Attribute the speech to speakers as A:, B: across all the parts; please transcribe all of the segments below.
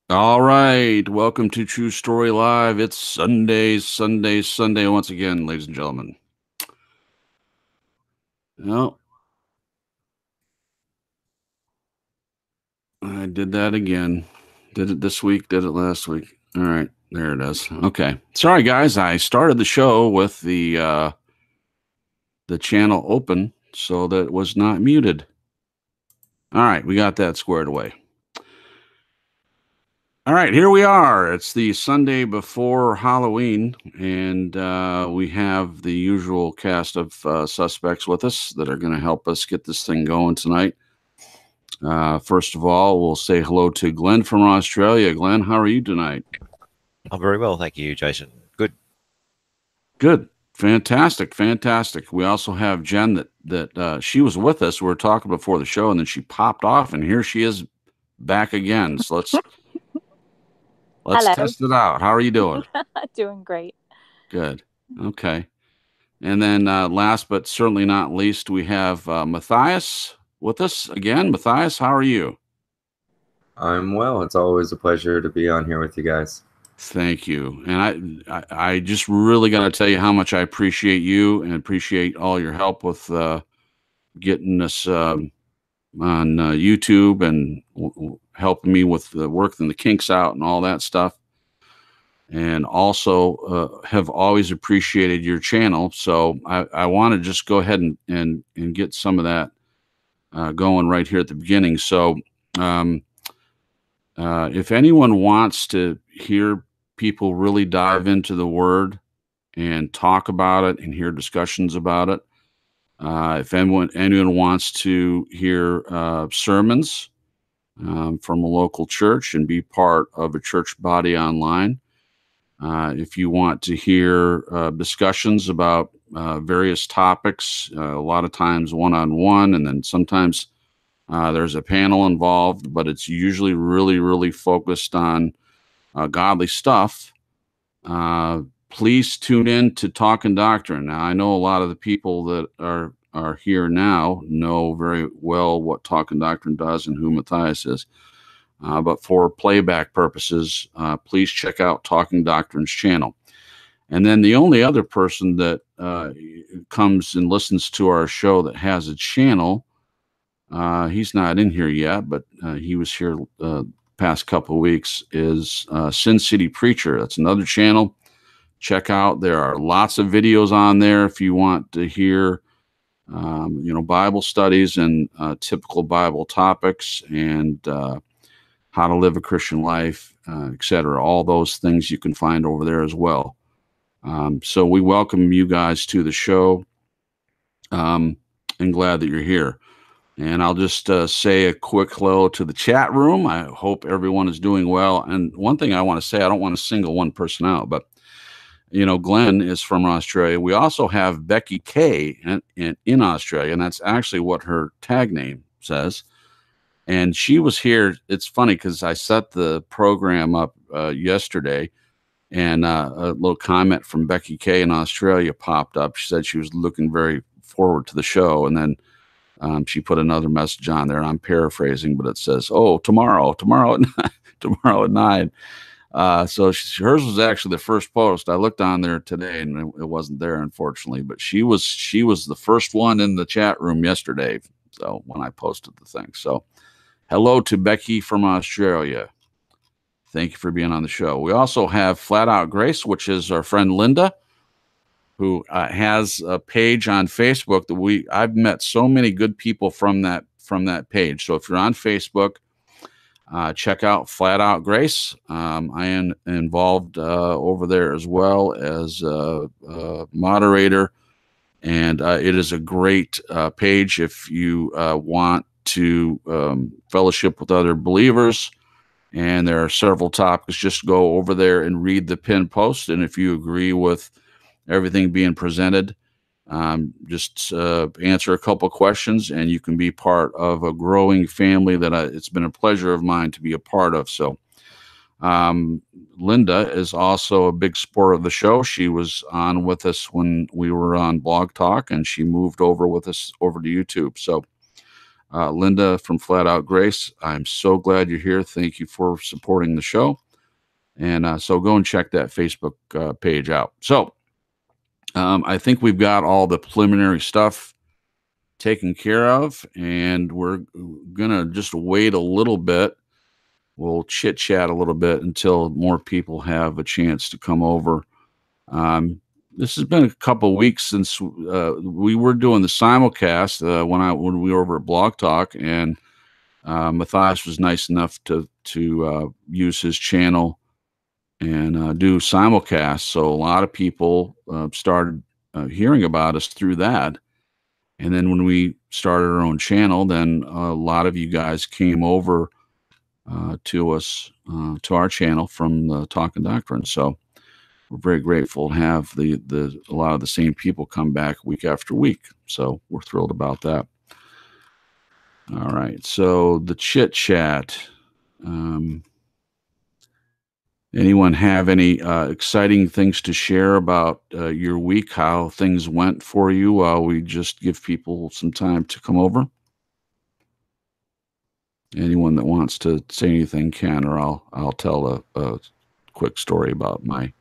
A: All right, welcome to True Story Live. It's Sunday once again, ladies and gentlemen. No, I did that again. Did it this week, did it last week. All right, there it is. Okay. Sorry guys, I started the show with the channel open so that it was not muted. All right, we got that squared away. All right, here we are. It's the Sunday before Halloween, and we have the usual cast of suspects with us that are going to help us get this thing going tonight. First of all, we'll say hello to Glenn from Australia. Glenn, how are you tonight?
B: I'm very well, thank you, Jason. Good.
A: Good, fantastic, fantastic. We also have Jen that she was with us. We were talking before the show, and then she popped off, and here she is back again. So let's
C: Hello.
A: test it out. How are you doing?
C: Doing great.
A: Good. Okay. And then last but certainly not least, we have Matthias with us again. Matthias, how are you?
D: I'm well. It's always a pleasure to be on here with you guys.
A: Thank you. And I just really got to tell you how much I appreciate you and appreciate all your help with getting us on YouTube and helping me with the working the kinks out and all that stuff. And also have always appreciated your channel. So I want to just go ahead and get some of that going right here at the beginning. So um, if anyone wants to hear people really dive into the word and talk about it and hear discussions about it, if anyone wants to hear sermons from a local church and be part of a church body online, if you want to hear discussions about various topics, a lot of times one-on-one, and then sometimes there's a panel involved, but it's usually really, really focused on godly stuff. Please tune in to Talking Doctrine. Now, I know a lot of the people that are here now know very well what Talking Doctrine does and who Matthias is. But for playback purposes, please check out Talking Doctrine's channel. And then the only other person that comes and listens to our show that has a channel, he's not in here yet, but he was here past couple of weeks, is Sin City Preacher. That's another channel. Check out. There are lots of videos on there if you want to hear, Bible studies and typical Bible topics and how to live a Christian life, etc. All those things you can find over there as well. So we welcome you guys to the show, and glad that you're here. And I'll just say a quick hello to the chat room. I hope everyone is doing well. And one thing I want to say, I don't want to single one person out, but Glenn is from Australia. We also have Becky K in Australia, and that's actually what her tag name says. And she was here. It's funny because I set the program up yesterday, and a little comment from Becky K in Australia popped up. She said she was looking very forward to the show, and then she put another message on there. I'm paraphrasing, but it says, "Oh, tomorrow at 9, tomorrow at 9." So hers was actually the first post. I looked on there today, and it wasn't there, unfortunately. But she was the first one in the chat room yesterday. So when I posted the thing, so hello to Becky from Australia. Thank you for being on the show. We also have Flat Out Grace, which is our friend Linda, who has a page on Facebook that I've met so many good people from that page. So if you're on Facebook, check out Flat Out Grace. I am involved over there as well as a moderator, and it is a great page if you want to fellowship with other believers. And there are several topics. Just go over there and read the pinned post, and if you agree with everything being presented, just answer a couple questions, and you can be part of a growing family that it's been a pleasure of mine to be a part of. So Linda is also a big supporter of the show. She was on with us when we were on Blog Talk, and she moved over with us over to YouTube. So Linda from Flat Out Grace, I'm so glad you're here. Thank you for supporting the show. And so go and check that Facebook page out. So I think we've got all the preliminary stuff taken care of, and we're going to just wait a little bit. We'll chit chat a little bit until more people have a chance to come over. This has been a couple of weeks since we were doing the simulcast when we were over at Blog Talk, and Matthias was nice enough to use his channel and do simulcast. So a lot of people started hearing about us through that. And then when we started our own channel, then a lot of you guys came over to us, to our channel from the Talking Doctrine. So we're very grateful to have a lot of the same people come back week after week. So we're thrilled about that. All right. So the chit chat. Anyone have any exciting things to share about your week, how things went for you while we just give people some time to come over? Anyone that wants to say anything can, or I'll tell a quick story about my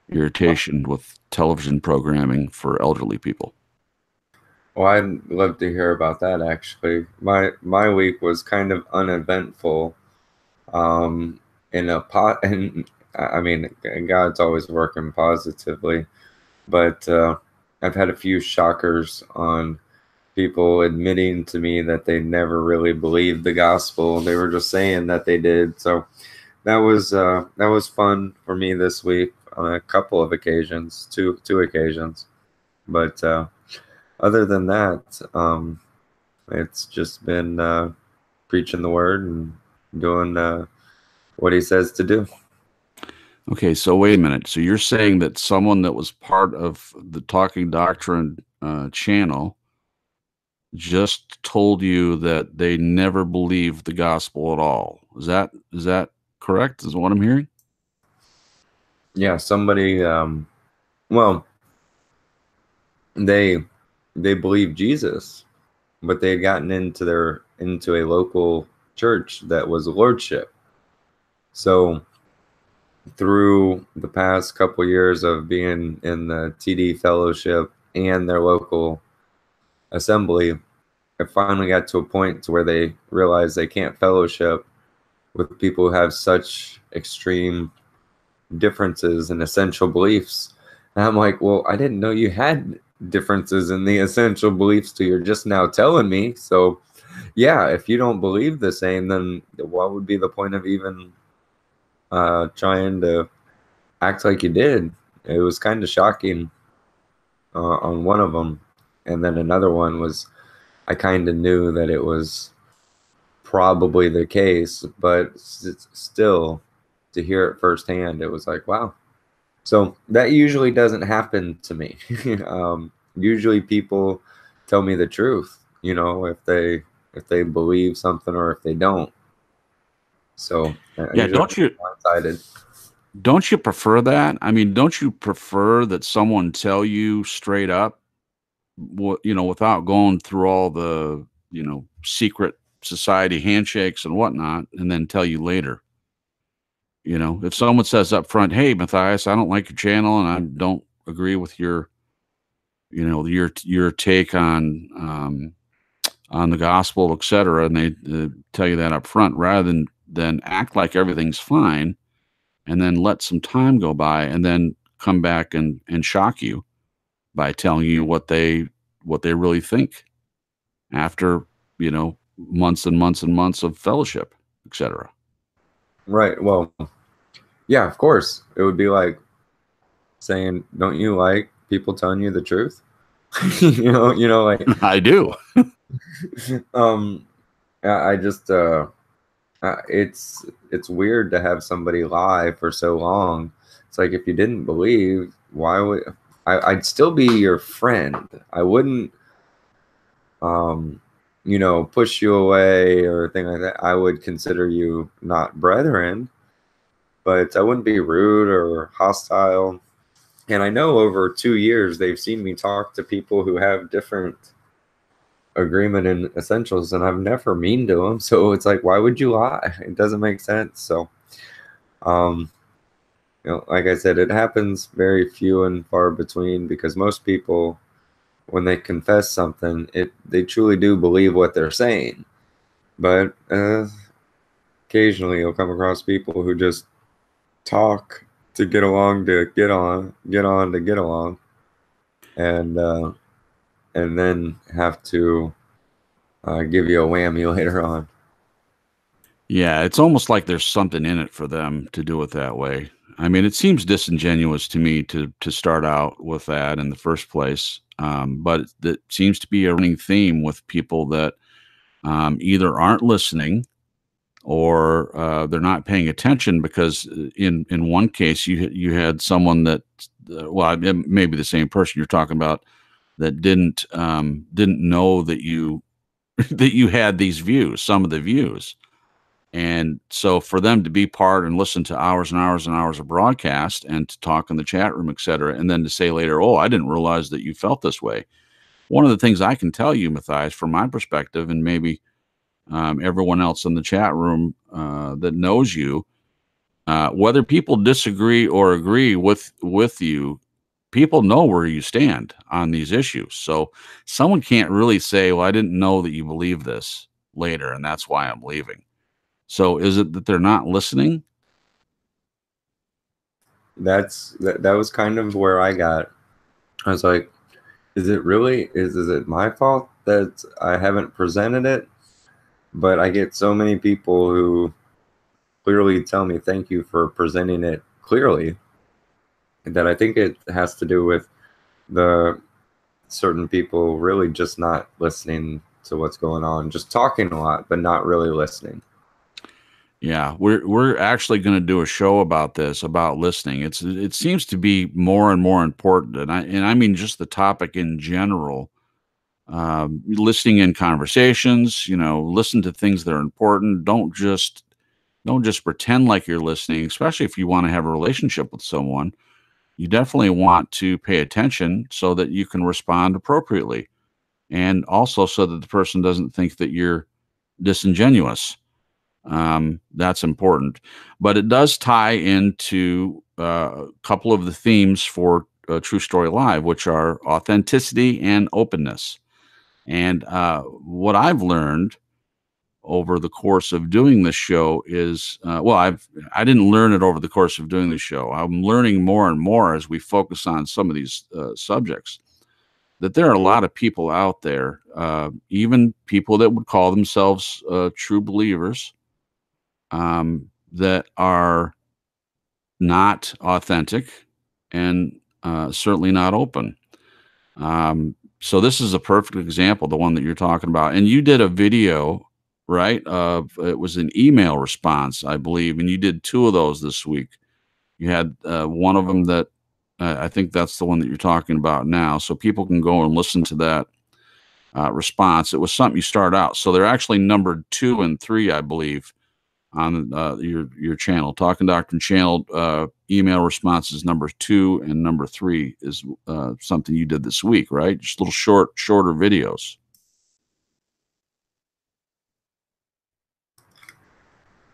A: irritation with television programming for elderly people.
D: Well, I'd love to hear about that, actually. My week was kind of uneventful. And I mean, God's always working positively, but I've had a few shockers on people admitting to me that they never really believed the gospel. They were just saying that they did. So that was fun for me this week on a couple of occasions, two occasions. But other than that, it's just been preaching the word and doing what he says to do.
A: Okay, so wait a minute. So you're saying that someone that was part of the Talking Doctrine channel just told you that they never believed the gospel at all. Is that correct? Is what I'm hearing?
D: Yeah, somebody. Well, they believed Jesus, but they had gotten into a local church that was lordship. So through the past couple years of being in the TD fellowship and their local assembly, it finally got to a point to where they realized they can't fellowship with people who have such extreme differences in essential beliefs. And I'm like, well, I didn't know you had differences in the essential beliefs till you're just now telling me. So yeah, if you don't believe the same, then what would be the point of even trying to act like you did? It was kind of shocking on one of them. And then another one was, I kind of knew that it was probably the case, but still to hear it firsthand, it was like, wow. So that usually doesn't happen to me. Usually people tell me the truth, if they believe something or if they don't. So
A: yeah, don't you prefer that? I mean, don't you prefer that someone tell you straight up, without going through all the, secret society handshakes and whatnot, and then tell you later? If someone says up front, "Hey, Matthias, I don't like your channel and I don't agree with your take on the gospel, etc.," and they tell you that up front, rather than act like everything's fine and then let some time go by and then come back and shock you by telling you what they really think after, months and months and months of fellowship, etc.
D: Right. Well, yeah, of course. It would be like saying, don't you like people telling you the truth? Like
A: I do.
D: I just it's weird to have somebody lie for so long. It's like, if you didn't believe, why would I'd still be your friend. I wouldn't push you away or thing like that. I would consider you not brethren, but I wouldn't be rude or hostile. And I know over 2 years they've seen me talk to people who have different agreement in essentials, and I've never mean to them. So it's like, why would you lie? It doesn't make sense. So, like I said, it happens very few and far between, because most people, when they confess something, they truly do believe what they're saying. But occasionally you'll come across people who just talk to get along, to get on to get along, and then have to give you a whammy later on.
A: Yeah, it's almost like there's something in it for them to do it that way. I mean, it seems disingenuous to me to start out with that in the first place. But that seems to be a running theme with people that either aren't listening, or they're not paying attention, because in one case you had someone that well, it may be the same person you're talking about, that didn't know that you that you had these views, some of the views. And so for them to be part and listen to hours and hours and hours of broadcast, and to talk in the chat room, et cetera, and then to say later, oh, I didn't realize that you felt this way. One of the things I can tell you, Matthias, from my perspective, and maybe everyone else in the chat room that knows you, whether people disagree or agree with you, people know where you stand on these issues. So someone can't really say, well, I didn't know that you believe this later, and that's why I'm leaving. So is it that they're not listening?
D: That was kind of where I was like, is it my fault that I haven't presented it? But I get so many people who clearly tell me thank you for presenting it clearly, that I think it has to do with the certain people really just not listening to what's going on, just talking a lot but not really listening.
A: Yeah, we're actually going to do a show about this, about listening. It seems to be more and more important, and I mean just the topic in general. Listening in conversations, listen to things that are important. Don't just pretend like you're listening, especially if you want to have a relationship with someone. You definitely want to pay attention so that you can respond appropriately, and also so that the person doesn't think that you're disingenuous. That's important, but it does tie into a couple of the themes for True Story Live, which are authenticity and openness. And what I've learned over the course of doing this show is, I didn't learn it over the course of doing the show. I'm learning more and more as we focus on some of these subjects, that there are a lot of people out there, even people that would call themselves true believers, that are not authentic, and certainly not open. So this is a perfect example, the one that you're talking about. And you did a video, right? It was an email response, I believe, and you did two of those this week. You had one of them that I think that's the one that you're talking about now. So people can go and listen to that response. It was something you started out. So they're actually numbered 2 and 3, I believe, on your channel, Talking Doctrine channel. Email responses number 2 and number 3 is something you did this week, right? Just little shorter videos.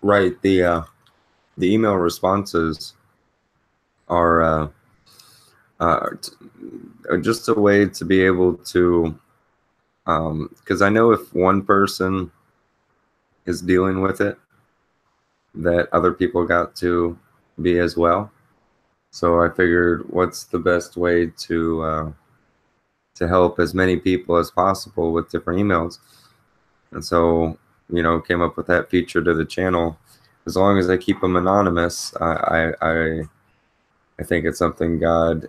D: Right. The email responses are just a way to be able to, because I know if one person is dealing with it, that other people got to be as well. So I figured, what's the best way to help as many people as possible with different emails? And so, came up with that feature to the channel. As long as I keep them anonymous, I think it's something God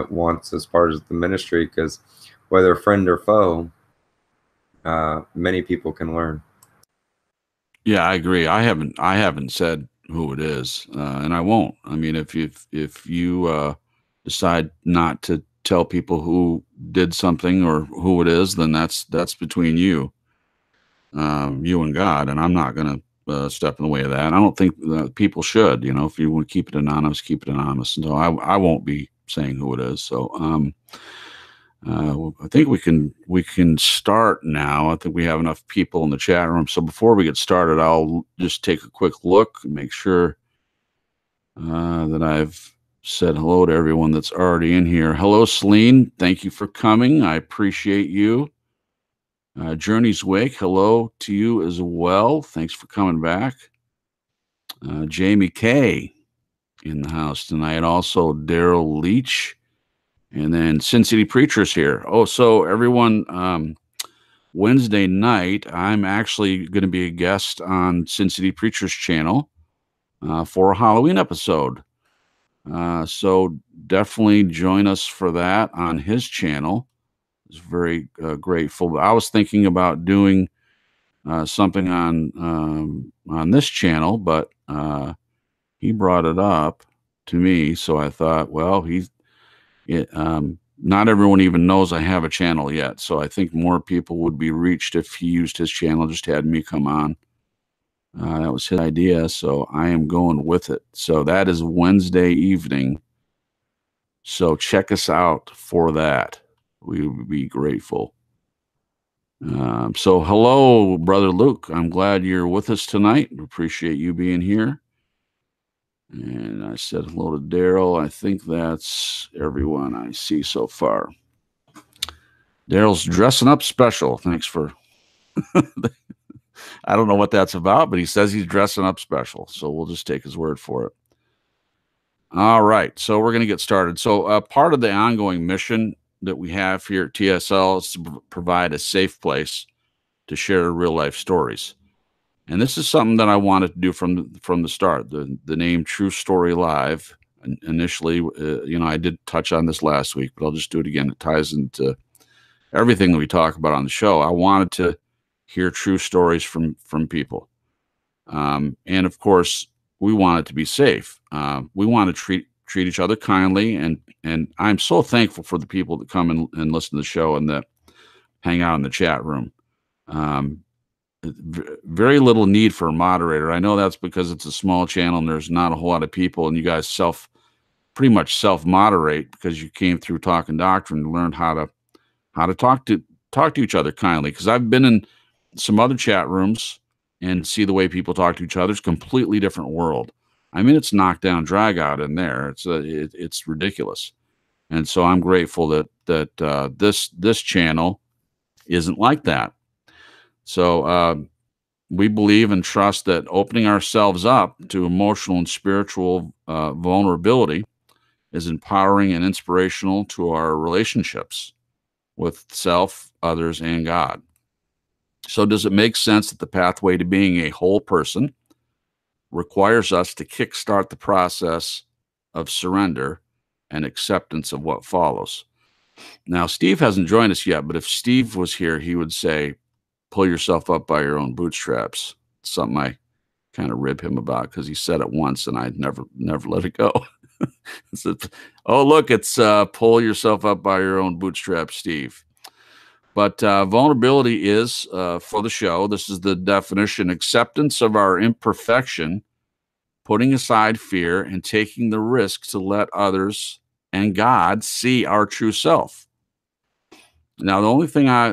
D: wants as part of the ministry, because whether friend or foe, many people can learn.
A: Yeah, I agree. I haven't said who it is, and I won't. I mean, if you decide not to tell people who did something or who it is, then that's between you and God, and I'm not going to step in the way of that. I don't think people should. If you want to keep it anonymous, keep it anonymous. So I won't be saying who it is. So I think we can start now. I think we have enough people in the chat room. So before we get started, I'll just take a quick look and make sure that I've said hello to everyone that's already in here. Hello, Celine. Thank you for coming. I appreciate you. Journey's Wake, hello to you as well. Thanks for coming back. Jamie K in the house tonight. Also, Daryl Leach. And then Sin City Preacher's here. Oh, so everyone, Wednesday night, I'm actually going to be a guest on Sin City Preacher's channel for a Halloween episode. So definitely join us for that on his channel. It's very grateful. I was thinking about doing something on this channel, but he brought it up to me. So I thought, well, not everyone even knows I have a channel yet. So I think more people would be reached if he used his channel, just had me come on. That was his idea. So I am going with it. So that is Wednesday evening. So check us out for that. We would be grateful. So hello, Brother Luke. I'm glad you're with us tonight. Appreciate you being here. And I said hello to Daryl. I think that's everyone I see so far. Daryl's dressing up special. Thanks for... I don't know what that's about, but he says he's dressing up special. So we'll just take his word for it. All right. So we're going to get started. So part of the ongoing mission that we have here at TSL is to provide a safe place to share real life stories. And this is something that I wanted to do from the start. The name True Story Live. Initially, I did touch on this last week, but I'll just do it again. It ties into everything that we talk about on the show. I wanted to hear true stories from people. And of course, we want it to be safe. We want to treat each other kindly. And I'm so thankful for the people that come and listen to the show and that hang out in the chat room. Very little need for a moderator. I know that's because it's a small channel and there's not a whole lot of people, and you guys pretty much self-moderate because you came through Talking Doctrine and learned how to talk to each other kindly. Because I've been in some other chat rooms and see the way people talk to each other. It's a completely different world. I mean, it's knockdown, drag out in there. It's ridiculous. And so I'm grateful that this channel isn't like that. So we believe and trust that opening ourselves up to emotional and spiritual vulnerability is empowering and inspirational to our relationships with self, others, and God. So does it make sense that the pathway to being a whole person requires us to kickstart the process of surrender and acceptance of what follows? Now, Steve hasn't joined us yet, but if Steve was here, he would say, pull yourself up by your own bootstraps. Something I kind of rib him about because he said it once and I'd never let it go. Oh, look, it's pull yourself up by your own bootstraps, Steve. But vulnerability is, for the show, this is the definition: acceptance of our imperfection, putting aside fear, and taking the risk to let others and God see our true self. Now, the only thing I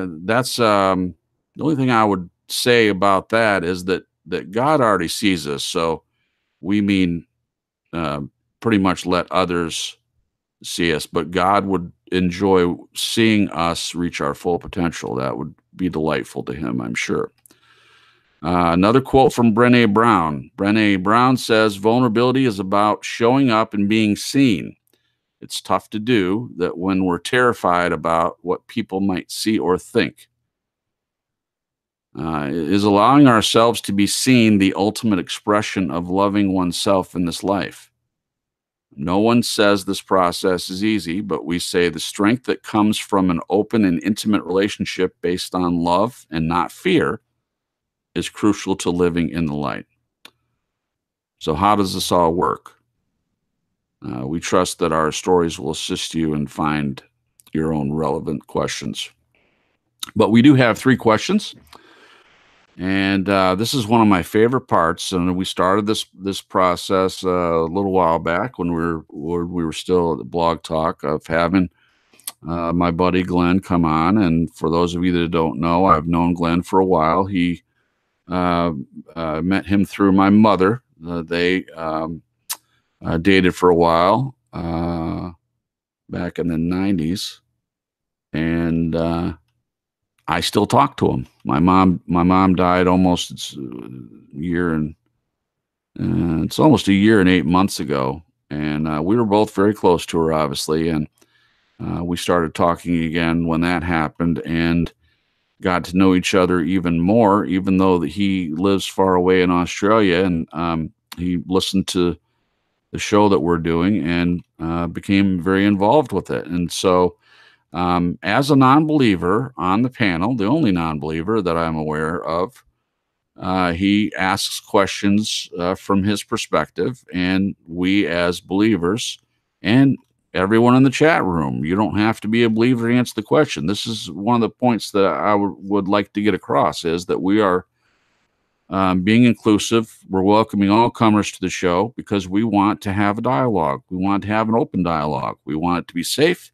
A: would say about that is that God already sees us. So we mean pretty much let others see us, but God would enjoy seeing us reach our full potential. That would be delightful to him, I'm sure. Another quote from Brené Brown. Brené Brown says, vulnerability is about showing up and being seen. It's tough to do that when we're terrified about what people might see or think. Is allowing ourselves to be seen the ultimate expression of loving oneself in this life. No one says this process is easy, but we say the strength that comes from an open and intimate relationship based on love and not fear is crucial to living in the light. So how does this all work? We trust that our stories will assist you and find your own relevant questions. But we do have 3 questions. And this is one of my favorite parts. And we started this process a little while back when we were still at Blog Talk of having my buddy Glenn come on. And for those of you that don't know, I've known Glenn for a while. He met him through my mother. They dated for a while back in the 90s, and I still talk to him. My mom died almost it's almost a year and 8 months ago, and we were both very close to her, obviously, and we started talking again when that happened, and got to know each other even more, even though that he lives far away in Australia, and he listened to the show that we're doing and became very involved with it. And so as a non-believer on the panel, the only non-believer that I'm aware of, he asks questions from his perspective, and we as believers and everyone in the chat room, you don't have to be a believer to answer the question. This is one of the points that I would like to get across, is that we are being inclusive. We're welcoming all comers to the show because we want to have a dialogue. We want to have an open dialogue. We want it to be safe,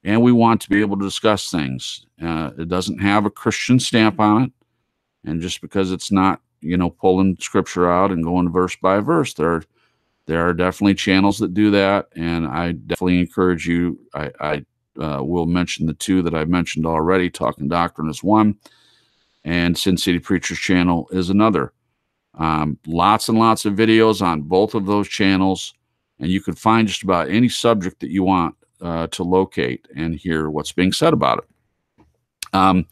A: and we want to be able to discuss things. It doesn't have a Christian stamp on it. And just because it's not, pulling scripture out and going verse by verse, there are definitely channels that do that. And I definitely encourage you. I will mention the two that I mentioned already. Talking Doctrine is one, and Sin City Preachers channel is another. Lots and lots of videos on both of those channels, and you can find just about any subject that you want to locate and hear what's being said about it.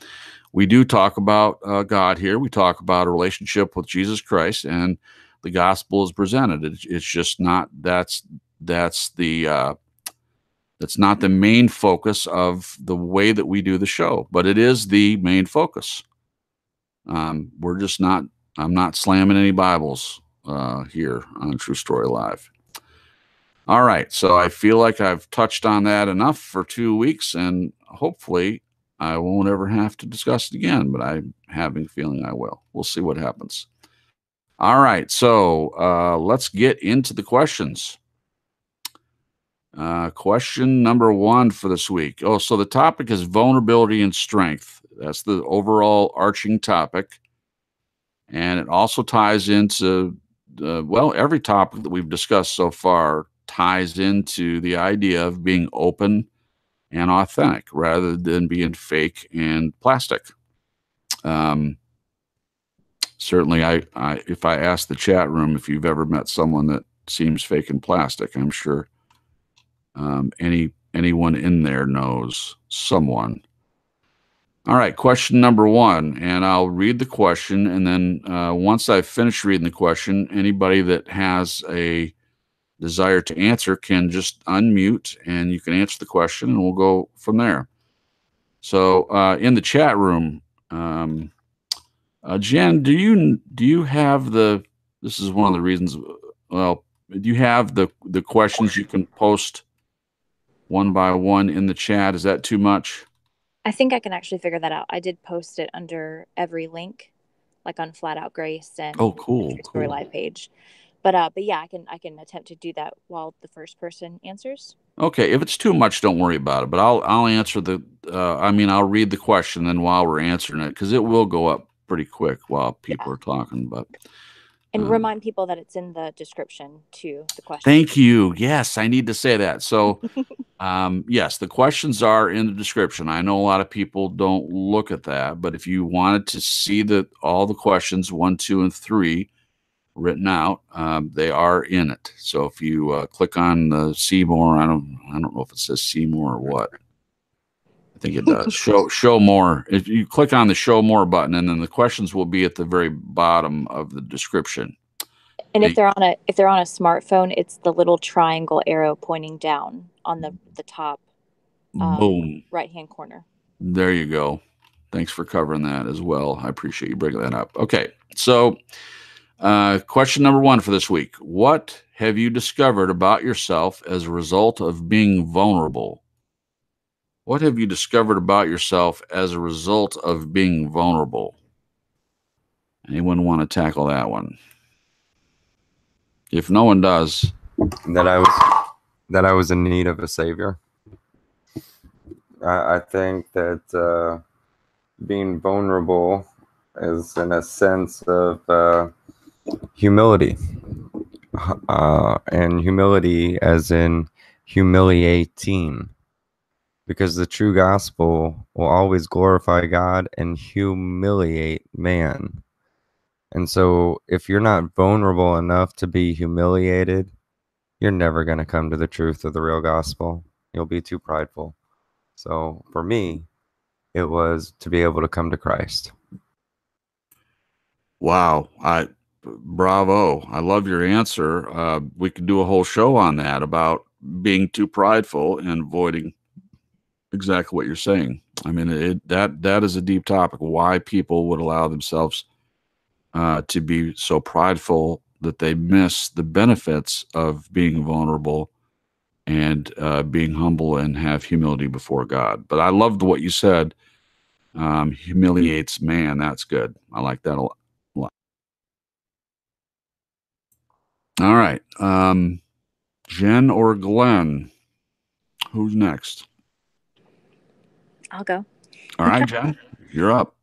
A: We do talk about God here. We talk about a relationship with Jesus Christ, and the gospel is presented. It's just not that's not the main focus of the way that we do the show, but it is the main focus. I'm not slamming any Bibles here on True Story Live. All right, so I feel like I've touched on that enough for 2 weeks, and hopefully I won't ever have to discuss it again, but I'm having a feeling I will. We'll see what happens. All right, so let's get into the questions. Question number 1 for this week. So the topic is vulnerability and strength. That's the overall arching topic. And it also ties into, every topic that we've discussed so far ties into the idea of being open and authentic rather than being fake and plastic. Certainly, if I ask the chat room if you've ever met someone that seems fake and plastic, I'm sure anyone in there knows someone. All right, question number 1, and I'll read the question, and then once I've finished reading the question, anybody that has a desire to answer can just unmute, and you can answer the question, and we'll go from there. So in the chat room, Jen, do you have this is one of the reasons, do you have the questions you can post one by one in the chat? Is that too much?
C: I think I can actually figure that out. I did post it under every link, like on Flat Out Grace and
A: cool,
C: the Story Live page. But yeah, I can attempt to do that while the first person answers.
A: Okay, if it's too much, don't worry about it. But I'll answer I'll read the question then while we're answering it, because it will go up pretty quick while people are talking. But
C: remind people that it's in the description to the question.
A: Thank you. Yes, I need to say that. So yes, the questions are in the description. I know a lot of people don't look at that, but if you wanted to see all the questions 1, 2, and 3 written out, they are in it. So if you click on the see more, I don't know if it says see more or what. I think it does. show more. If you click on the show more button, and then the questions will be at the very bottom of the description.
C: And if they're on a smartphone, it's the little triangle arrow pointing down on the top
A: boom
C: right-hand corner.
A: There you go. Thanks for covering that as well. I appreciate you bringing that up. Okay, so question number 1 for this week. What have you discovered about yourself as a result of being vulnerable? What have you discovered about yourself as a result of being vulnerable? Anyone want to tackle that one? If no one does,
D: that I was in need of a savior. I think that being vulnerable is in a sense of humility, and humility as in humiliating, because the true gospel will always glorify God and humiliate man. And so if you're not vulnerable enough to be humiliated, you're never going to come to the truth of the real gospel. You'll be too prideful. So for me, it was to be able to come to Christ.
A: Wow. Bravo. I love your answer. We could do a whole show on that about being too prideful and avoiding exactly what you're saying. I mean, that is a deep topic. Why people would allow themselves to be so prideful that they miss the benefits of being vulnerable and being humble and have humility before God. But I loved what you said. Humiliates man. That's good. I like that a lot. All right. Jen or Glenn? Who's next?
C: I'll go.
A: All right, Jen, you're up.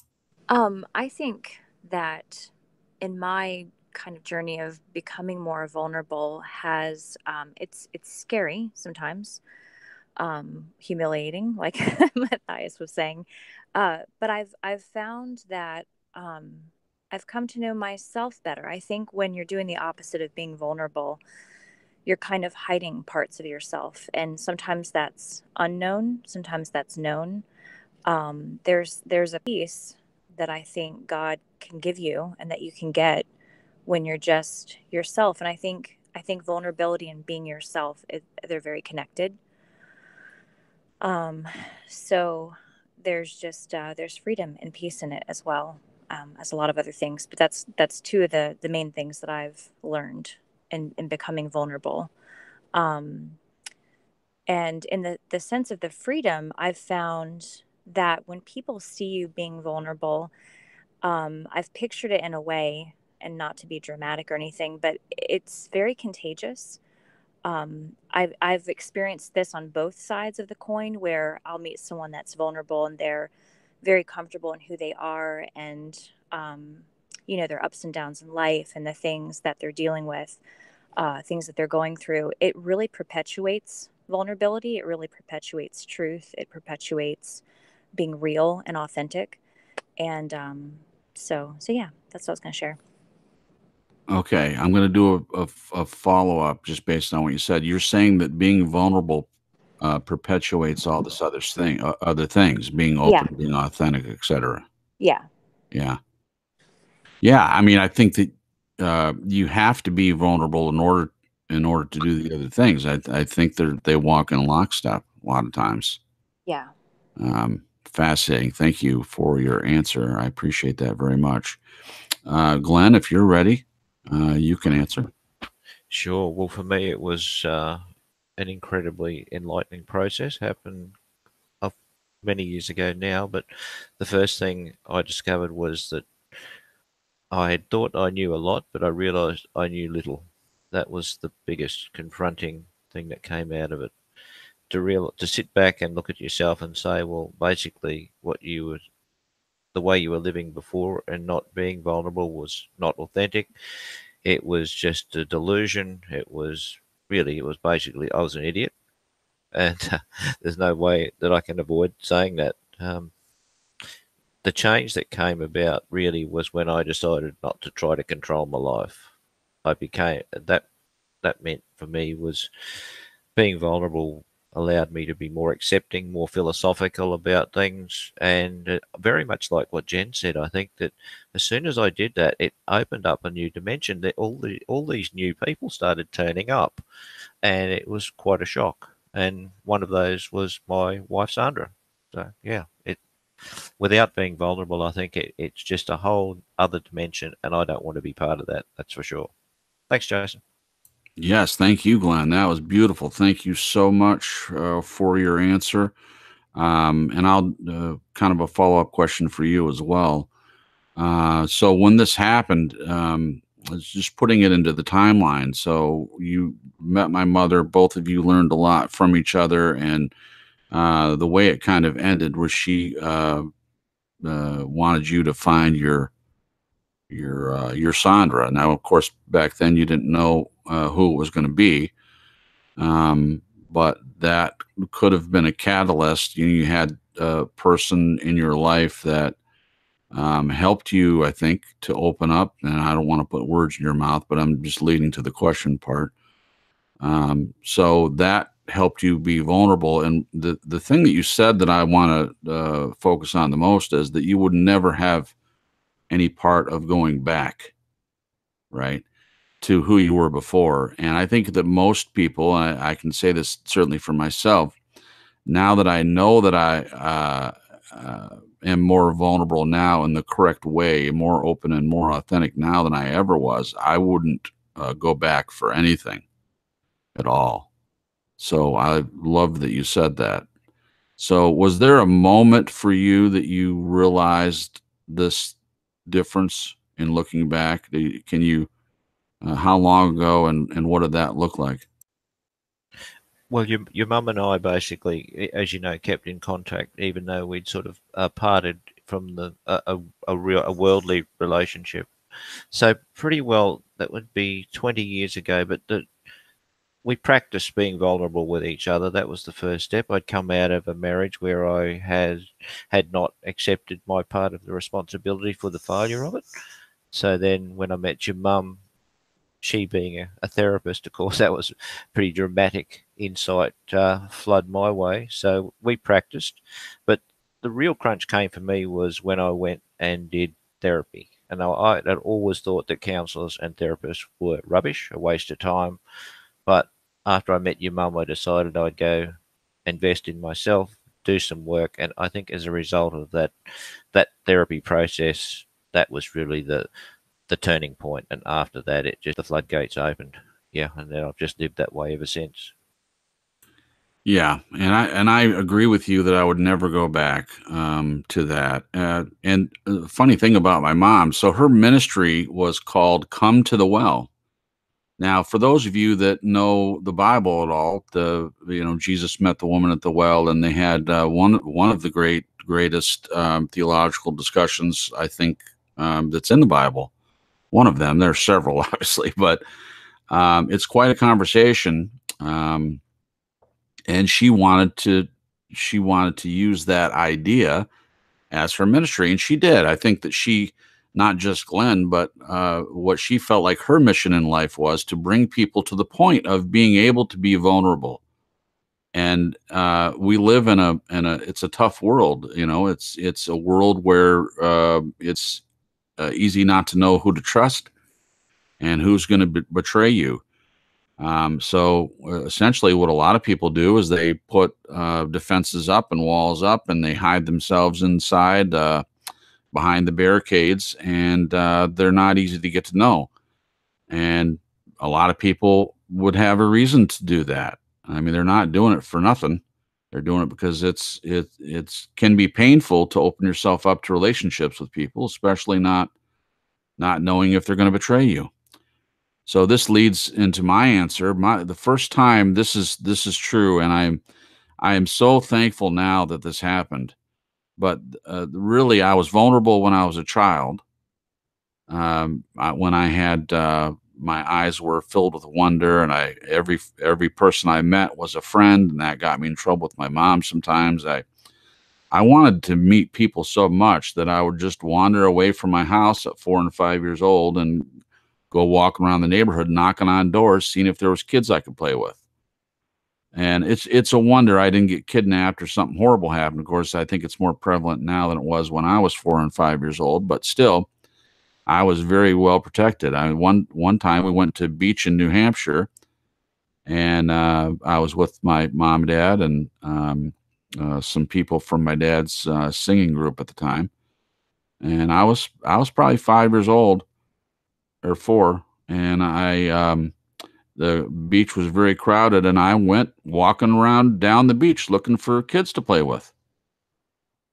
C: I think that in my kind of journey of becoming more vulnerable has it's scary sometimes, humiliating, like Matthias was saying. But I've found that I've come to know myself better. I think when you're doing the opposite of being vulnerable, you're kind of hiding parts of yourself, and sometimes that's unknown, sometimes that's known. There's a piece that I think God can give you and that you can get when you're just yourself. And I think vulnerability and being yourself, they're very connected. Um, so there's freedom and peace in it as well, as a lot of other things. But that's two of the main things that I've learned in becoming vulnerable. Um, and in the sense of the freedom, I've found that when people see you being vulnerable, I've pictured it in a way, and not to be dramatic or anything, but it's very contagious. I've experienced this on both sides of the coin, where I'll meet someone that's vulnerable and they're very comfortable in who they are, and their ups and downs in life and the things that they're dealing with, things that they're going through. It really perpetuates vulnerability. It really perpetuates truth. It perpetuates being real and authentic. And so yeah, that's what I was going to share.
A: Okay, I'm going to do a follow up just based on what you said. You're saying that being vulnerable perpetuates all this other things, being open, being authentic, etc.
C: Yeah.
A: Yeah. Yeah. I mean, I think that you have to be vulnerable in order to do the other things. I think they walk in lockstep a lot of times.
C: Yeah.
A: Fascinating. Thank you for your answer. I appreciate that very much. Glenn, if you're ready, you can answer.
B: Sure. Well, for me, it was an incredibly enlightening process. Happened many years ago now, but the first thing I discovered was that I had thought I knew a lot, but I realized I knew little. That was the biggest confronting thing that came out of it. To sit back and look at yourself and say, well, basically, the way you were living before and not being vulnerable was not authentic. It was just a delusion. It was basically I was an idiot, and there's no way that I can avoid saying that. The change that came about really was when I decided not to try to control my life. I became that meant for me was being vulnerable allowed me to be more accepting, more philosophical about things, and very much like what Jen said, I think that as soon as I did that, it opened up a new dimension. That all these new people started turning up, and it was quite a shock. And one of those was my wife Sandra. So yeah, without being vulnerable, I think it's just a whole other dimension, and I don't want to be part of that. That's for sure. Thanks, Jason.
A: Yes, thank you, Glenn. That was beautiful. Thank you so much for your answer. And I'll kind of a follow up question for you as well. So when this happened, just putting it into the timeline. So you met my mother. Both of you learned a lot from each other, and the way it kind of ended was she wanted you to find your Sandra. Now, of course, back then you didn't know who it was going to be, but that could have been a catalyst. You had a person in your life that helped you, I think, to open up. And I don't want to put words in your mouth, but I'm just leading to the question part. So that helped you be vulnerable. And the thing that you said that I want to focus on the most is that you would never have any part of going back, right, to who you were before. And I think that most people, and I can say this certainly for myself, now that I know that I am more vulnerable now in the correct way, more open and more authentic now than I ever was, I wouldn't go back for anything at all. So I love that you said that. So was there a moment for you that you realized this difference in looking back? Can you, how long ago and what did that look like?
B: Well, your mum and I basically, as you know, kept in contact, even though we'd sort of parted from the a worldly relationship. So pretty well, that would be 20 years ago. But we practiced being vulnerable with each other. That was the first step. I'd come out of a marriage where I had not accepted my part of the responsibility for the failure of it. So then, when I met your mum, she being a therapist, of course, that was pretty dramatic insight flood my way. So we practiced, but the real crunch came for me was when I went and did therapy. And I had always thought that counsellors and therapists were rubbish, a waste of time. But after I met your mum, I decided I'd go invest in myself, do some work, and I think as a result of that therapy process, that was really the turning point. And after that, it just the floodgates opened. Yeah, and then I've just lived that way ever since.
A: Yeah, and I agree with you that I would never go back to that. And the funny thing about my mom, so her ministry was called "Come to the Well." Now, for those of you that know the Bible at all, Jesus met the woman at the well, and they had one of the greatest theological discussions, I think, that's in the Bible. One of them. There are several, obviously, but it's quite a conversation. And she wanted to use that idea as her ministry, and she did. I think that she, not just Glenn, but what she felt like her mission in life was to bring people to the point of being able to be vulnerable. And we live in a it's a tough world. It's a world where it's easy not to know who to trust and who's going to betray you. So essentially what a lot of people do is they put defenses up and walls up, and they hide themselves inside behind the barricades, and they're not easy to get to know. And a lot of people would have a reason to do that. I mean, they're not doing it for nothing. They're doing it because it's can be painful to open yourself up to relationships with people, especially not knowing if they're going to betray you. So this leads into my answer. The first time this is true, and I am so thankful now that this happened. But really, I was vulnerable when I was a child. When I had my eyes were filled with wonder, and every person I met was a friend, and that got me in trouble with my mom. Sometimes I wanted to meet people so much that I would just wander away from my house at 4 and 5 years old and go walking around the neighborhood, knocking on doors, seeing if there was kids I could play with. And it's a wonder I didn't get kidnapped or something horrible happened. Of course, I think it's more prevalent now than it was when I was 4 and 5 years old, but still, I was very well protected. One time we went to a beach in New Hampshire, and I was with my mom, dad, and some people from my dad's singing group at the time. And I was probably 5 years old or 4, and the beach was very crowded, and I went walking around down the beach looking for kids to play with.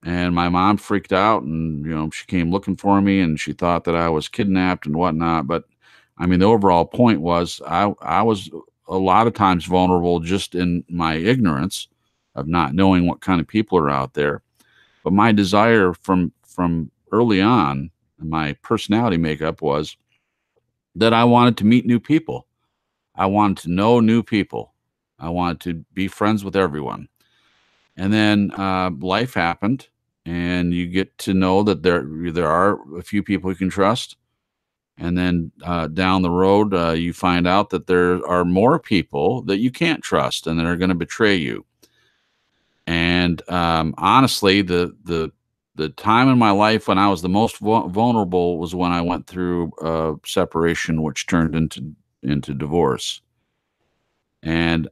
A: And my mom freaked out, and she came looking for me, and she thought that I was kidnapped and whatnot. But I mean, the overall point was I was a lot of times vulnerable just in my ignorance, of not knowing what kind of people are out there. But my desire from early on, my personality makeup was that I wanted to meet new people. I wanted to know new people. I wanted to be friends with everyone. And then life happened, and you get to know that there are a few people you can trust. And then down the road, you find out that there are more people that you can't trust and that are going to betray you. And honestly, the time in my life when I was the most vulnerable was when I went through separation, which turned into divorce. And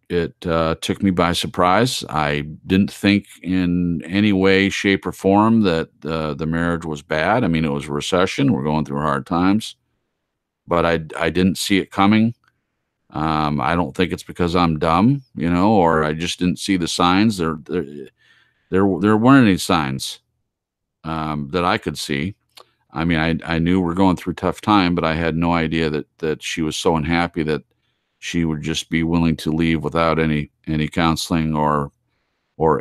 A: it took me by surprise. I didn't think in any way, shape, or form that the marriage was bad. I mean, it was a recession. We're going through hard times, but I didn't see it coming. I don't think it's because I'm dumb, or I just didn't see the signs. There weren't any signs that I could see. I mean, I knew we're going through a tough time, but I had no idea that she was so unhappy that she would just be willing to leave without any counseling or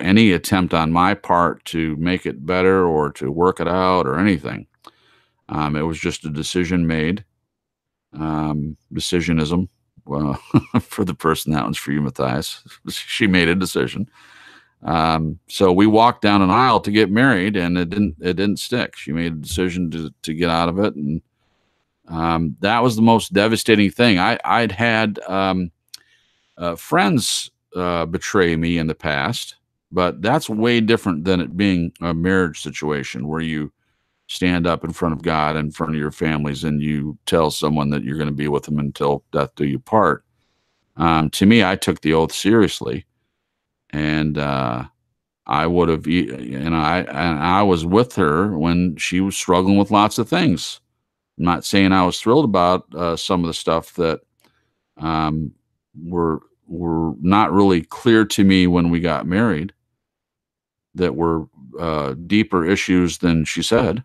A: any attempt on my part to make it better or to work it out or anything. It was just a decision made. Decisionism. Well, for the person, that one's for you, Matthias. She made a decision. So we walked down an aisle to get married, and it didn't stick. She made a decision to get out of it, and that was the most devastating thing. I'd had friends betray me in the past, but that's way different than it being a marriage situation where you stand up in front of God, in front of your families, and you tell someone that you're going to be with them until death do you part. To me, I took the oath seriously, and I would have, I was with her when she was struggling with lots of things. I'm not saying I was thrilled about some of the stuff that were not really clear to me when we got married, that were deeper issues than she said,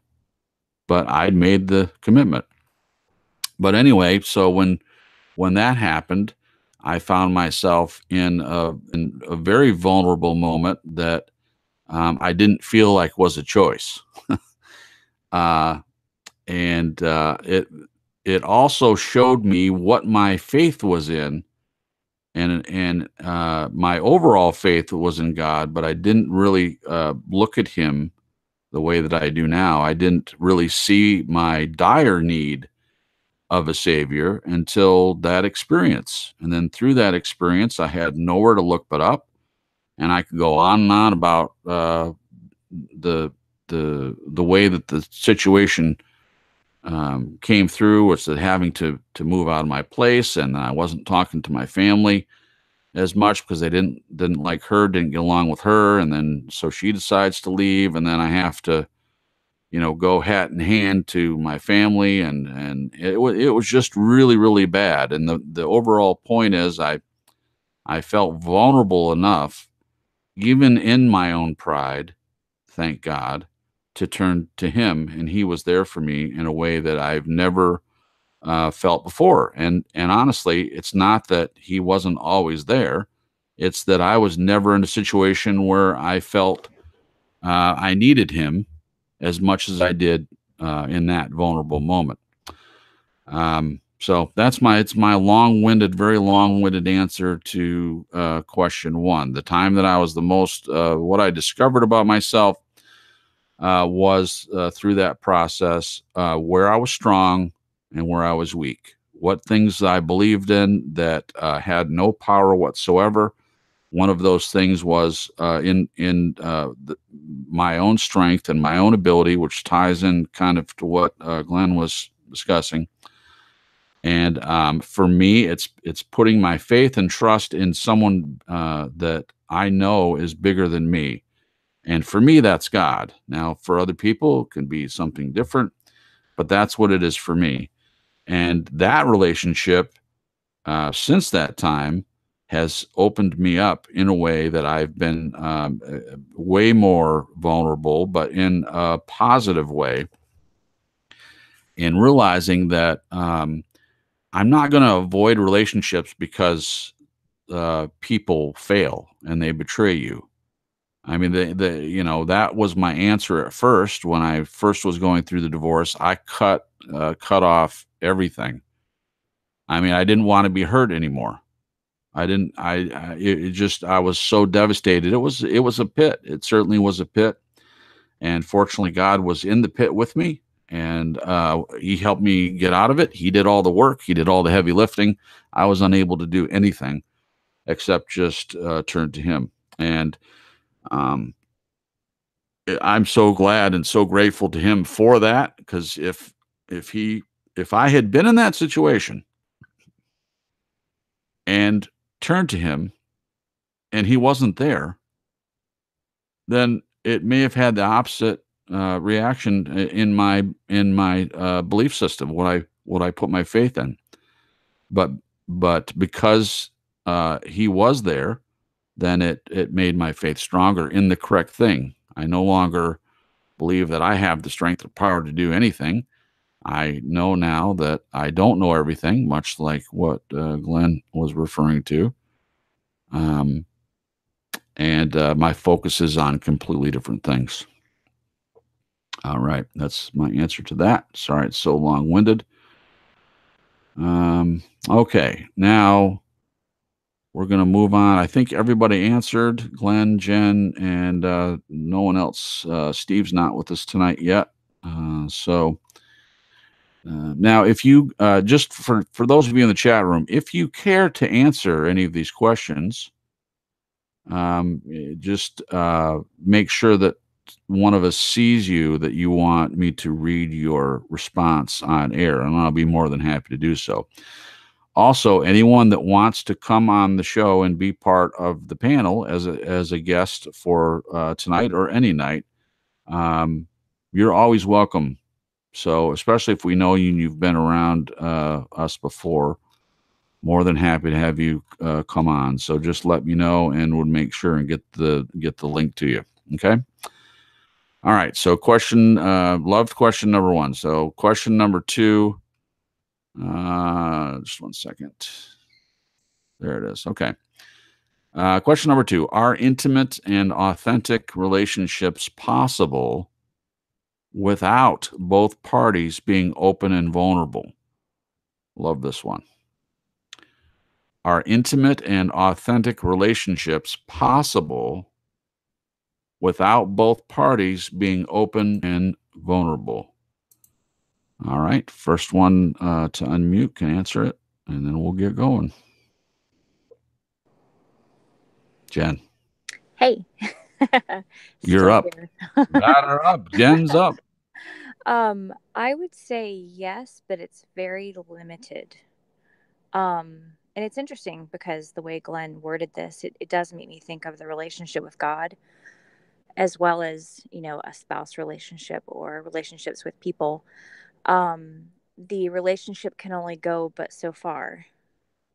A: but I'd made the commitment. But anyway, so when that happened, I found myself in a very vulnerable moment that I didn't feel like was a choice. And it also showed me what my faith was in, and my overall faith was in God, but I didn't really look at Him the way that I do now. I didn't really see my dire need of a Savior until that experience, and then through that experience, I had nowhere to look but up, and I could go on and on about the way that the situation came through, was that having to move out of my place, and I wasn't talking to my family as much because they didn't like her, didn't get along with her, and then so she decides to leave, and then I have to, go hat in hand to my family, and it was just really, really bad. And the overall point is I felt vulnerable enough, even in my own pride, thank God, to turn to Him, and He was there for me in a way that I've never felt before. And honestly, it's not that He wasn't always there; it's that I was never in a situation where I felt I needed Him as much as I did in that vulnerable moment. So it's my very long-winded answer to question one. The time that I was the most, what I discovered about myself was through that process, where I was strong and where I was weak. What things I believed in that had no power whatsoever. One of those things was in my own strength and my own ability, which ties in kind of to what Glenn was discussing. And for me, it's putting my faith and trust in someone that I know is bigger than me. And for me, that's God. Now, for other people, it can be something different, but that's what it is for me. And that relationship, since that time, has opened me up in a way that I've been way more vulnerable, but in a positive way, in realizing that I'm not going to avoid relationships because people fail and they betray you. I mean, that was my answer at first when I first was going through the divorce. I cut off everything. I mean, I didn't want to be hurt anymore. I didn't. I was so devastated. It was a pit. It certainly was a pit. And fortunately, God was in the pit with me, and He helped me get out of it. He did all the work. He did all the heavy lifting. I was unable to do anything except just turn to Him. And I'm so glad and so grateful to Him for that, because if I had been in that situation and turned to Him and He wasn't there, then it may have had the opposite reaction in my belief system, what I put my faith in. But because He was there, then it made my faith stronger in the correct thing. I no longer believe that I have the strength or power to do anything. I know now that I don't know everything, much like what Glenn was referring to. And my focus is on completely different things. All right, that's my answer to that. Sorry it's so long-winded. Okay, now we're going to move on. I think everybody answered, Glenn, Jen, and no one else. Steve's not with us tonight yet. Now, if you, just for those of you in the chat room, if you care to answer any of these questions, just make sure that one of us sees you, that you want me to read your response on air, and I'll be more than happy to do so. Also, anyone that wants to come on the show and be part of the panel as a guest for tonight or any night, you're always welcome. So, especially if we know you and you've been around us before, more than happy to have you come on. So just let me know, and we'll make sure and get the link to you. Okay. All right. So loved question number 1. So question number 2. Just one second. There it is. Okay. Question number 2. Are intimate and authentic relationships possible without both parties being open and vulnerable? Love this one. Are intimate and authentic relationships possible without both parties being open and vulnerable? All right. First one to unmute can answer it, and then we'll get going. Jen.
C: Hey.
A: You're up. Got her up. Jen's up.
C: I would say yes, but it's very limited. And it's interesting because the way Glenn worded this, it does make me think of the relationship with God, as well as, a spouse relationship or relationships with people. The relationship can only go but so far.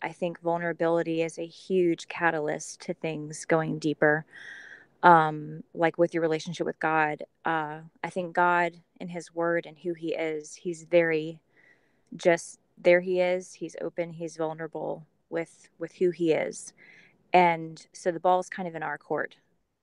C: I think vulnerability is a huge catalyst to things going deeper. Like with your relationship with God, I think God and His Word and who He is, He's very just there. He is. He's open. He's vulnerable with who He is, and so the ball is kind of in our court.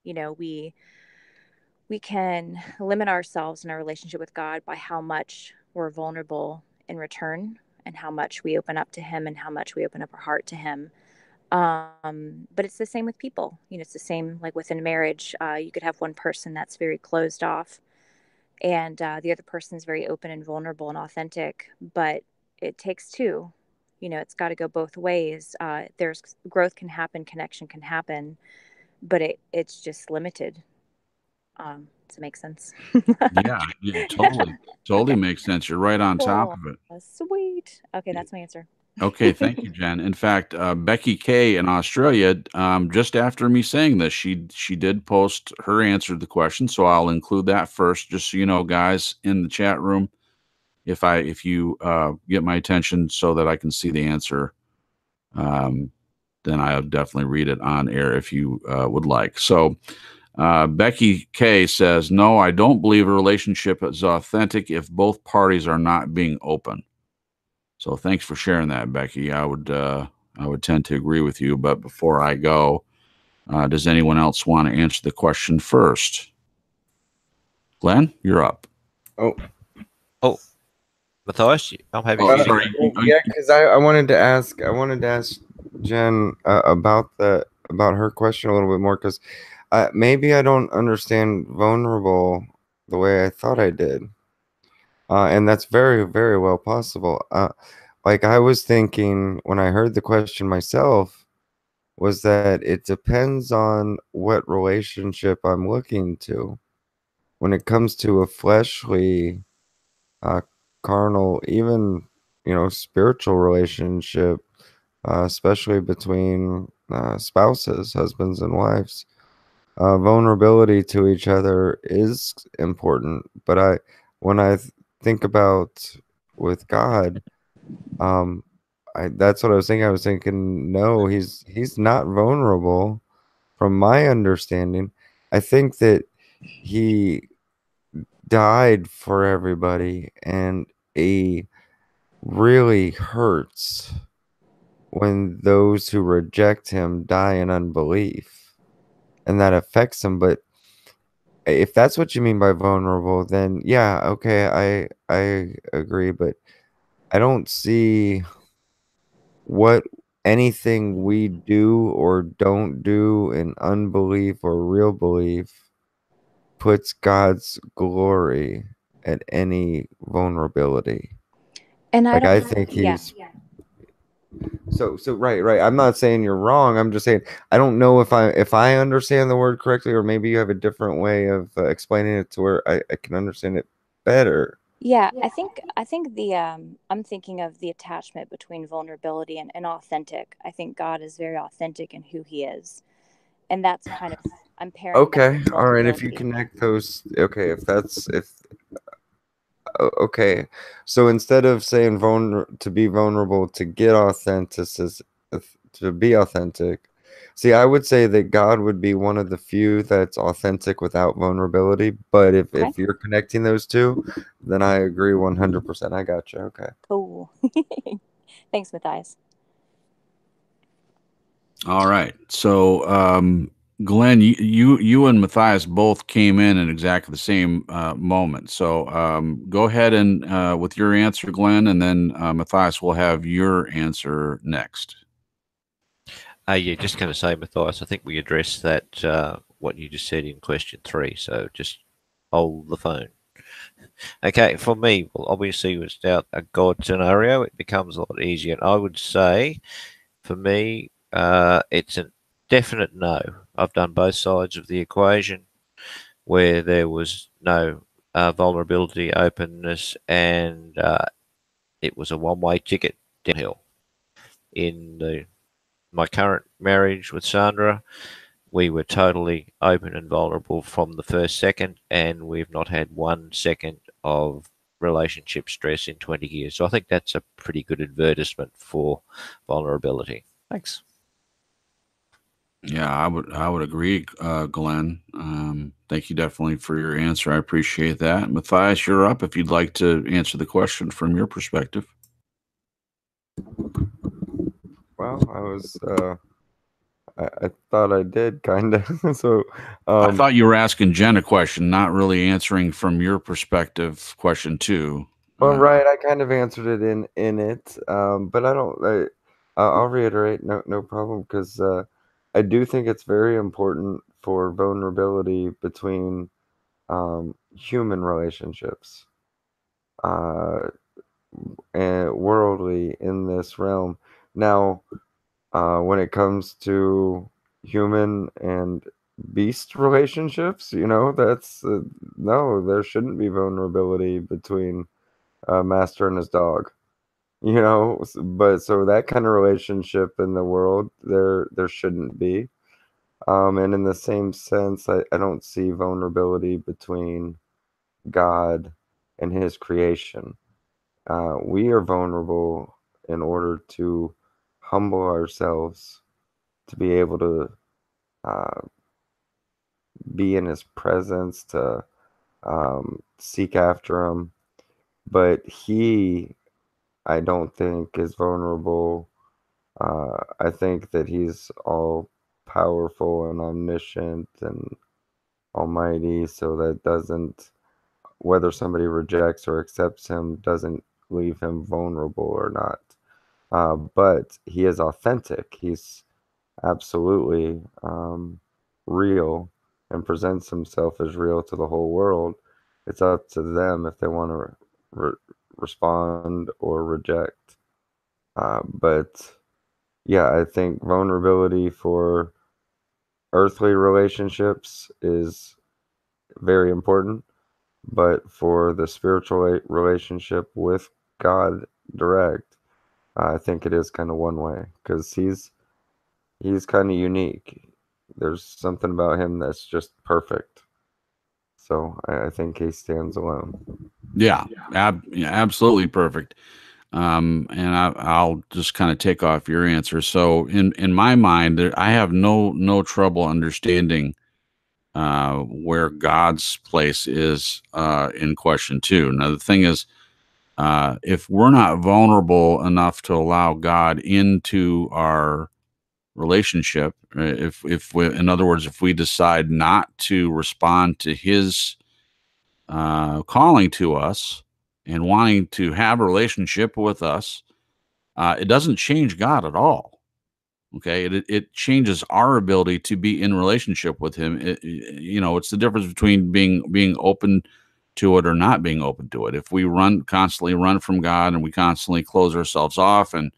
C: We can limit ourselves in our relationship with God by how much we're vulnerable in return, and how much we open up to Him, and how much we open up our heart to Him. But it's the same with people. It's the same like within marriage. You could have one person that's very closed off, and the other person is very open and vulnerable and authentic. But it takes two. It's got to go both ways. There's growth can happen, connection can happen, but it's just limited. Does it make sense?
A: Yeah, totally makes sense. You're right on top of it.
C: Sweet. Okay, that's my answer.
A: Okay, thank you, Jen. In fact, Becky K in Australia, just after me saying this, she did post her answer to the question, so I'll include that first, just so you know, guys in the chat room, if you get my attention so that I can see the answer, then I'll definitely read it on air if you would like. So Becky K says, no, I don't believe a relationship is authentic if both parties are not being open. So thanks for sharing that, Becky. I would I would tend to agree with you. But before I go, does anyone else want to answer the question first? Glenn, you're up.
D: Oh,
B: Matthias, I'm happy
A: Oh,
B: for you
A: sorry.
B: to go.
D: yeah, because I wanted to ask Jen about her question a little bit more, because maybe I don't understand vulnerable the way I thought I did, and that's very, very well possible. Like I was thinking when I heard the question myself was that it depends on what relationship I'm looking to. When it comes to a fleshly, uh, carnal, even spiritual relationship, especially between spouses, husbands and wives, vulnerability to each other is important. But when I think about with God, um, that's what I was thinking. I was thinking, no, he's not vulnerable, from my understanding. I think that he died for everybody, and he really hurts when those who reject him die in unbelief, and that affects him. But if that's what you mean by vulnerable, then yeah, okay, I agree, but I don't see what anything we do or don't do in unbelief or real belief puts God's glory at any vulnerability.
C: And I
D: Like
C: don't,
D: I think
C: yeah.
D: he's so right. I'm not saying you're wrong. I'm just saying I don't know if I understand the word correctly, or maybe you have a different way of explaining it to where I can understand it better.
C: Yeah, I think the I'm thinking of the attachment between vulnerability and authentic. I think God is very authentic in who he is. And that's kind of, I'm pairing that
D: Okay,
C: with
D: all right. If you
C: vulnerability.
D: connect those, okay. If okay, so instead of saying to be vulnerable, to get authentic, to be authentic. See, I would say that God would be one of the few that's authentic without vulnerability. But if,
C: Okay.
D: if you're connecting those two, then I agree 100%. I got you. Okay.
C: Cool. Thanks, Matthias.
A: All right. So, Glenn, you and Matthias both came in at exactly the same moment. So, go ahead and with your answer, Glenn, and then Matthias will have your answer next.
B: Yeah, just going to say, Matthias, I think we addressed that, what you just said in question 3. So just hold the phone. Okay, for me, well, obviously, without a God scenario, it becomes a lot easier. And I would say, for me, it's a definite no. I've done both sides of the equation where there was no vulnerability, openness, and it was a one-way ticket downhill. In my current marriage with Sandra, we were totally open and vulnerable from the first second, and we've not had 1 second of relationship stress in 20 years. So I think that's a pretty good advertisement for vulnerability. Thanks.
A: Yeah, I would agree, Glenn. Thank you definitely for your answer. I appreciate that. Matthias, you're up if you'd like to answer the question from your perspective.
D: Well, I thought I did kind of. So,
A: I thought you were asking Jen a question, not really answering from your perspective. Question 2.
D: well, right. I kind of answered it in it, but I'll reiterate. No problem, because I do think it's very important for vulnerability between human relationships, uh, and worldly in this realm. Now, when it comes to human and beast relationships, that's no, there shouldn't be vulnerability between a master and his dog. But so that kind of relationship in the world, there shouldn't be. And in the same sense, I don't see vulnerability between God and his creation. We are vulnerable in order to humble ourselves, to be able to uh, be in his presence, to seek after him. But he, I don't think, is vulnerable I think that he's all powerful and omniscient and almighty, so that doesn't, whether somebody rejects or accepts him, doesn't leave him vulnerable or not. But he is authentic. He's absolutely real and presents himself as real to the whole world. It's up to them if they want to respond or reject. But yeah, I think vulnerability for earthly relationships is very important, but for the spiritual relationship with God direct, I think it is kind of one way, because he's kind of unique. There's something about him that's just perfect. So I think he stands alone.
A: Yeah, absolutely perfect. And I'll just kind of take off your answer. So in my mind, I have no trouble understanding where God's place is in question too. Now the thing is, if we're not vulnerable enough to allow God into our relationship, if we, in other words, if we decide not to respond to His calling to us and wanting to have a relationship with us, it doesn't change God at all. Okay, it changes our ability to be in relationship with Him. It's the difference between being open to it or not being open to it. If we constantly run from God and we constantly close ourselves off and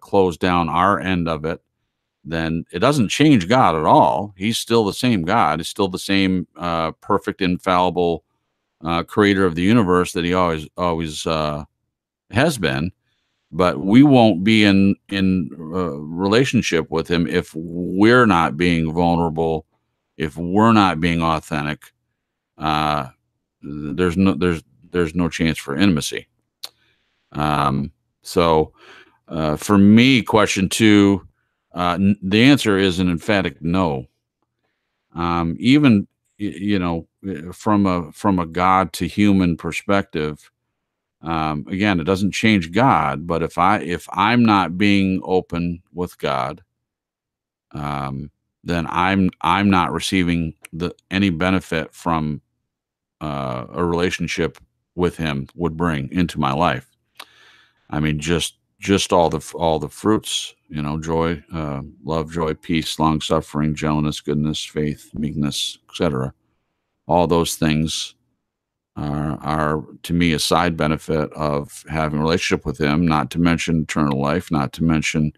A: close down our end of it, then it doesn't change God at all. He's still the same God. He's still the same perfect, infallible creator of the universe that He always has been. But we won't be in relationship with Him if we're not being vulnerable, if we're not being authentic. There's no chance for intimacy. So for me, question 2, the answer is an emphatic no. Even from a God to human perspective. Again, it doesn't change God, but if I'm not being open with God, then I'm not receiving any benefit from a relationship with Him would bring into my life. I mean, just all the fruits, joy, love, joy, peace, long suffering, gentleness, goodness, faith, meekness, etc. All those things are to me a side benefit of having a relationship with Him, not to mention eternal life, not to mention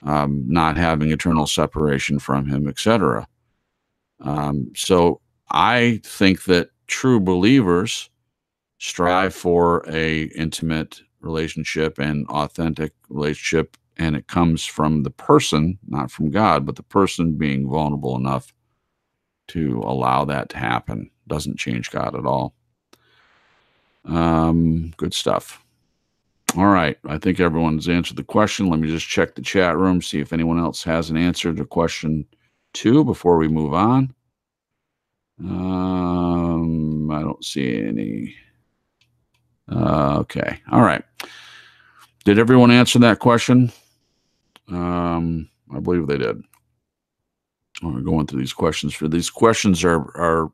A: not having eternal separation from Him, etc. So I think that true believers strive for a intimate relationship and authentic relationship, and it comes from the person, not from God, but the person being vulnerable enough to allow that to happen. Doesn't change God at all. Good stuff. All right. I think everyone's answered the question. Let me just check the chat room, see if anyone else has an answer to question 2 before we move on. I don't see any. Okay. All right. Did everyone answer that question? I believe they did. We're going through these questions. These questions are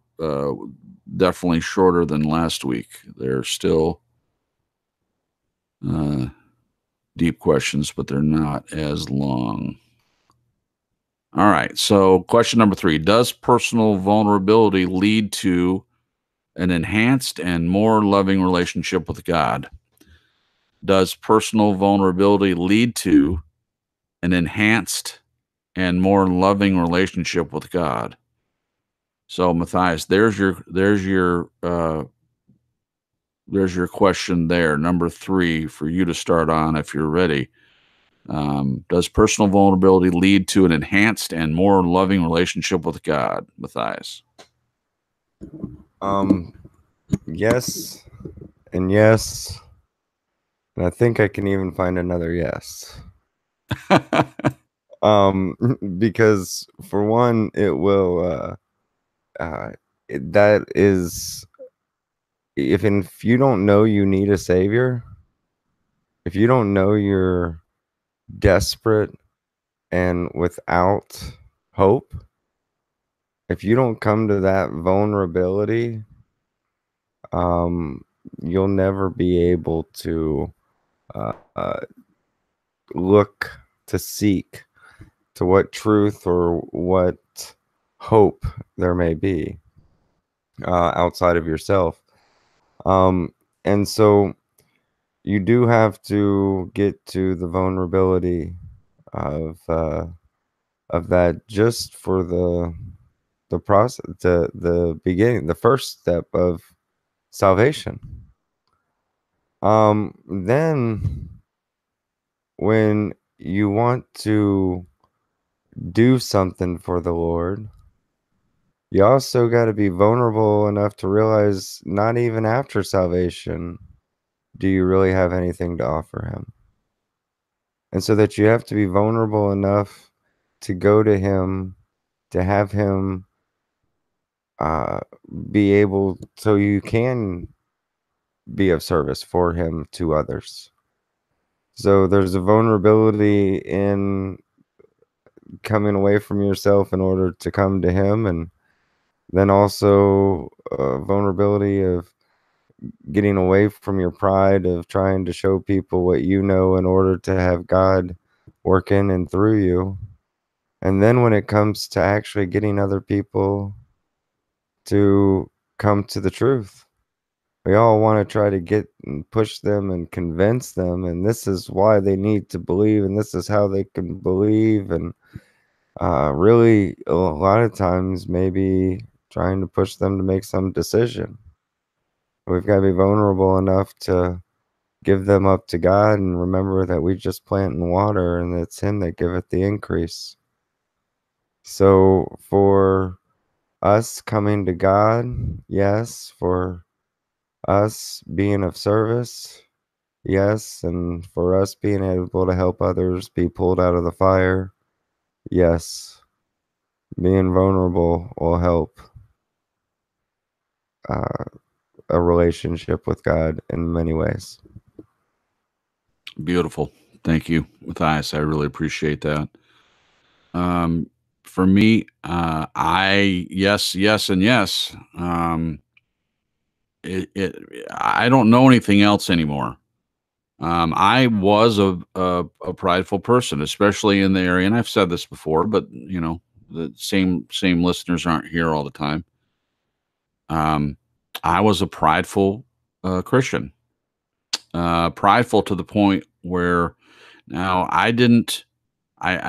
A: definitely shorter than last week. They're still deep questions, but they're not as long. All right. So question number 3, does personal vulnerability lead to an enhanced and more loving relationship with God? Does personal vulnerability lead to an enhanced and more loving relationship with God? So Matthias, there's your question there, number 3, for you to start on if you're ready. Does personal vulnerability lead to an enhanced and more loving relationship with God, Matthias?
D: Yes, and yes, and I think I can even find another yes. Because for one, it will. That is, if you don't know you need a savior, if you don't know you're desperate and without hope, if you don't come to that vulnerability, you'll never be able to uh, uh, look to seek to what truth or what hope there may be outside of yourself. And so you do have to get to the vulnerability of that, just for the process, the beginning, the first step of salvation. Then when you want to do something for the Lord, you also got to be vulnerable enough to realize not even after salvation do you really have anything to offer him. And so that you have to be vulnerable enough to go to him, to have him be able, so you can be of service for him to others. So there's a vulnerability in coming away from yourself in order to come to him, and then also a vulnerability of getting away from your pride of trying to show people what you know in order to have God work in and through you. And then when it comes to actually getting other people to come to the truth, we all want to try to get and push them and convince them, and this is why they need to believe, and this is how they can believe. And really, a lot of times, maybe trying to push them to make some decision. We've got to be vulnerable enough to give them up to God and remember that we just plant and water, and it's him that giveth the increase. So for us coming to God, yes. For us being of service, yes. And for us being able to help others be pulled out of the fire, yes. Being vulnerable will help a relationship with God in many ways.
A: Beautiful. Thank you, Matthias. I really appreciate that. For me, yes, and yes. I don't know anything else anymore. I was a prideful person, especially in the area, and I've said this before, but the same listeners aren't here all the time. I was a prideful Christian, prideful to the point where now I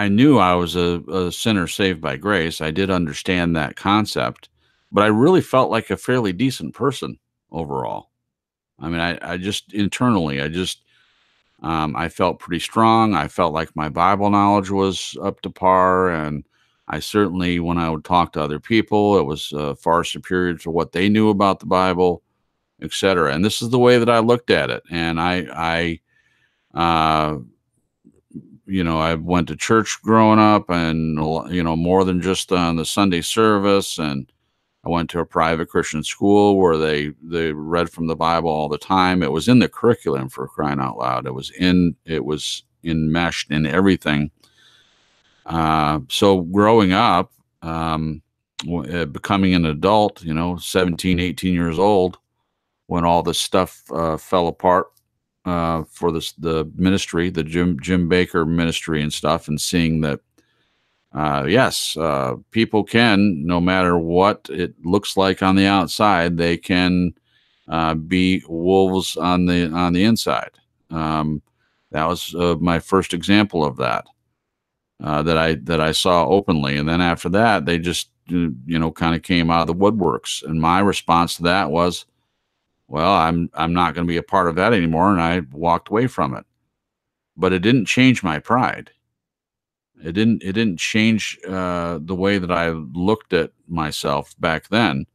A: knew I was a sinner saved by grace. I did understand that concept, but I really felt like a fairly decent person overall. I mean, I just internally, I felt pretty strong. I felt like my Bible knowledge was up to par. And I certainly, when I would talk to other people, it was far superior to what they knew about the Bible, etc. And this is the way that I looked at it. And I went to church growing up, and more than just on the Sunday service. And I went to a private Christian school where they read from the Bible all the time. It was in the curriculum, for crying out loud. It was enmeshed in everything. So growing up, becoming an adult, 17, 18 years old, when all this stuff fell apart for the ministry, the Jim Baker ministry and stuff, and seeing that yes, people can, no matter what it looks like on the outside, they can be wolves on the inside. That was my first example of that that I saw openly, and then after that, they just kind of came out of the woodworks. And my response to that was, well, I'm not going to be a part of that anymore, and I walked away from it. But it didn't change my pride. It didn't change the way that I looked at myself back then.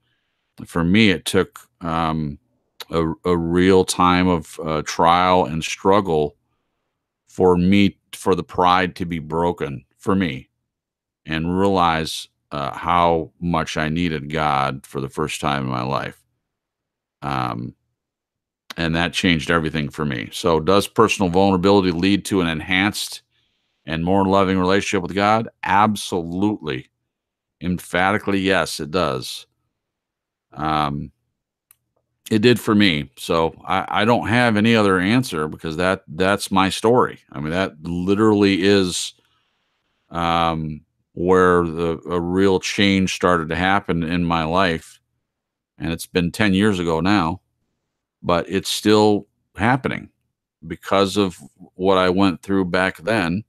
A: For me, it took a real time of trial and struggle for the pride to be broken for me, and realize how much I needed God for the first time in my life. And that changed everything for me. So does personal vulnerability lead to an enhanced and more loving relationship with God? Absolutely. Emphatically, yes, it does. It did for me. So I don't have any other answer, because that's my story. I mean, that literally is where a real change started to happen in my life. And it's been 10 years ago now, but it's still happening because of what I went through back then,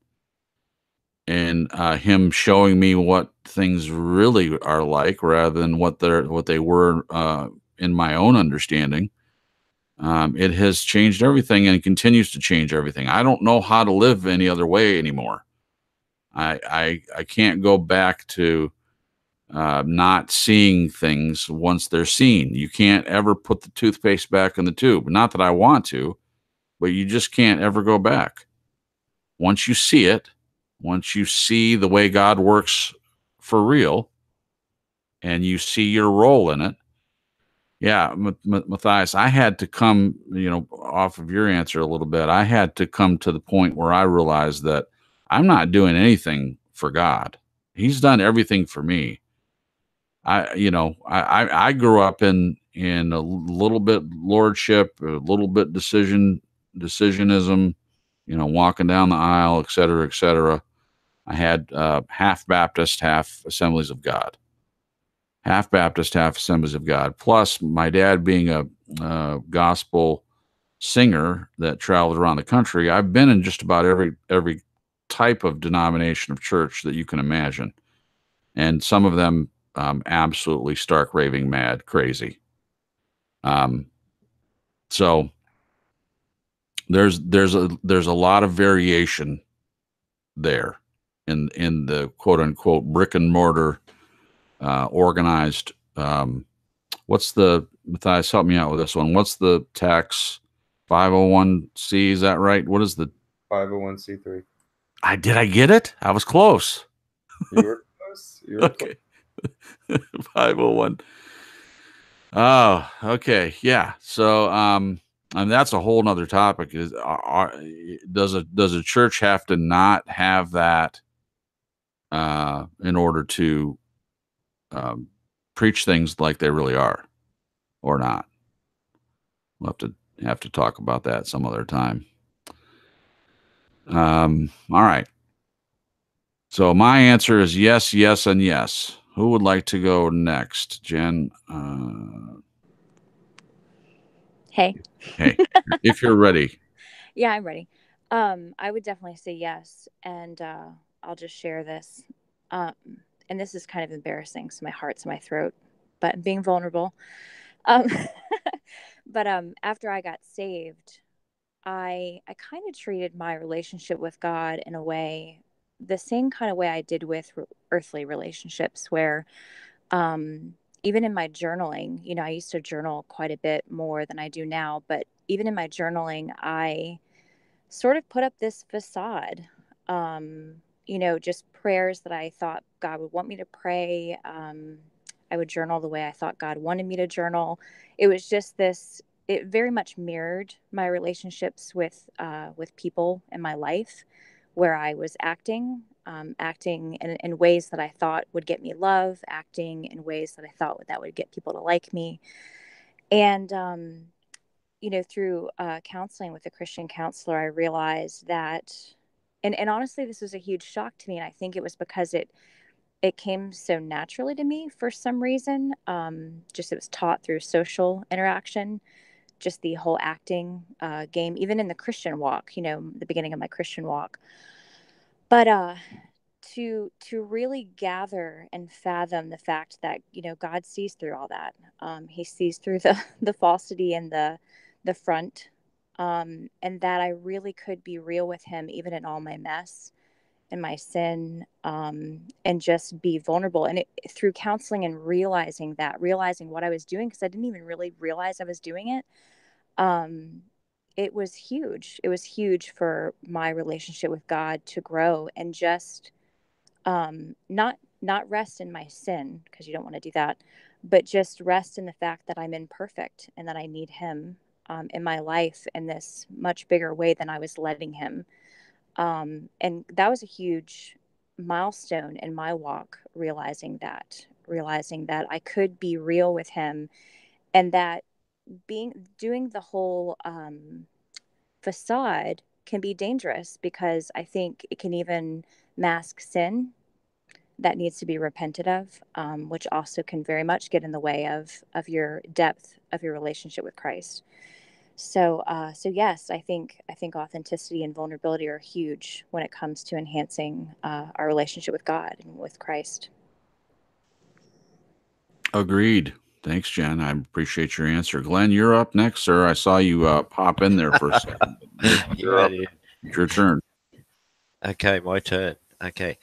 A: and him showing me what things really are like, rather than what they were in my own understanding. It has changed everything, and continues to change everything. I don't know how to live any other way anymore. I can't go back to not seeing things once they're seen. You can't ever put the toothpaste back in the tube. Not that I want to, but you just can't ever go back. Once you see it, once you see the way God works for real, and you see your role in it. Yeah, Matthias, I had to come, off of your answer a little bit. I had to come to the point where I realized that I'm not doing anything for God. He's done everything for me. I grew up in a little bit lordship, a little bit decisionism, walking down the aisle, et cetera, et cetera. I had half Baptist, half Assemblies of God. Half Baptist, half Assemblies of God. Plus, my dad being a gospel singer that traveled around the country, I've been in just about every type of denomination of church that you can imagine, and some of them absolutely stark raving mad crazy. So there's a lot of variation there in the quote unquote brick and mortar organized. What's the, Matthias, help me out with this one. What's the tax 501c? Is that right? What is the
D: 501c3?
A: Did I get it? I was close.
D: You were close.
A: Okay. 501. Oh, okay. Yeah. So, and that's a whole nother topic. Does a church have to not have that in order to preach things like they really are, or not? We'll have to talk about that some other time. All right. So my answer is yes, yes, and yes. Who would like to go next? Jen?
C: Hey.
A: Hey, if you're ready.
C: Yeah, I'm ready. I would definitely say yes. And I'll just share this. And this is kind of embarrassing, so my heart's in my throat, but I'm being vulnerable. But after I got saved, I kind of treated my relationship with God in a way, the same kind of way I did with earthly relationships, where even in my journaling, I used to journal quite a bit more than I do now, but even in my journaling, I sort of put up this facade, just prayers that I thought God would want me to pray. I would journal the way I thought God wanted me to journal. It was just this, it very much mirrored my relationships with people in my life, where I was acting in ways that I thought would get me love, acting in ways that I thought that would get people to like me. And, through counseling with a Christian counselor, I realized that, and honestly, this was a huge shock to me. And I think it was because it came so naturally to me for some reason. Just it was taught through social interaction, just the whole acting game, even in the Christian walk, the beginning of my Christian walk. But to really gather and fathom the fact that God sees through all that. He sees through the falsity and the front, and that I really could be real with him even in all my mess and my sin, and just be vulnerable. And through counseling and realizing what I was doing, because I didn't even really realize I was doing it. It was huge. It was huge for my relationship with God to grow, and just not rest in my sin, because you don't want to do that, but just rest in the fact that I'm imperfect and that I need him in my life in this much bigger way than I was letting him. And that was a huge milestone in my walk, realizing that I could be real with him, and that doing the whole facade can be dangerous, because I think it can even mask sin that needs to be repented of, which also can very much get in the way of your depth of your relationship with Christ. So yes, I think authenticity and vulnerability are huge when it comes to enhancing our relationship with God and with Christ.
A: Agreed. Thanks, Jen. I appreciate your answer. Glenn, you're up next, sir. I saw you pop in there for a second. You're up. It's your turn.
B: Okay, my turn. Okay.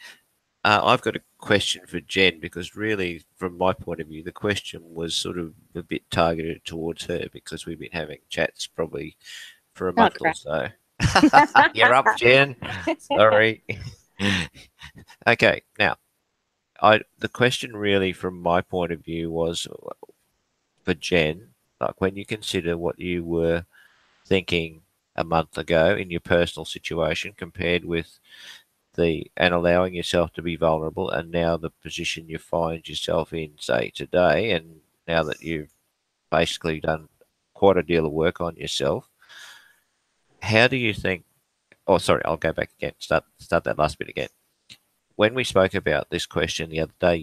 B: I've got a question for Jen, because really, from my point of view, the question was sort of a bit targeted towards her, because we've been having chats probably for a month or so. You're up, Jen. Sorry. Okay, now, the question really from my point of view was for Jen, like when you consider what you were thinking a month ago in your personal situation compared with and allowing yourself to be vulnerable, and now the position you find yourself in, say, today, and now that you've basically done quite a deal of work on yourself, how do you think? Oh, sorry, I'll go back again. Start that last bit again. When we spoke about this question the other day,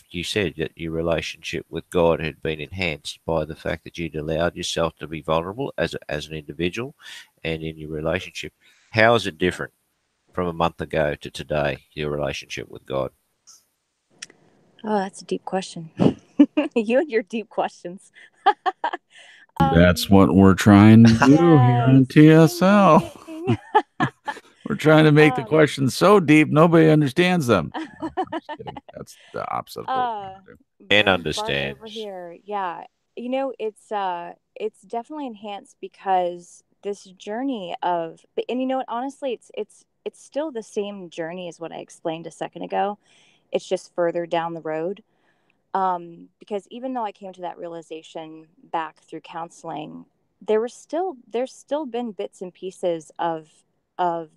B: you said that your relationship with God had been enhanced by the fact that you'd allowed yourself to be vulnerable as an individual and in your relationship. How is it different from a month ago to today, your relationship with God?
C: Oh, that's a deep question. You and your deep questions.
A: That's what we're trying to do here on TSL. We're trying to make the questions so deep nobody understands them. No, I'm just kidding. That's the opposite of what we're trying to do.
B: And
C: Bart
B: understands.
C: over here. Yeah. It's definitely enhanced because this journey and you know what, honestly, it's still the same journey as what I explained a second ago. It's just further down the road. Because even though I came to that realization back through counseling, there's still been bits and pieces of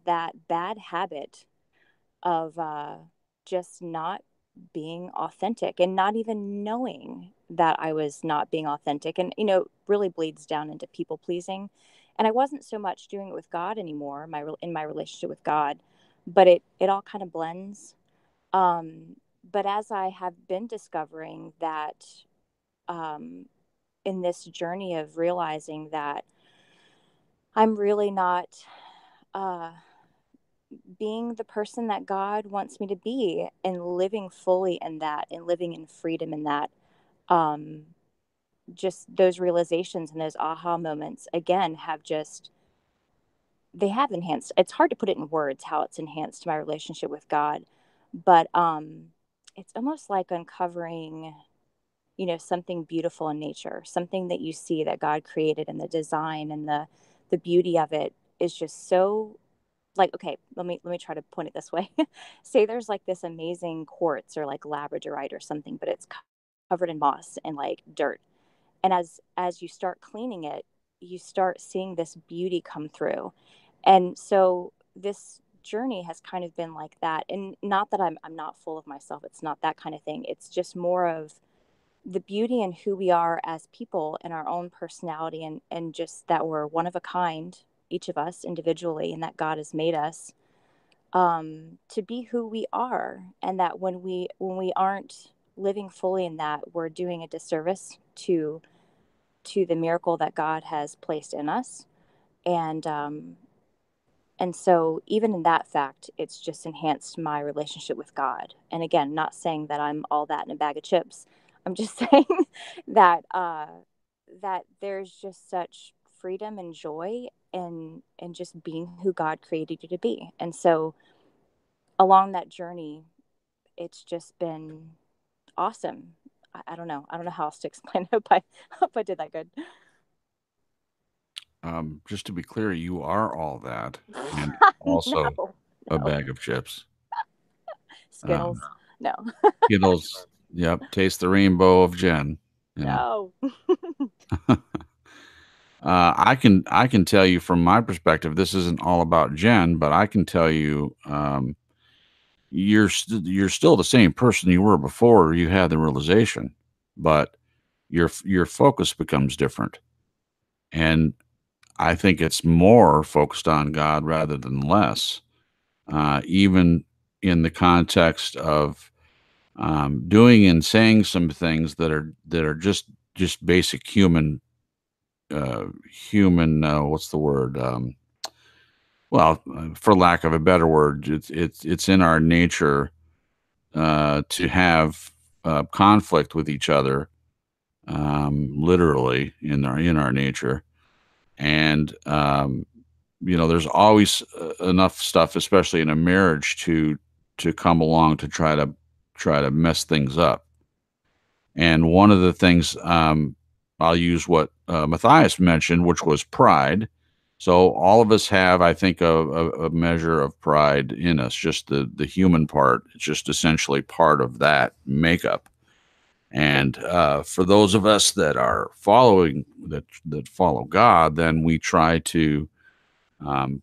C: that bad habit of just not being authentic and not even knowing that I was not being authentic, and really bleeds down into people pleasing. And I wasn't so much doing it with God anymore, in my relationship with God, but it all kind of blends. But as I have been discovering that, um, in this journey of realizing that I'm really not uh, being the person that God wants me to be, and living fully in that, and living in freedom in that, um, just those realizations and those aha moments again they have enhanced. It's hard to put it in words how it's enhanced my relationship with God, but it's almost like uncovering something beautiful in nature, something that you see that God created, and the design and the beauty of it is just so, like, okay, let me try to point it this way. Say there's like this amazing quartz or like labradorite or something, but it's covered in moss and like dirt. And as you start cleaning it, you start seeing this beauty come through. And so this journey has kind of been like that. And not that I'm not full of myself. It's not that kind of thing. It's just more of the beauty in who we are as people and our own personality, and just that we're one of a kind, each of us individually, and that God has made us to be who we are. And that when we aren't living fully in that, we're doing a disservice to the miracle that God has placed in us. And so even in that fact, it's just enhanced my relationship with God. And again, not saying that I'm all that in a bag of chips. I'm just saying that that there's just such freedom and joy in just being who God created you to be. And so along that journey, it's just been awesome. I don't know. I don't know how else to explain it, but I hope I did that good.
A: Just to be clear, you are all that, and also
C: No.
A: a bag of chips.
C: Skittles. No.
A: Skittles. Yep. Taste the rainbow of Jen.
C: No.
A: I can tell you from my perspective, this isn't all about Jen, but I can tell you, you're still the same person you were before you had the realization, but your focus becomes different, and I think it's more focused on God rather than less, even in the context of doing and saying some things that are just basic human what's the word well, for lack of a better word, it's in our nature to have conflict with each other, literally in our nature, and there's always enough stuff, especially in a marriage, to come along to try to mess things up. And one of the things, I'll use what Matthias mentioned, which was pride. So all of us have, I think, a measure of pride in us, just the human part. It's just essentially part of that makeup. And for those of us that are that follow God, then we try to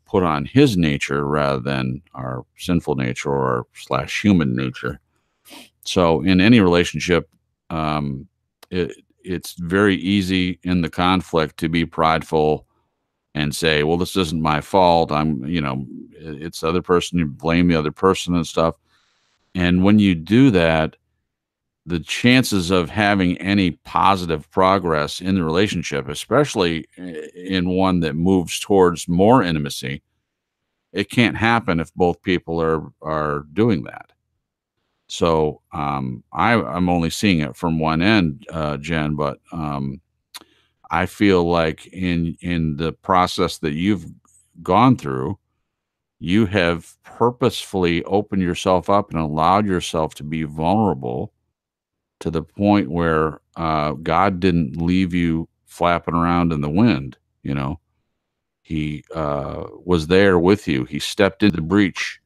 A: put on His nature rather than our sinful nature or slash human nature. So in any relationship, um, it's very easy in the conflict to be prideful and say, well, this isn't my fault. It's the other person. You blame the other person and stuff. And when you do that, the chances of having any positive progress in the relationship, especially in one that moves towards more intimacy, it can't happen if both people are doing that. So I'm only seeing it from one end, Jen, but I feel like in the process that you've gone through, you have purposefully opened yourself up and allowed yourself to be vulnerable to the point where God didn't leave you flapping around in the wind. He was there with you. He stepped into the breach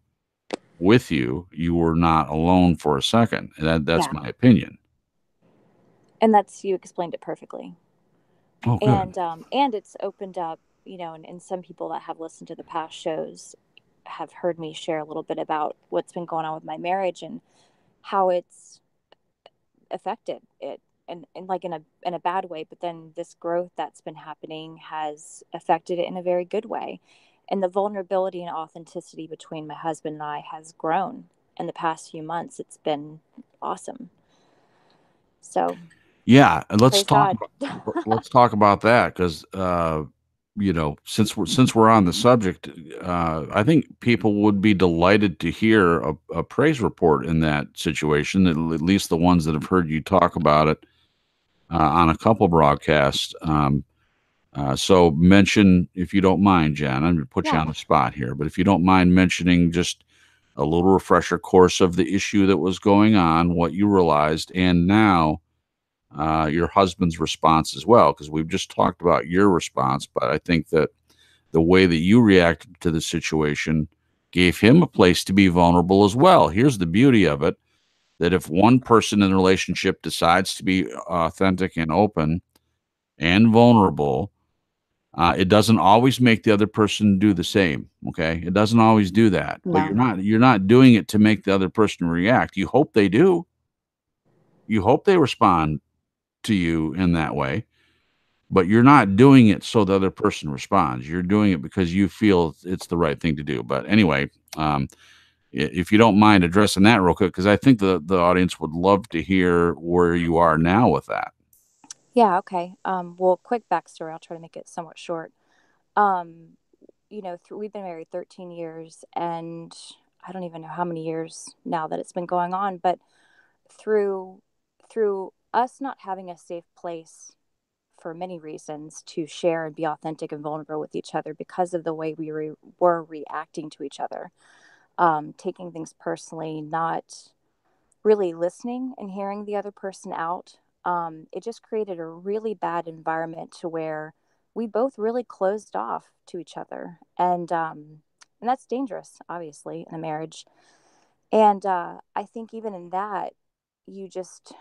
A: with you. You were not alone for a second. That's
C: Yeah.
A: my opinion.
C: And you explained it perfectly.
A: Oh, good.
C: And it's opened up, and some people that have listened to the past shows have heard me share a little bit about what's been going on with my marriage and how it's affected it, and like in a bad way, but then this growth that's been happening has affected it in a very good way. And the vulnerability and authenticity between my husband and I has grown in the past few months. It's been awesome. So
A: Yeah, and let's
C: praise God.
A: talk about that because since we're on the subject, I think people would be delighted to hear a praise report in that situation. At least the ones that have heard you talk about it on a couple broadcasts. So mention, if you don't mind, Jen. I'm going to put you on the spot here, but if you don't mind mentioning just a little refresher course of the issue that was going on, what you realized, and now your husband's response as well, because we've just talked about your response, but I think that the way that you reacted to the situation gave him a place to be vulnerable as well. Here's the beauty of it, that if one person in the relationship decides to be authentic and open and vulnerable, it doesn't always make the other person do the same. Okay, it doesn't always do that, but you're not doing it to make the other person react. You hope they do. You hope they respond to you in that way, but you're not doing it so the other person responds. You're doing it because you feel it's the right thing to do. But anyway, if you don't mind addressing that real quick, because I think the audience would love to hear where you are now with that.
C: Yeah. Okay. Well, quick backstory. I'll try to make it somewhat short. Um, we've been married 13 years, and I don't even know how many years now that it's been going on, but through us not having a safe place for many reasons to share and be authentic and vulnerable with each other because of the way we were reacting to each other, taking things personally, not really listening and hearing the other person out. It just created a really bad environment to where we both really closed off to each other, and that's dangerous, obviously, in a marriage. And I think even in that, you just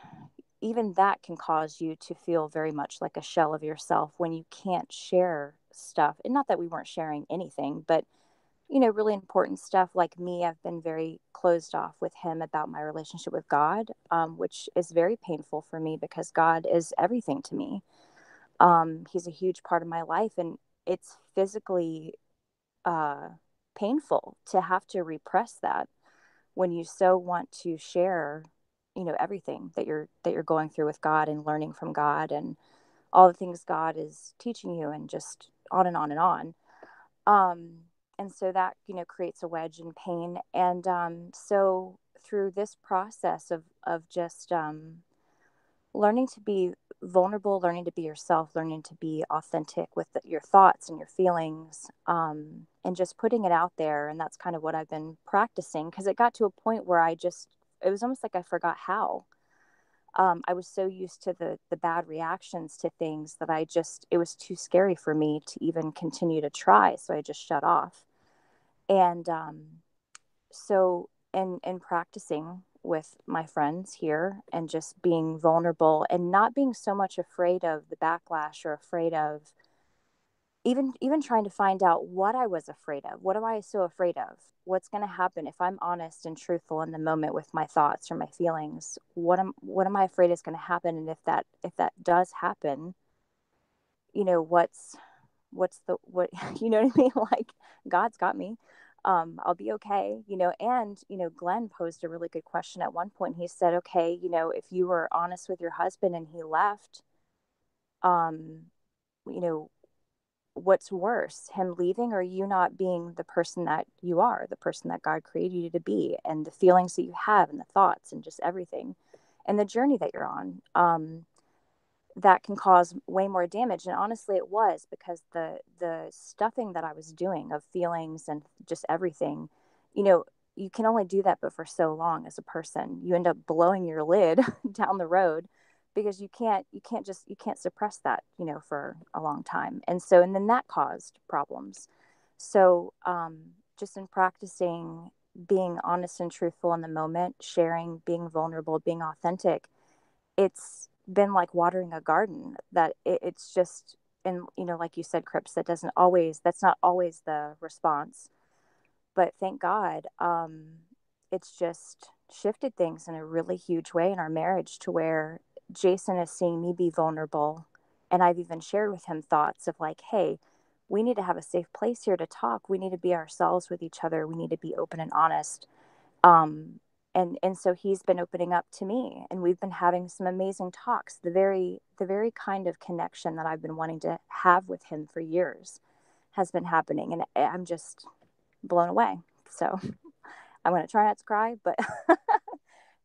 C: even that can cause you to feel very much like a shell of yourself when you can't share stuff. And not that we weren't sharing anything, but really important stuff. Like me, I've been very closed off with him about my relationship with God, which is very painful for me because God is everything to me. He's a huge part of my life, and it's physically painful to have to repress that when you so want to share, everything that you're going through with God and learning from God and all the things God is teaching you, and just on and on and on. And so that, creates a wedge and pain. And so through this process of just learning to be vulnerable, learning to be yourself, learning to be authentic with your thoughts and your feelings, and just putting it out there. And that's kind of what I've been practicing, because it got to a point where it was almost like I forgot how. I was so used to the bad reactions to things that it was too scary for me to even continue to try. So I just shut off. And so in practicing with my friends here and just being vulnerable and not being so much afraid of the backlash or afraid of even trying to find out what I was afraid of. What am I so afraid of? What's going to happen if I'm honest and truthful in the moment with my thoughts or my feelings? What am I afraid is going to happen? And if that does happen, what's what you know what I mean? Like, God's got me. I'll be okay, and Glenn posed a really good question at one point. He said, okay, if you were honest with your husband and he left, you know what's worse, him leaving or you not being the person that you are, the person that God created you to be, and the feelings that you have and the thoughts and just everything and the journey that you're on, that can cause way more damage. And honestly, it was because the stuffing that I was doing of feelings and just everything, you can only do that but for so long as a person. You end up blowing your lid down the road because you can't suppress that, for a long time. And then that caused problems. So just in practicing being honest and truthful in the moment, sharing, being vulnerable, being authentic, it's been like watering a garden. That it's just, and like you said, Cripps, that's not always the response, but thank God, it's just shifted things in a really huge way in our marriage, to where Jason is seeing me be vulnerable, and I've even shared with him thoughts of like, hey, we need to have a safe place here to talk. We need to be ourselves with each other. We need to be open and honest. And so he's been opening up to me, and we've been having some amazing talks. The very kind of connection that I've been wanting to have with him for years has been happening, and I'm just blown away. So I'm going to try not to cry, but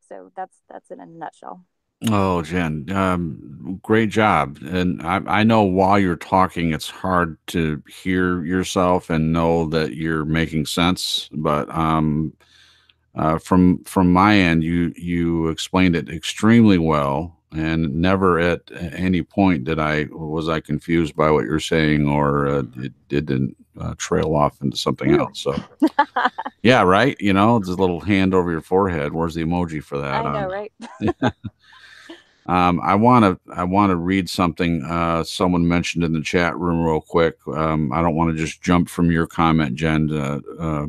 C: so that's in a nutshell.
A: Oh, Jen, great job. And I know while you're talking, it's hard to hear yourself and know that you're making sense. But from my end, you explained it extremely well, and never at any point was I confused by what you're saying, or it didn't trail off into something else. So yeah, right. It's a little hand over your forehead. Where's the emoji for that?
C: I know, right?
A: I want to read something someone mentioned in the chat room real quick. I don't want to just jump from your comment, Jen,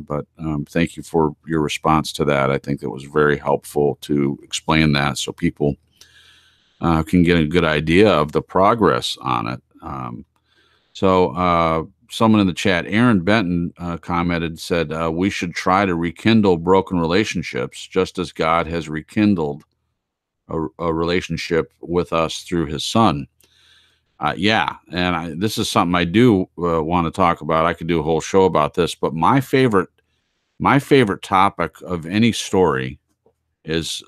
A: but thank you for your response to that. I think it was very helpful to explain that so people can get a good idea of the progress on it. So someone in the chat, Aaron Benton, said, we should try to rekindle broken relationships just as God has rekindled a relationship with us through his son. Yeah. And this is something I do want to talk about. I could do a whole show about this, but my favorite topic of any story is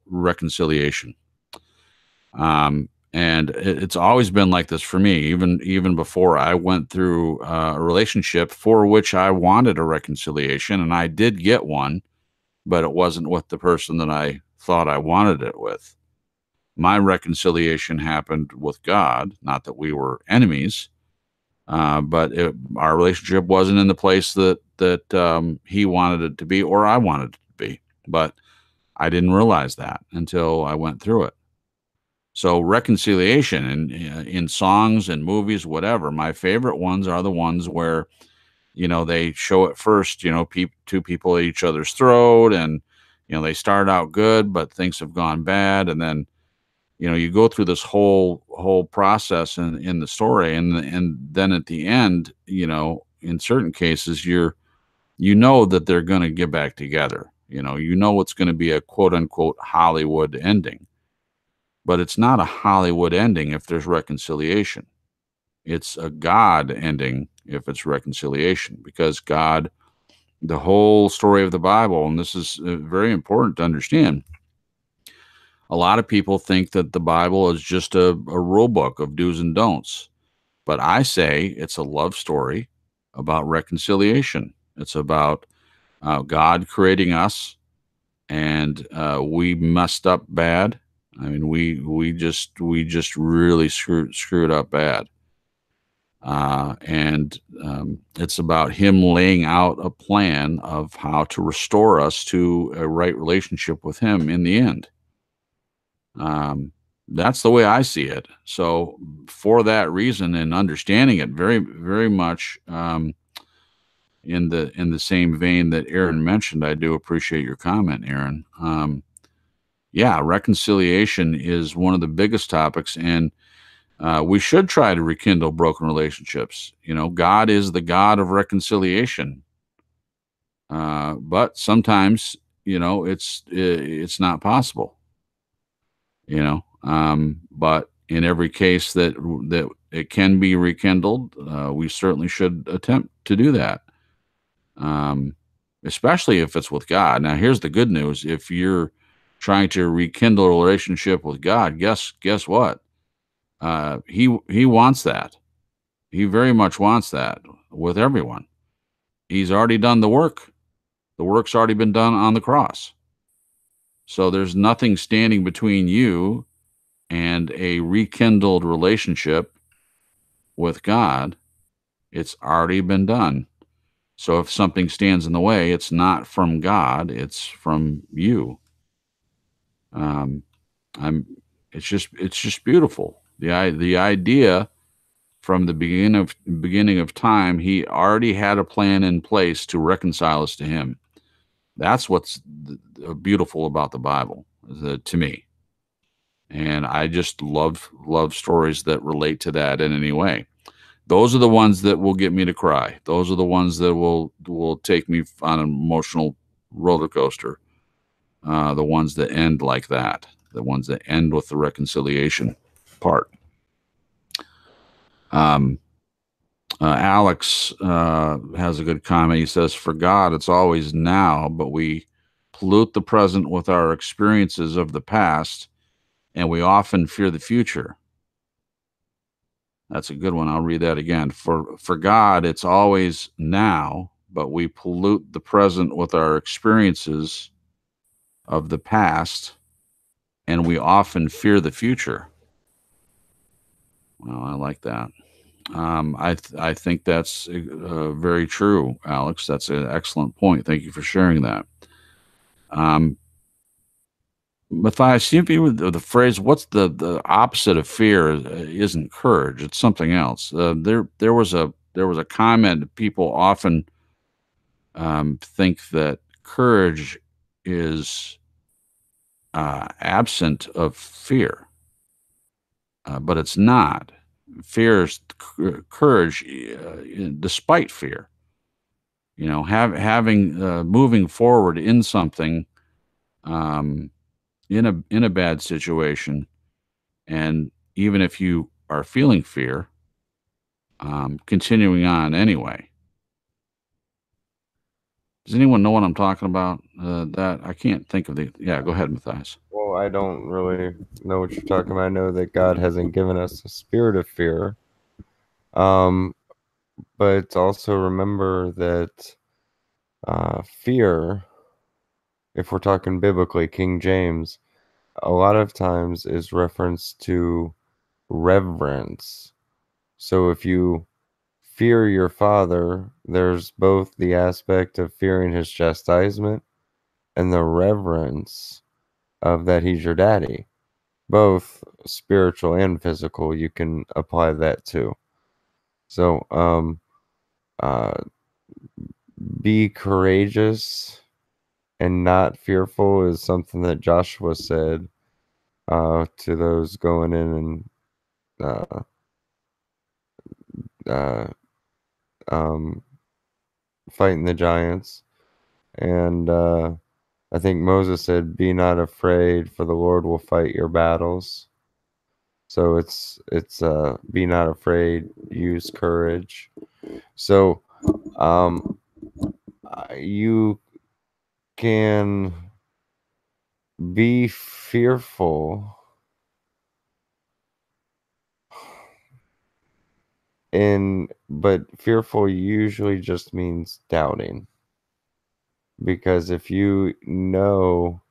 A: reconciliation. And it's always been like this for me, even before I went through a relationship for which I wanted a reconciliation, and I did get one, but it wasn't with the person that I thought I wanted it with. My reconciliation happened with God. Not that we were enemies, but our relationship wasn't in the place that he wanted it to be, or I wanted it to be. But I didn't realize that until I went through it. So reconciliation in songs and movies, whatever. My favorite ones are the ones where, they show it first, two people at each other's throat, and, they start out good, but things have gone bad. And then, you go through this whole process in the story. And then at the end, in certain cases, that they're going to get back together. It's going to be a quote unquote Hollywood ending, but it's not a Hollywood ending if there's reconciliation. It's a God ending if it's reconciliation, because God, the whole story of the Bible, and this is very important to understand. A lot of people think that the Bible is just a rule book of do's and don'ts, but I say it's a love story about reconciliation. It's about God creating us, and we messed up bad. I mean, we just really screwed up bad. And it's about him laying out a plan of how to restore us to a right relationship with him in the end. That's the way I see it. So for that reason, and understanding it very, very much in the same vein that Aaron mentioned, I do appreciate your comment, Aaron. Yeah, reconciliation is one of the biggest topics, and we should try to rekindle broken relationships. God is the God of reconciliation, but sometimes it's not possible. But in every case that it can be rekindled, we certainly should attempt to do that. Especially if it's with God. Now, here's the good news: if you're trying to rekindle a relationship with God, guess what? He wants that. He very much wants that with everyone. He's already done the work. The work's already been done on the cross. So there's nothing standing between you and a rekindled relationship with God. It's already been done. So if something stands in the way, it's not from God, it's from you. It's just beautiful. The idea from the beginning of time, he already had a plan in place to reconcile us to him. That's what's beautiful about the Bible, to me. And I just love stories that relate to that in any way. Those are the ones that will get me to cry. Those are the ones that will take me on an emotional roller coaster. The ones that end like that. The ones that end with the reconciliation part. Alex has a good comment. He says, "For God, it's always now, but we pollute the present with our experiences of the past, and we often fear the future." That's a good one. I'll read that again. For God, it's always now, but we pollute the present with our experiences of the past, and we often fear the future. Well, I like that. I think that's very true, Alex. That's an excellent point. Thank you for sharing that. Matthias, you view the phrase, what's the opposite of fear isn't courage. It's something else. There was a comment. People often think that courage is absent of fear, but it's not. Fear is courage despite fear. Having moving forward in something, in a bad situation, and even if you are feeling fear, continuing on anyway. Does anyone know what I'm talking about? That I can't think of the. Yeah, go ahead, Matthias.
D: Well, I don't really know what you're talking about. I know that God hasn't given us a spirit of fear. But also remember that fear, if we're talking biblically, King James, a lot of times is reference to reverence. So if you fear your father, there's both the aspect of fearing his chastisement and the reverence of that he's your daddy. both spiritual and physical, you can apply that too. So, be courageous and not fearful is something that Joshua said to those going in and fighting the giants. And I think Moses said, "Be not afraid, for the Lord will fight your battles." So it's be not afraid, use courage. So you can be fearful but fearful usually just means doubting. Because if you know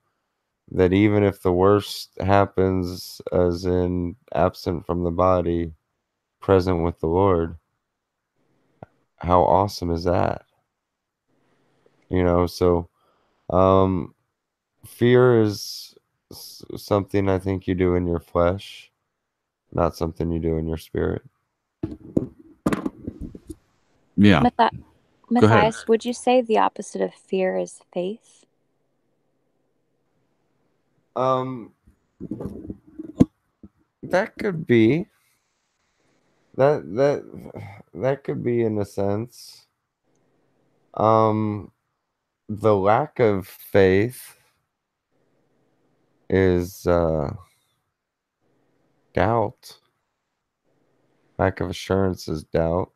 D: that even if the worst happens, as in absent from the body, present with the Lord, how awesome is that? So fear is something I think you do in your flesh, not something you do in your spirit.
A: Yeah. Go ahead.
C: Matthias, would you say the opposite of fear is faith?
D: That could be. That could be in a sense. The lack of faith is doubt. Lack of assurance is doubt.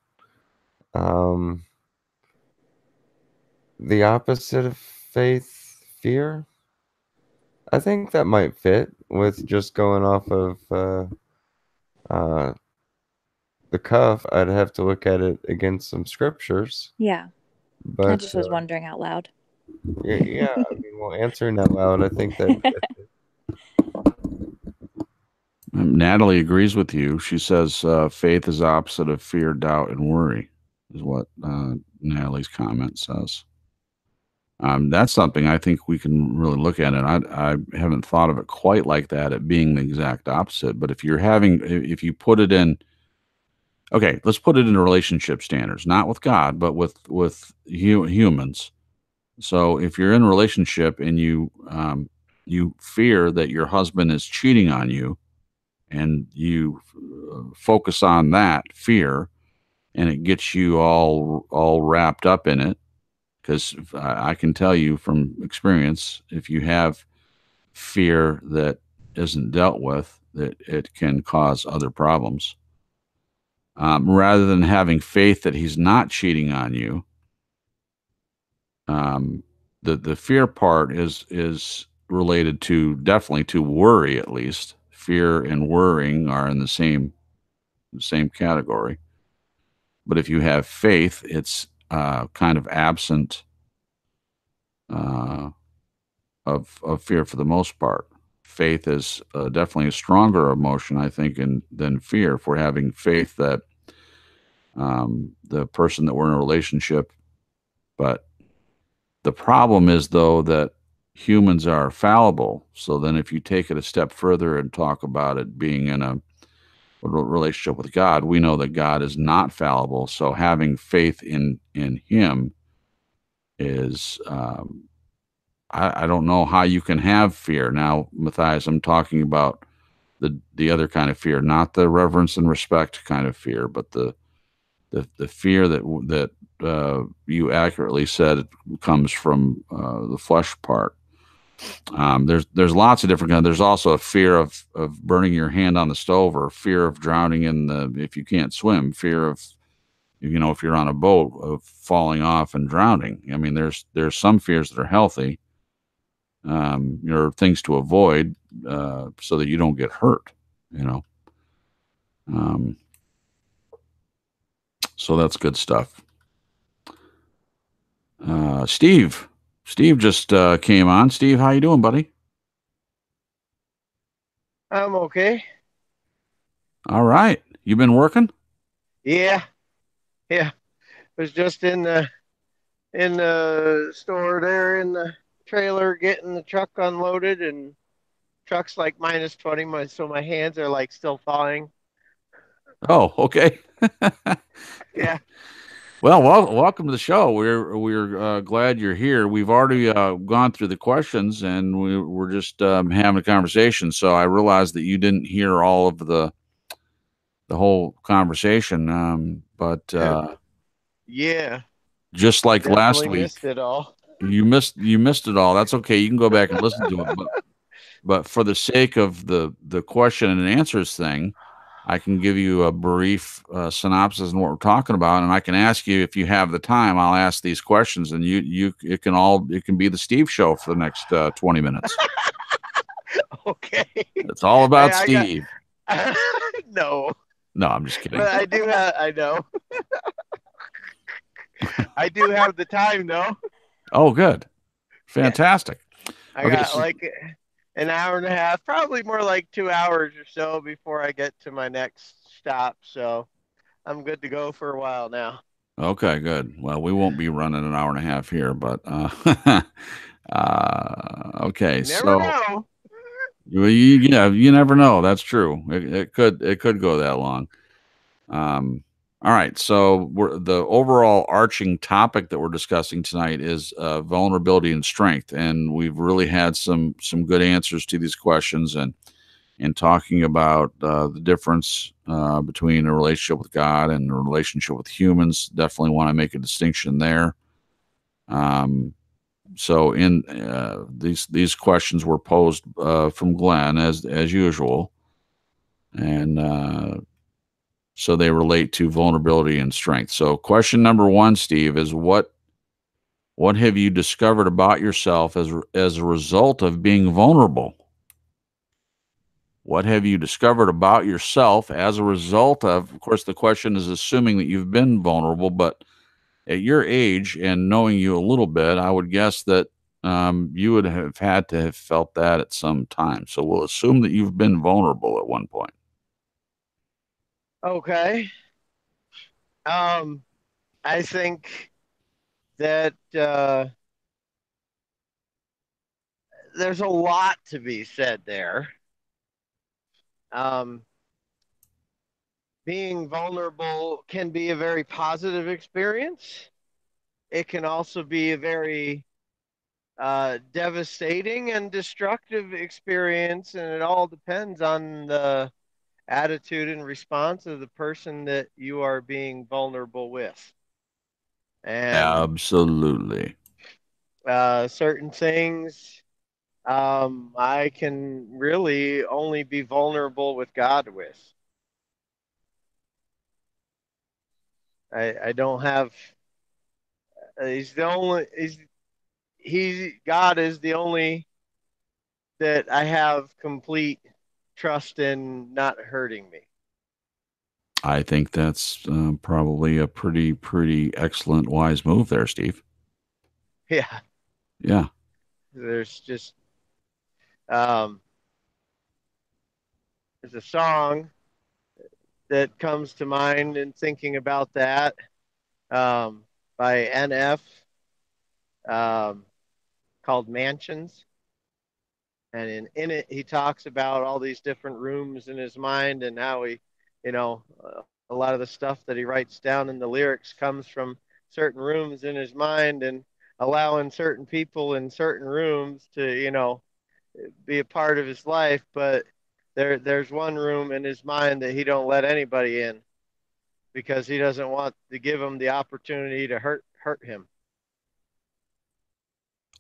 D: The opposite of faith, fear. I think that might fit with just going off of the cuff. I'd have to look at it against some scriptures.
C: Yeah.
D: But
C: I just was wondering out loud.
D: Yeah. I mean, well, answering that loud, I think that.
A: Natalie agrees with you. She says faith is opposite of fear, doubt, and worry, is what Natalie's comment says. That's something I think we can really look at it. I haven't thought of it quite like that, it being the exact opposite. But if you put it in, okay, let's put it in relationship standards, not with God, but with humans. So if you're in a relationship and you fear that your husband is cheating on you, and you focus on that fear, and it gets you all wrapped up in it, because I can tell you from experience, if you have fear that isn't dealt with, that it can cause other problems. Rather than having faith that he's not cheating on you, the fear part is related to, definitely, to worry. At least fear and worrying are in the same category. But if you have faith, it's kind of absent of fear for the most part. Faith is definitely a stronger emotion, I think, than fear. If we're having faith that the person that we're in a relationship, but the problem is, though, that humans are fallible. So then if you take it a step further and talk about it being in a relationship with God, we know that God is not fallible. So having faith in him is, I don't know how you can have fear. Now, Matthias, I'm talking about the other kind of fear, not the reverence and respect kind of fear, but the fear that you accurately said comes from the flesh part. There's lots of different kinds. There's also a fear of burning your hand on the stove, or fear of drowning if you can't swim, fear of, if you're on a boat, of falling off and drowning. I mean, there's some fears that are healthy, things to avoid, so that you don't get hurt, so that's good stuff. Steve just came on. Steve, how you doing, buddy?
E: I'm okay.
A: All right. You been working?
E: Yeah. Was just in the store there in the trailer getting the truck unloaded and truck's like minus 20, so my hands are like still thawing.
A: Oh, okay.
E: Yeah.
A: Well, welcome to the show. We're glad you're here. We've already gone through the questions, and we're just having a conversation. So I realized that you didn't hear all of the whole conversation, but
E: Yeah.
A: just like last
E: Definitely
A: week,
E: missed it all.
A: you missed it all. That's okay. You can go back and listen to it. But for the sake of the question and answers thing, I can give you a brief synopsis on what we're talking about, and I can ask you if you have the time. I'll ask these questions, and it can be the Steve show for the next 20 minutes.
E: Okay.
A: It's all about
E: I got
A: Steve.
E: no,
A: No, I'm just kidding.
E: but I know. I do have the time though.
A: Oh, good, fantastic.
E: I
A: Okay,
E: got like an hour and a half, probably more like 2 hours or so before I get to my next stop. So I'm good to go for a while now.
A: okay, good. Well, we won't be running an hour and a half here, but okay.
E: You never
A: So
E: know.
A: you never know. That's true. It could go that long. All right. So the overall arching topic that we're discussing tonight is vulnerability and strength, and we've really had some good answers to these questions, and talking about the difference between a relationship with God and a relationship with humans. Definitely want to make a distinction there. So in these questions were posed from Glenn as usual, and so they relate to vulnerability and strength. So question number one, Steve, is what have you discovered about yourself as a result of being vulnerable? What have you discovered about yourself as a result of course, the question is assuming that you've been vulnerable, but at your age and knowing you a little bit, I would guess that you would have had to have felt that at some time. So we'll assume that you've been vulnerable at one point.
E: Okay. I think that there's a lot to be said there. Um, Being vulnerable can be a very positive experience. It can also be a very devastating and destructive experience, and it all depends on the attitude and response of the person that you are being vulnerable with. And
A: Absolutely.
E: certain things I can really only be vulnerable with God with. I don't have. He's the only. God is the only that I have complete trust in not hurting me.
A: I think that's probably a pretty excellent, wise move there, Steve.
E: Yeah.
A: Yeah.
E: There's just um, there's a song that comes to mind in thinking about that by NF um, called Mansions. And in it, he talks about all these different rooms in his mind and how you know, a lot of the stuff that he writes down in the lyrics comes from certain rooms in his mind and allowing certain people in certain rooms to, be a part of his life. But there's one room in his mind that he don't let anybody in because he doesn't want to give them the opportunity to hurt him.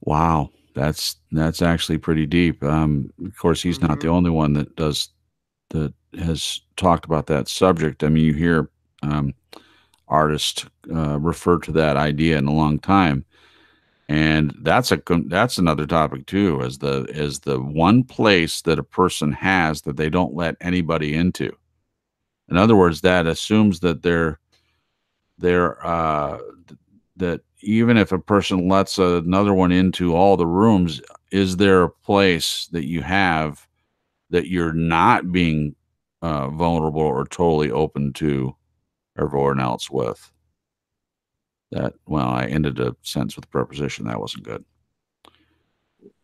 A: Wow. That's actually pretty deep. Of course, he's not the only one that has talked about that subject. I mean, you hear artists refer to that idea in a long time, and that's another topic too. As the one place that a person has that they don't let anybody into. In other words, that assumes that that even if a person lets another one into all the rooms, is there a place that you have that you're not being vulnerable or totally open to everyone else with? That, well, I ended a sentence with a preposition. That wasn't good.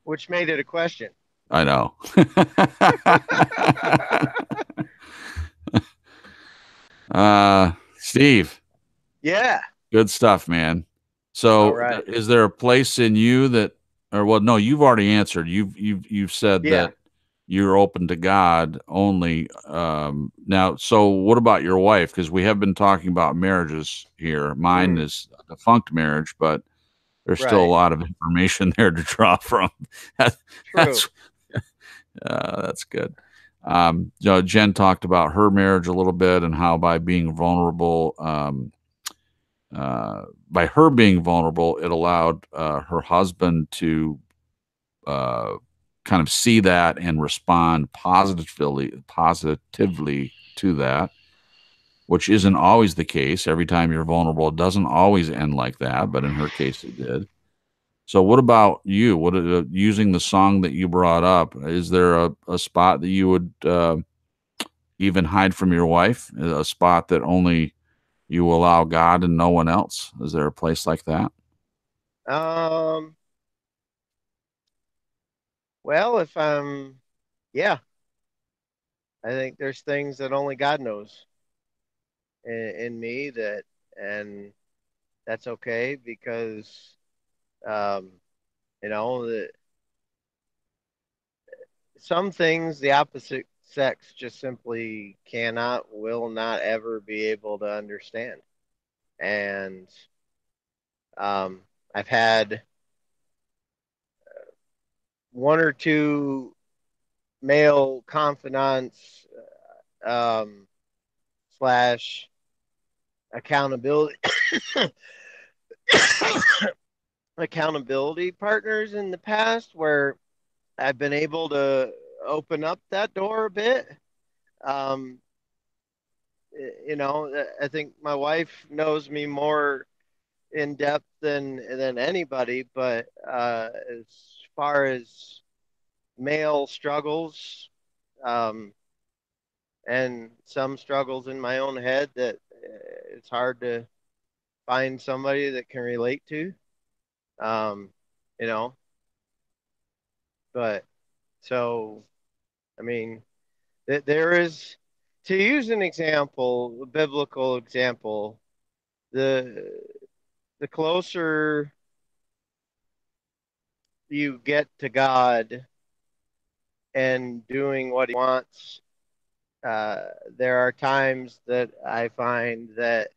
E: Which made it a question.
A: I know. Steve,
E: Yeah.
A: good stuff, man.
E: All
A: So,
E: right.
A: is there a place in you that, or well, no, you've already answered. You've said
E: Yeah.
A: that you're open to God only. Now, so what about your wife? Because we have been talking about marriages here. Mine is a defunct marriage, but there's still a
E: Right.
A: lot of information there to draw from. That-
E: True.
A: that's good. Jen talked about her marriage a little bit and how by being vulnerable, by her being vulnerable, it allowed her husband to uh, kind of see that and respond positively to that, which isn't always the case. Every time you're vulnerable, it doesn't always end like that, but in her case, it did. So, what about you? What using the song that you brought up? Is there a spot that you would even hide from your wife? A spot that only you allow God and no one else? Is there a place like that?
E: Um, well, yeah, I think there's things that only God knows in me and that's okay because, um, that some things the opposite sex just simply cannot, will not ever be able to understand. And, um, I've had one or two male confidants, um, slash accountability accountability partners in the past where I've been able to open up that door a bit. Um, I think my wife knows me more in depth than anybody, but as far as male struggles, um, and some struggles in my own head that it's hard to find somebody that can relate to. Um, you know, but so I mean, there is, to use an example, a biblical example, the the closer you get to God and doing what He wants, uh, there are times that I find that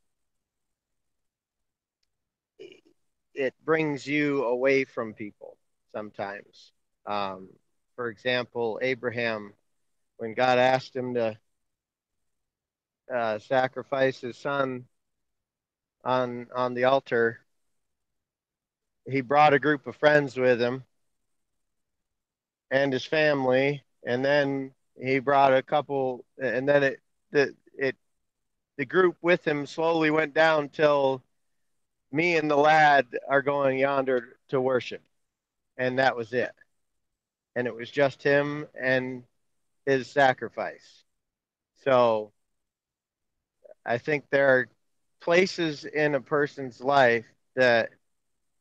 E: it brings you away from people sometimes. Um, for example, Abraham, when God asked him to sacrifice his son on the altar, he brought a group of friends with him and his family, and then he brought a couple, and then the group with him slowly went down till me and the lad are going yonder to worship, and that was it. And it was just him and his sacrifice. So I think there are places in a person's life that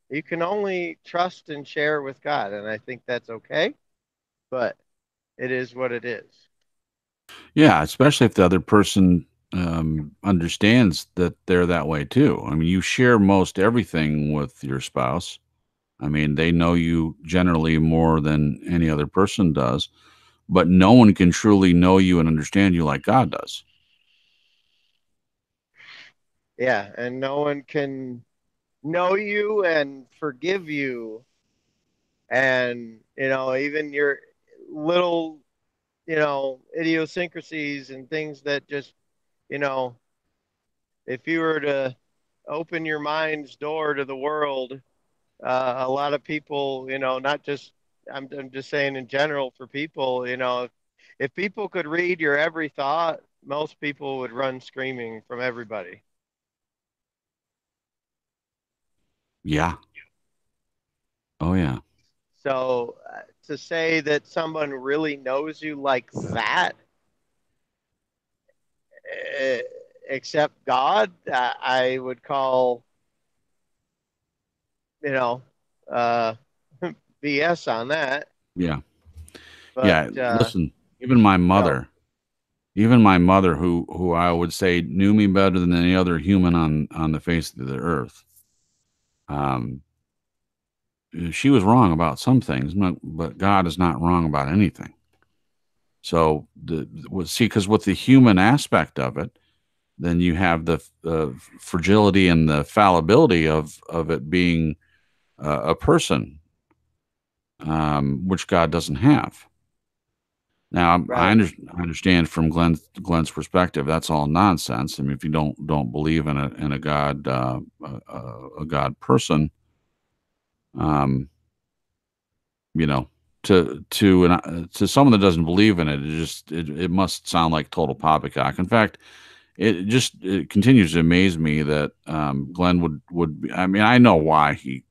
E: you can only trust and share with God, and I think that's okay, but it is what it is.
A: Yeah, especially if the other person understands that they're that way too. I mean, you share most everything with your spouse. I mean, they know you generally more than any other person does, but no one can truly know you and understand you like God does.
E: Yeah, and no one can know you and forgive you, and even your little idiosyncrasies and things that just you know if you were to open your mind's door to the world, a lot of people, not just, I'm just saying in general for people, if people could read your every thought, most people would run screaming from everybody.
A: Yeah. Oh, yeah.
E: So to say that someone really knows you like that, uh, except God, I would call, you know, uh, BS on that.
A: Yeah. Yeah,
E: But
A: listen, even my
E: no,
A: mother, who I would say knew me better than any other human on the face of the earth, um, she was wrong about some things, but God is not wrong about anything. So see, because with the human aspect of it, then you have the fragility and the fallibility of it being a person, which God doesn't have. Now,
E: right.
A: I understand from Glenn's perspective, that's all nonsense. I mean, if you don't believe in a God, a God person, um, you know, to someone that doesn't believe in it, it must sound like total poppycock. In fact, it continues to amaze me that Glenn would. I mean, I know why he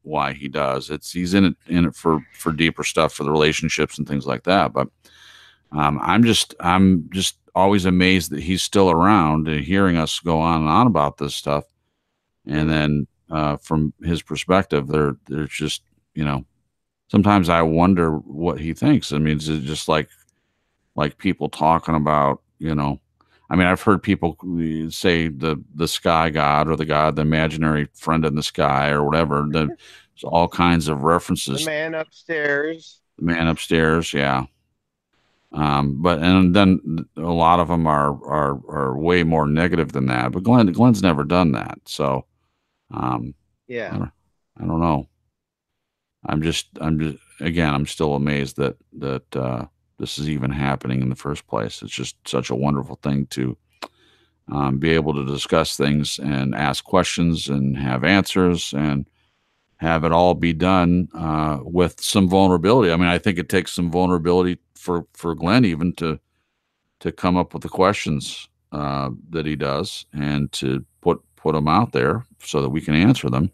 A: does. He's in it for deeper stuff, for the relationships and things like that. But I'm just always amazed that he's still around and hearing us go on and on about this stuff. And then from his perspective, there's just, sometimes I wonder what he thinks. I mean, it's just like people talking about, I mean, I've heard people say the sky god or the imaginary friend in the sky or whatever. There's all kinds of
E: The
A: references.
E: man upstairs.
A: The man upstairs, yeah. But and then a lot of them are way more negative than that. But Glenn's never done that, so um, I
E: Yeah.
A: don't, I don't know. I'm just again, I'm still amazed that this is even happening in the first place. It's just such a wonderful thing to be able to discuss things and ask questions and have answers and have it all be done with some vulnerability. I mean, I think it takes some vulnerability for Glenn even to come up with the questions that he does and to put them out there so that we can answer them.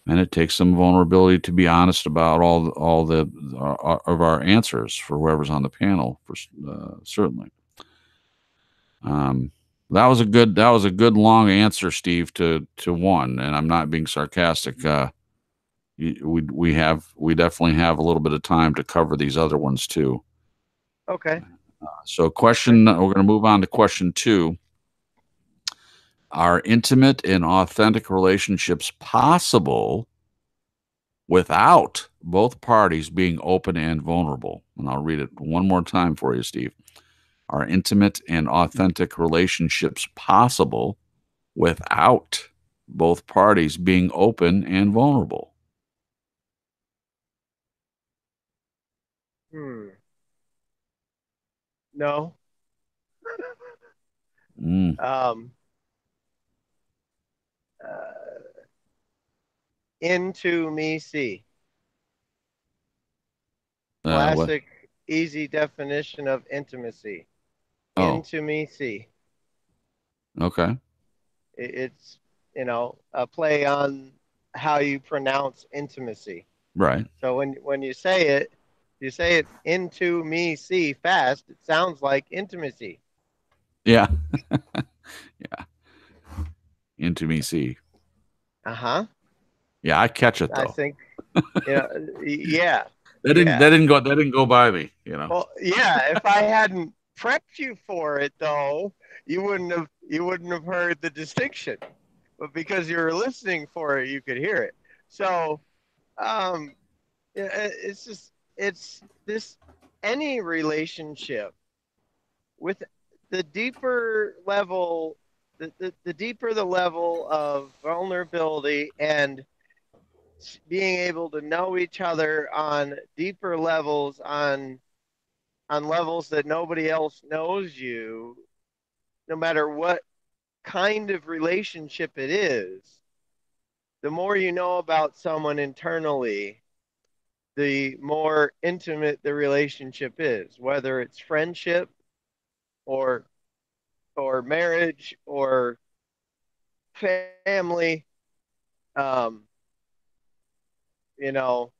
A: And it takes some vulnerability to be honest about all the of our answers for whoever's on the panel, for certainly. Um, that was a good long answer, Steve, to one, and I'm not being sarcastic. We definitely have a little bit of time to cover these other ones too.
E: Okay.
A: So
E: Okay.
A: we're going to move on to question 2. Are intimate and authentic relationships possible without both parties being open and vulnerable? And I'll read it one more time for you, Steve. Are intimate and authentic relationships possible without both parties being open and vulnerable?
E: No.
A: Mm,
E: Um, uh, into me see.
A: what?
E: Classic, easy definition of intimacy.
A: Oh,
E: Into me see.
A: okay.
E: It's, a play on how you pronounce intimacy.
A: Right.
E: So when you say it into me see fast, it sounds like intimacy.
A: Yeah. Yeah. Intimacy.
E: Uh-huh.
A: Yeah, I catch it
E: I
A: though.
E: think, yeah.
A: That
E: Yeah.
A: didn't go by me.
E: Well, yeah, if I hadn't prepped you for it though, you wouldn't have heard the distinction. But because you were listening for it, you could hear it. So, um it's just it's this any relationship with the deeper level the deeper the level of vulnerability and being able to know each other on deeper levels on levels that nobody else knows you, no matter what kind of relationship it is, the more you know about someone internally, the more intimate the relationship is, whether it's friendship or marriage or family. Um, you know,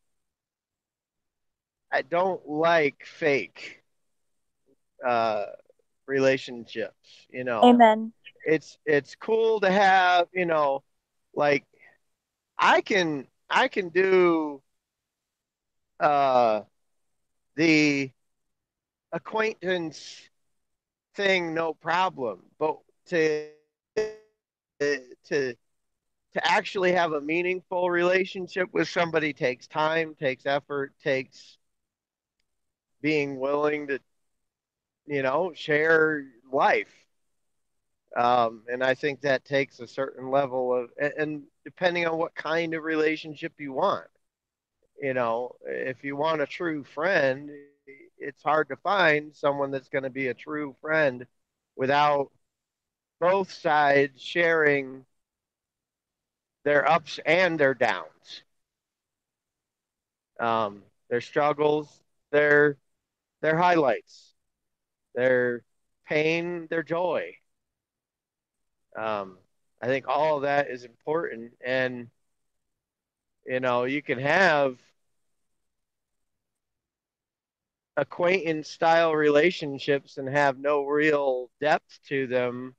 E: I don't like fake uh, relationships.
C: Amen.
E: It's cool to have, like I can do uh, the acquaintance thing, no problem. But to actually have a meaningful relationship with somebody takes time, takes effort, takes being willing to, share life. And I think that takes a certain level of, and depending on what kind of relationship you want, if you want a true friend, it's hard to find someone that's going to be a true friend without both sides sharing their ups and their downs, their struggles, their highlights, their pain, their joy. I think all of that is important, and you can have acquaintance style relationships and have no real depth to them,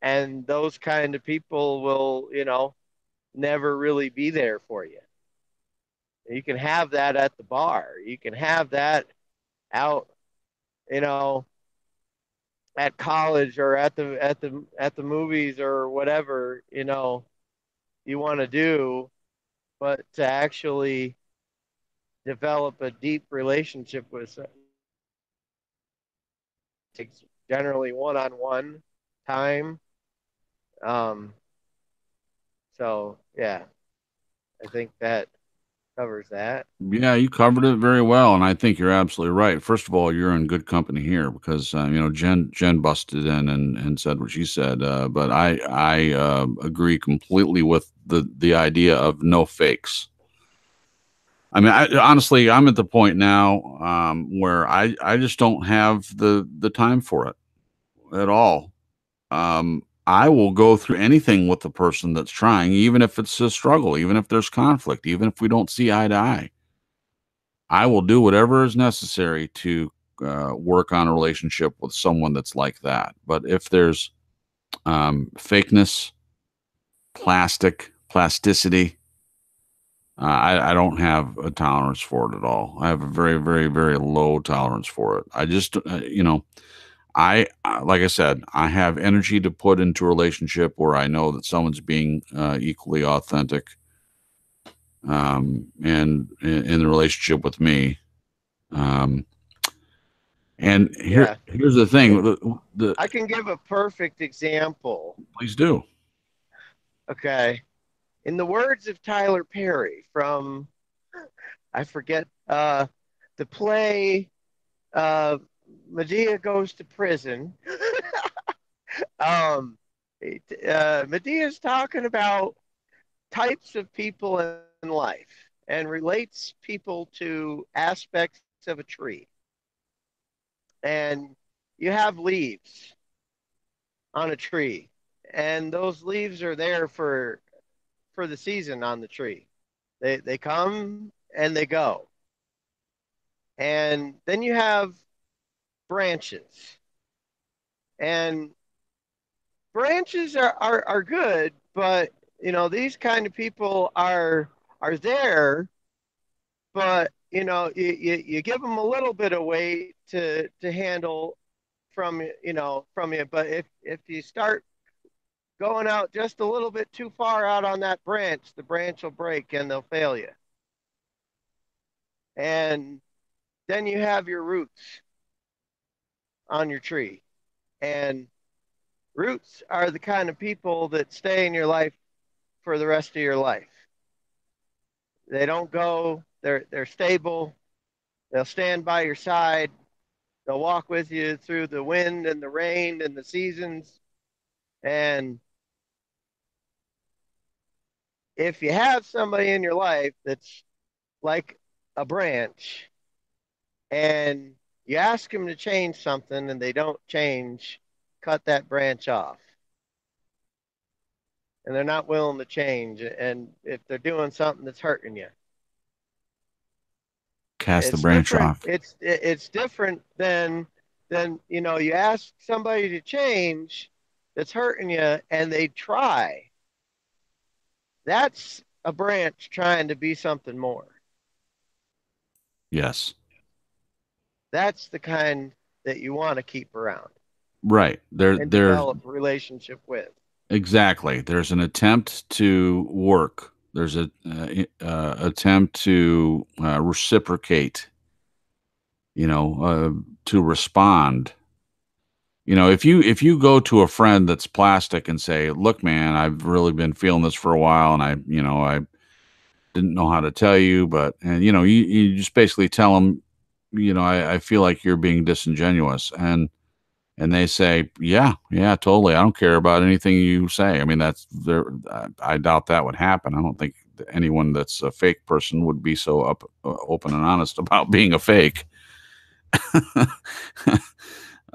E: and those kind of people will never really be there for you. You can have that at the bar, you can have that out, you know at college, or at the movies, or whatever you want to do. But to actually develop a deep relationship with someone takes generally one-on-one time. Um, so yeah, I think that covers that.
A: Yeah, you covered it very well, and I think you're absolutely right. First of all, you're in good company here because Jen busted in and said what she said, but I agree completely with the idea of no fakes. I mean, honestly, I'm at the point now where I just don't have the time for it at all. I will go through anything with the person that's trying, even if it's a struggle, even if there's conflict, even if we don't see eye to eye. I will do whatever is necessary to work on a relationship with someone that's like that. But if there's fakeness, plasticity, I don't have a tolerance for it at all. I have a very, very, very low tolerance for it. I just, like I said, I have energy to put into a relationship where I know that someone's being equally authentic, and in the relationship with me. And
E: Yeah,
A: here's the thing.
E: I can give a perfect example.
A: Please do.
E: Okay, in the words of Tyler Perry from, I forget, the play, uh, Medea Goes to Prison. um, Medea's talking about types of people in life and relates people to aspects of a tree. And you have leaves on a tree, and those leaves are there for the season on the tree. They come and they go. And then you have branches. And branches are good, but these kind of people are there, but you give them a little bit of weight to handle from you. But if you start going out just a little bit too far out on that branch, the branch will break and they'll fail you. And then you have your roots on your tree. And roots are the kind of people that stay in your life for the rest of your life. They don't go, they're stable, they'll stand by your side, they'll walk with you through the wind and the rain and the seasons. And if you have somebody in your life that's like a branch, and you ask them to change something and they don't change, cut that branch off. And they're not willing to change. And if they're doing something that's hurting you,
A: Cast the
E: it's
A: branch
E: different.
A: off.
E: It's different than you ask somebody to change that's hurting you and they try. That's a branch trying to be something more.
A: Yes.
E: that's the kind that you want to keep around
A: Right.
E: and develop a relationship with.
A: Exactly. There's an attempt to work. There's a attempt to reciprocate. To respond. If you go to a friend that's plastic and say, "Look, man, I've really been feeling this for a while, and I didn't know how to tell you, but," and you just basically tell them, I feel like you're being disingenuous, and they say, yeah, yeah, totally. I don't care about anything you say. I mean, that's there. I doubt that would happen. I don't think anyone that's a fake person would be so open and honest about being a fake.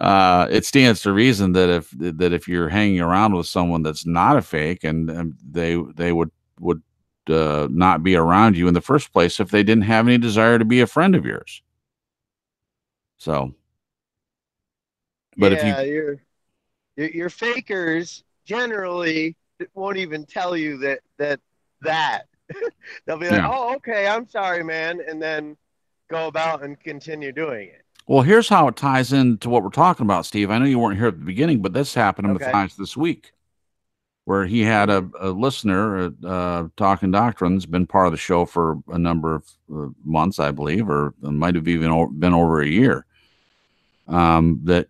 A: It stands to reason that if you're hanging around with someone that's not a fake, and they would not be around you in the first place if they didn't have any desire to be a friend of yours. So, but
E: yeah, your fakers generally won't even tell you that they'll be like,
A: yeah.
E: "Oh, okay, I'm sorry, man," and then go about and continue doing it.
A: Well, here's how it ties into what we're talking about, Steve. I know you weren't here at the beginning, but this happened to
E: Okay.
A: Matthias this week, where he had a listener, Talking Doctrine's been part of the show for a number of months, I believe, or it might have even been over a year. That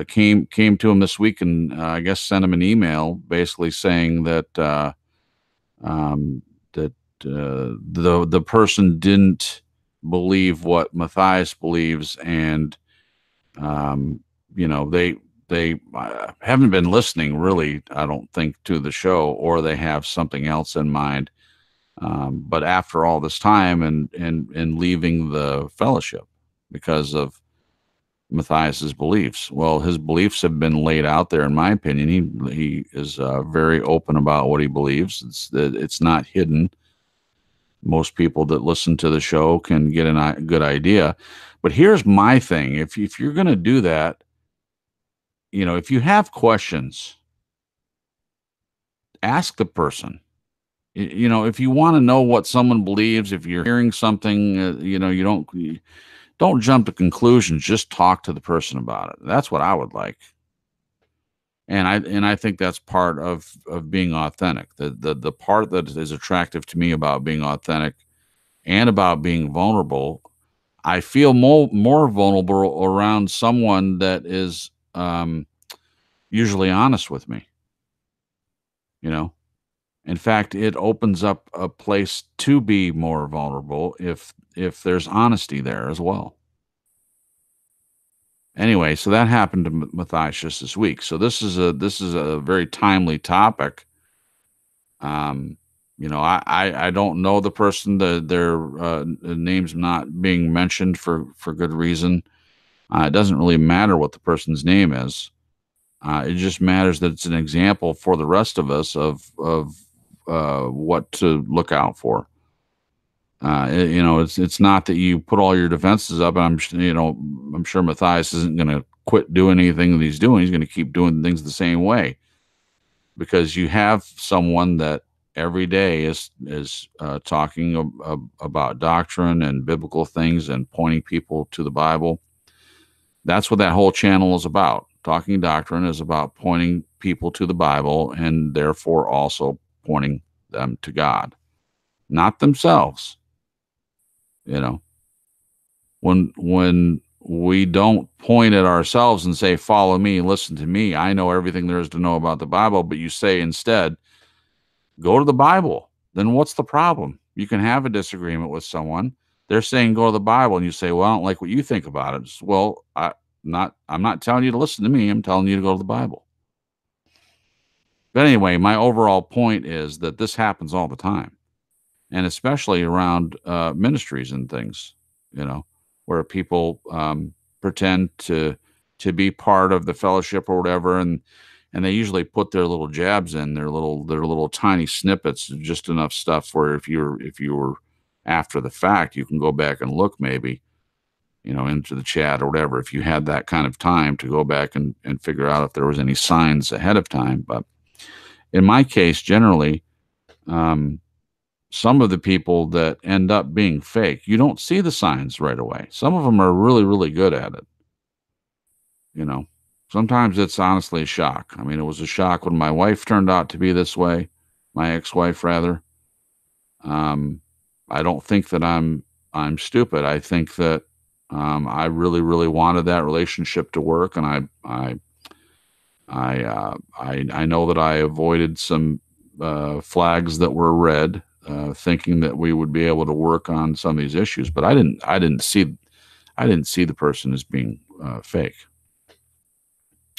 A: came to him this week, and I guess sent him an email basically saying that the person didn't believe what Matthias believes, and they haven't been listening really, I don't think, to the show, or they have something else in mind. But after all this time and leaving the fellowship because of Matthias's beliefs. Well, his beliefs have been laid out there. In my opinion, he is very open about what he believes. It's not hidden. Most people that listen to the show can get a good idea. But here's my thing: if you're going to do that, if you have questions, ask the person. If you want to know what someone believes, if you're hearing something, you don't jump to conclusions. Just talk to the person about it. That's what I would like. And I think that's part of being authentic. The part that is attractive to me about being authentic and about being vulnerable, I feel more vulnerable around someone that is usually honest with me. In fact, it opens up a place to be more vulnerable if there's honesty there as well. Anyway, so that happened to Matthias just this week. So this is a very timely topic. I don't know the person. Their name's not being mentioned for good reason. It doesn't really matter what the person's name is. It just matters that it's an example for the rest of us of what to look out for. It's not that you put all your defenses up, and I'm sure Matthias isn't going to quit doing anything that he's doing. He's going to keep doing things the same way, because you have someone that every day is talking about doctrine and biblical things and pointing people to the Bible. That's what that whole channel is about. Talking Doctrine is about pointing people to the Bible, and therefore also pointing them to God, not themselves. When we don't point at ourselves and say, "Follow me, listen to me, I know everything there is to know about the Bible," but you say instead, "Go to the Bible," then what's the problem? You can have a disagreement with someone. They're saying go to the Bible, and you say, "Well, I don't like what you think about it." Well, I'm not telling you to listen to me. I'm telling you to go to the Bible. But anyway, my overall point is that this happens all the time, and especially around ministries and things, where people pretend to be part of the fellowship or whatever, and they usually put their little jabs in, their little tiny snippets, just enough stuff where if you were after the fact, you can go back and look maybe, into the chat or whatever, if you had that kind of time to go back and figure out if there was any signs ahead of time. But in my case, generally, some of the people that end up being fake, you don't see the signs right away. Some of them are really, really good at it. You know, sometimes it's honestly a shock. I mean, it was a shock when my wife turned out to be this way, my ex-wife rather. Um, I don't think that I'm stupid. I think that I really, really wanted that relationship to work, and I know that I avoided some flags that were red, thinking that we would be able to work on some of these issues. But I didn't see the person as being fake.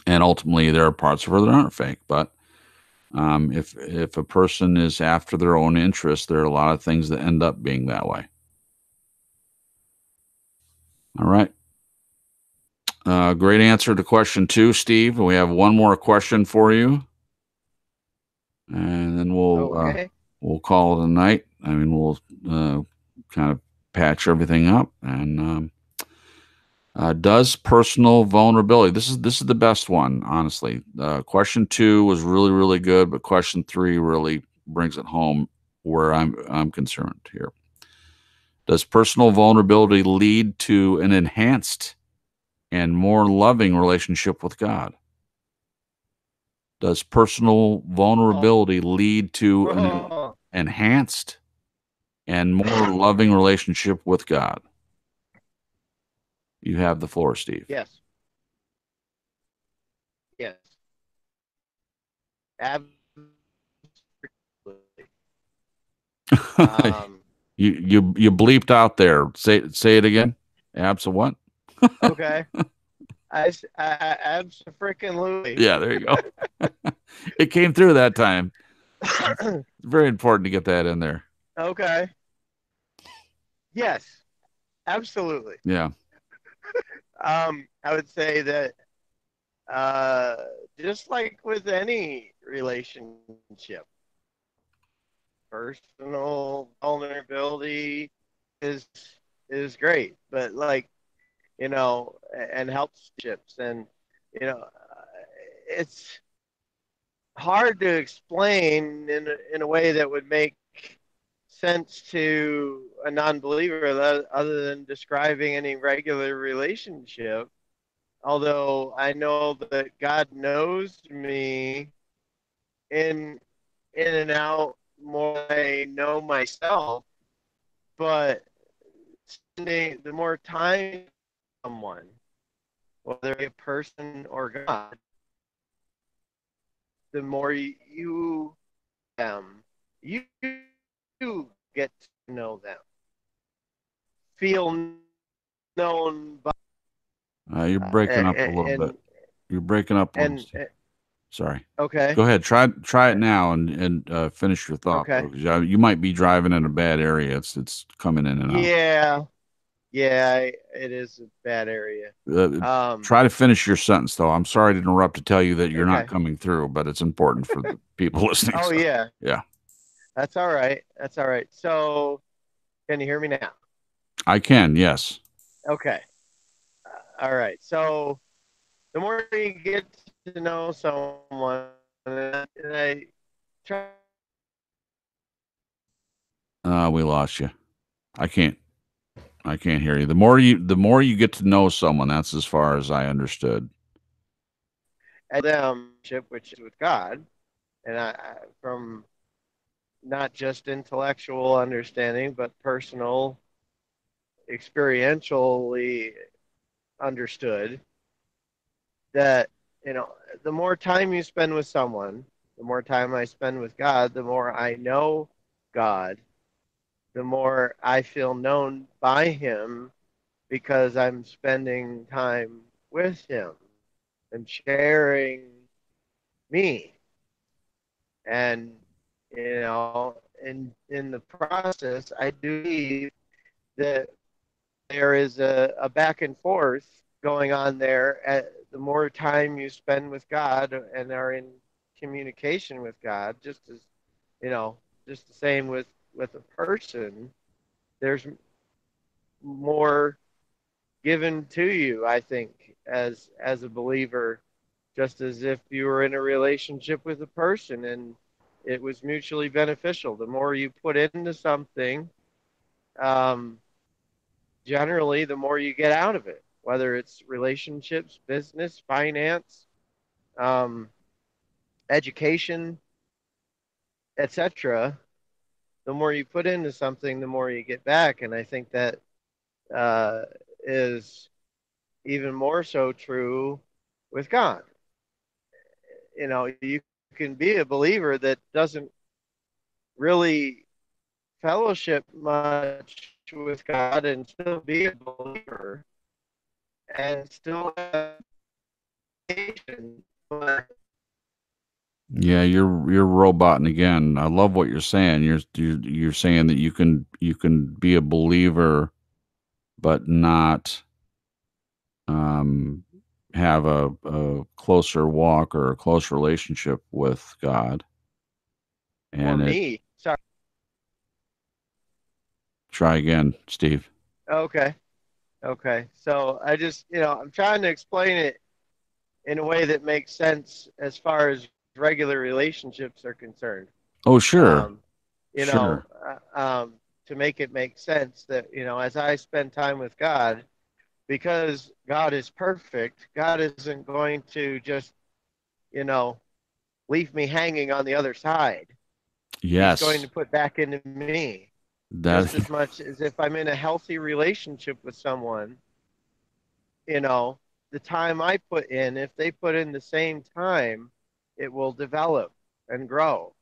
A: And ultimately, there are parts of her that aren't fake. But if a person is after their own interest, there are a lot of things that end up being that way. All right. Great answer to question 2, Steve. We have one more question for you, and then we'll call it a night. I mean, we'll kind of patch everything up. And does personal vulnerability? This is the best one, honestly. Question 2 was really, really good, but question 3 really brings it home where I'm concerned here. Does personal vulnerability lead to an enhanced and more loving relationship with God? Does personal vulnerability lead to an enhanced and more loving relationship with God? You have the floor, Steve.
E: Yes. Yes. Absolutely.
A: You bleeped out there. Say it again. Absa what?
E: Okay. I abso-freaking-lutely.
A: Yeah, there you go. It came through that time. It's very important to get that in there.
E: Okay. Yes, absolutely.
A: Yeah.
E: I would say that just like with any relationship, personal vulnerability is great, but like, and helps ships, and it's hard to explain in a way that would make sense to a non-believer other than describing any regular relationship. Although I know that God knows me in and out more than I know myself, but spending the more time with someone, whether a person or God, the more you them, you get to know them, feel known by.
A: You're breaking up a little bit. You're breaking up. Sorry.
E: Okay.
A: Go ahead. Try it now and finish your thought.
E: Okay.
A: Because you might be driving in a bad area. It's coming in and out.
E: Yeah, it is a bad area.
A: Try to finish your sentence, though. I'm sorry to interrupt to tell you that you're not
E: Okay.
A: coming through, but it's important for the people listening.
E: Oh,
A: so,
E: yeah.
A: Yeah.
E: That's all right. That's all right. So, can you hear me now?
A: I can, yes.
E: Okay. All right. So, the more you get to know someone, and I try.
A: We lost you. I can't hear you. The more you get to know someone, that's as far as I understood.
E: And them, which is with God, and I from not just intellectual understanding, but personal, experientially understood, that the more time you spend with someone, the more time I spend with God, the more I know God, the more I feel known by him, because I'm spending time with him and sharing me. And in the process, I do believe that there is a back and forth going on there. The more time you spend with God and are in communication with God, just as just the same with a person, there's more given to you, I think, as a believer, just as if you were in a relationship with a person. And it was mutually beneficial. The more you put into something, generally, the more you get out of it, whether it's relationships, business, finance, education, etc. The more you put into something, the more you get back. And I think that is even more so true with God. You can be a believer that doesn't really fellowship much with God and still be a believer and still have patience. But
A: Yeah, you're roboting again. I love what you're saying. You're saying that you can be a believer, but not have a closer walk or a close relationship with God.
E: for
A: And
E: me, sorry.
A: try again, Steve.
E: Okay. So I just, I'm trying to explain it in a way that makes sense as far as regular relationships are concerned.
A: Oh, sure.
E: Um,
A: Sure.
E: To make it make sense that, as I spend time with God, because God is perfect, God isn't going to just, you know, leave me hanging on the other side. He's going
A: Yes.
E: to put back into me just
A: That
E: as much as if I'm in a healthy relationship with someone, you know, the time I put in, if they put in the same time, it will develop and grow.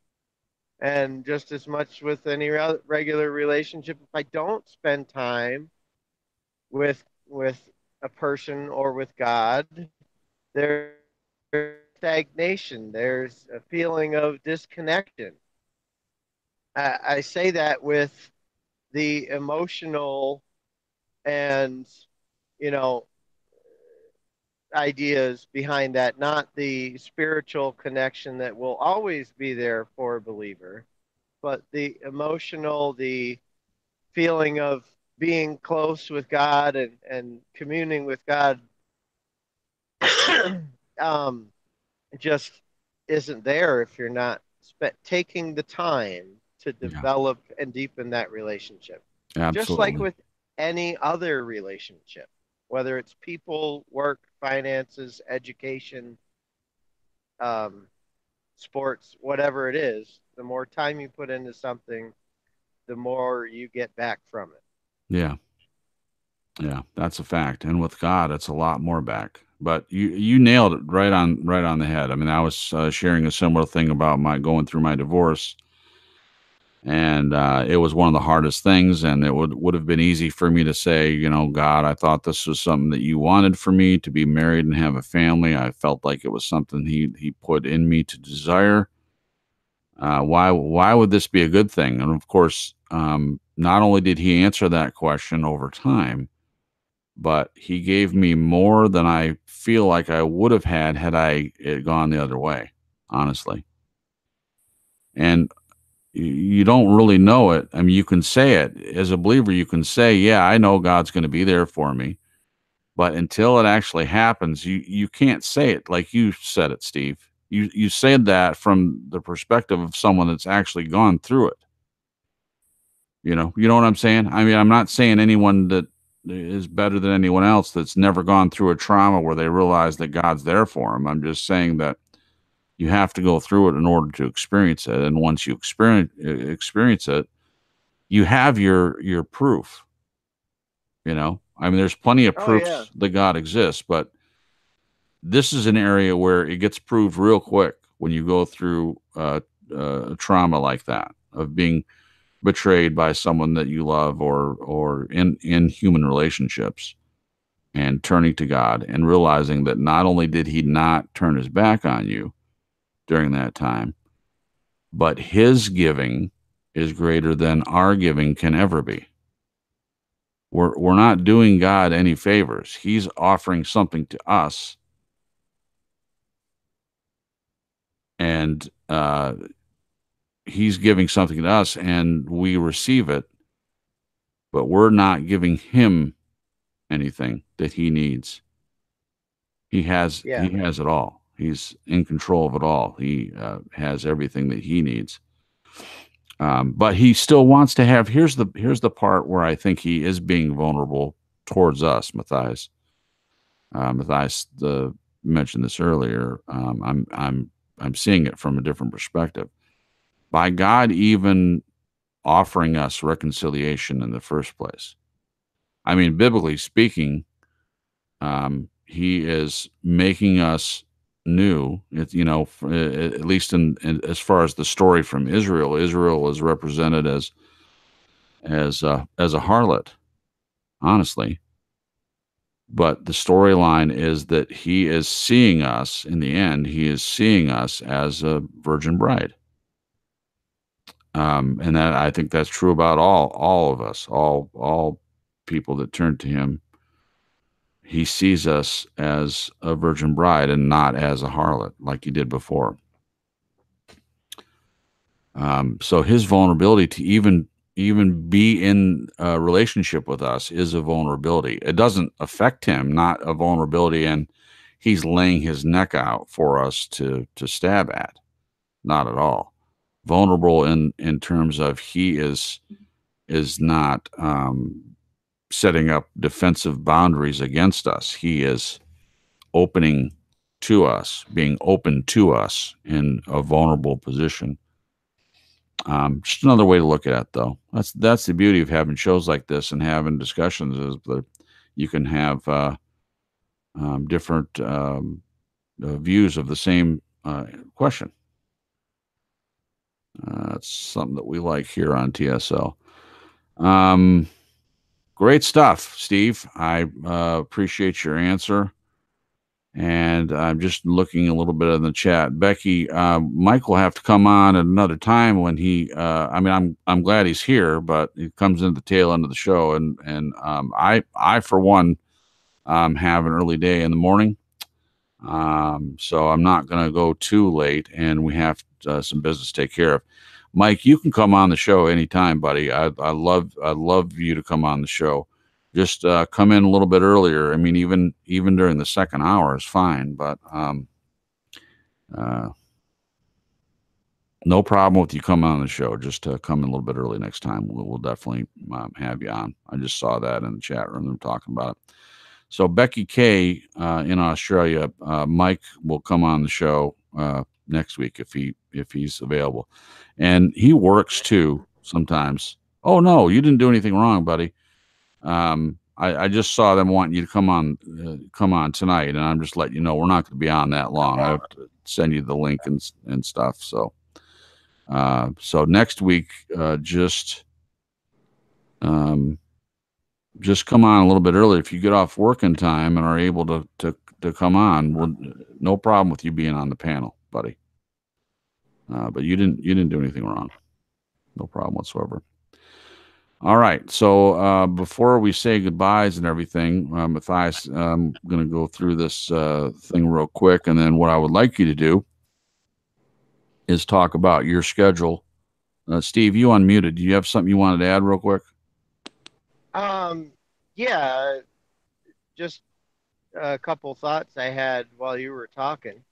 E: And just as much with any regular relationship, if I don't spend time with a person or with God, there's stagnation. There's a feeling of disconnection. I say that with the emotional and you know ideas behind that, not the spiritual connection that will always be there for a believer, but the emotional, the feeling of being close with God and communing with God um, just isn't there if you're not taking the time to
A: Yeah,
E: develop and deepen that relationship. Just like
A: absolutely.
E: with any other relationship, whether it's people, work, finances, education, um, sports, whatever it is, the more time you put into something, the more you get back from it.
A: Yeah. Yeah, that's a fact. And with God, it's a lot more back. But you nailed it right on the head. I mean, I was sharing a similar thing about my going through my divorce, and it was one of the hardest things. And it would have been easy for me to say, God, I thought this was something that you wanted for me, to be married and have a family. I felt like it was something he put in me to desire. Why would this be a good thing? And of course, not only did he answer that question over time, but he gave me more than I feel like I would have had I it gone the other way, honestly. And you don't really know it. I mean, you can say it as a believer. You can say, "Yeah, I know God's going to be there for me," but until it actually happens, you can't say it like you said it, Steve. You said that from the perspective of someone that's actually gone through it. You know what I'm saying? I mean, I'm not saying anyone that is better than anyone else that's never gone through a trauma where they realize that God's there for them. I'm just saying that you have to go through it in order to experience it. And once you experience it, you have your proof. I mean, there's plenty of
E: Oh yeah,
A: proofs that God exists, but this is an area where it gets proved real quick when you go through trauma like that of being betrayed by someone that you love, or in human relationships, and turning to God and realizing that not only did he not turn his back on you during that time, but his giving is greater than our giving can ever be. We're not doing God any favors. He's offering something to us, and he's giving something to us, and we receive it, but we're not giving him anything that he needs. He has
E: yeah.
A: it all. He's in control of it all. He has everything that he needs. But he still wants to have. Here's the part where I think he is being vulnerable towards us, Matthias. Matthias mentioned this earlier. I'm seeing it from a different perspective. By God even offering us reconciliation in the first place. I mean, biblically speaking, he is making us new. At least in as far as the story from Israel, Israel is represented as a harlot, honestly. But the storyline is that he is seeing us in the end. He is seeing us as a virgin bride. And that I think that's true about all of us, all people that turn to him. He sees us as a virgin bride and not as a harlot like he did before. So his vulnerability to even be in a relationship with us is a vulnerability. It doesn't affect him, not a vulnerability, and he's laying his neck out for us to stab at. Not at all. Vulnerable in terms of he is not setting up defensive boundaries against us. He is opening to us, being open to us in a vulnerable position. Just another way to look at it, though. That's the beauty of having shows like this and having discussions, is that you can have different views of the same question. That's something that we like here on TSL. Great stuff, Steve. I appreciate your answer. And I'm just looking a little bit in the chat. Becky, Mike will have to come on at another time when he. I'm glad he's here, but he comes into the tail end of the show, and I for one have an early day in the morning, so I'm not going to go too late, and we have some business to take care of. Mike, you can come on the show anytime, buddy. I'd love you to come on the show. Just come in a little bit earlier. I mean, even during the second hour is fine, but no problem with you coming on the show. Just come in a little bit early next time. We'll definitely have you on. I just saw that in the chat room. They're talking about it. So Becky K in Australia, Mike will come on the show next week if he's available, and he works too sometimes. Oh no, you didn't do anything wrong, buddy. I just saw them wanting you to come on tonight, and I'm just letting you know we're not going to be on that long. I have to send you the link and stuff. So next week, just come on a little bit early if you get off work in time and are able to come on. No problem with you being on the panel, buddy. But you didn't do anything wrong. No problem whatsoever. All right. So before we say goodbyes and everything, Matthias, I'm going to go through this thing real quick. And then what I would like you to do is talk about your schedule. Steve, you unmuted. Do you have something you wanted to add real quick?
E: Yeah, just a couple thoughts I had while you were talking,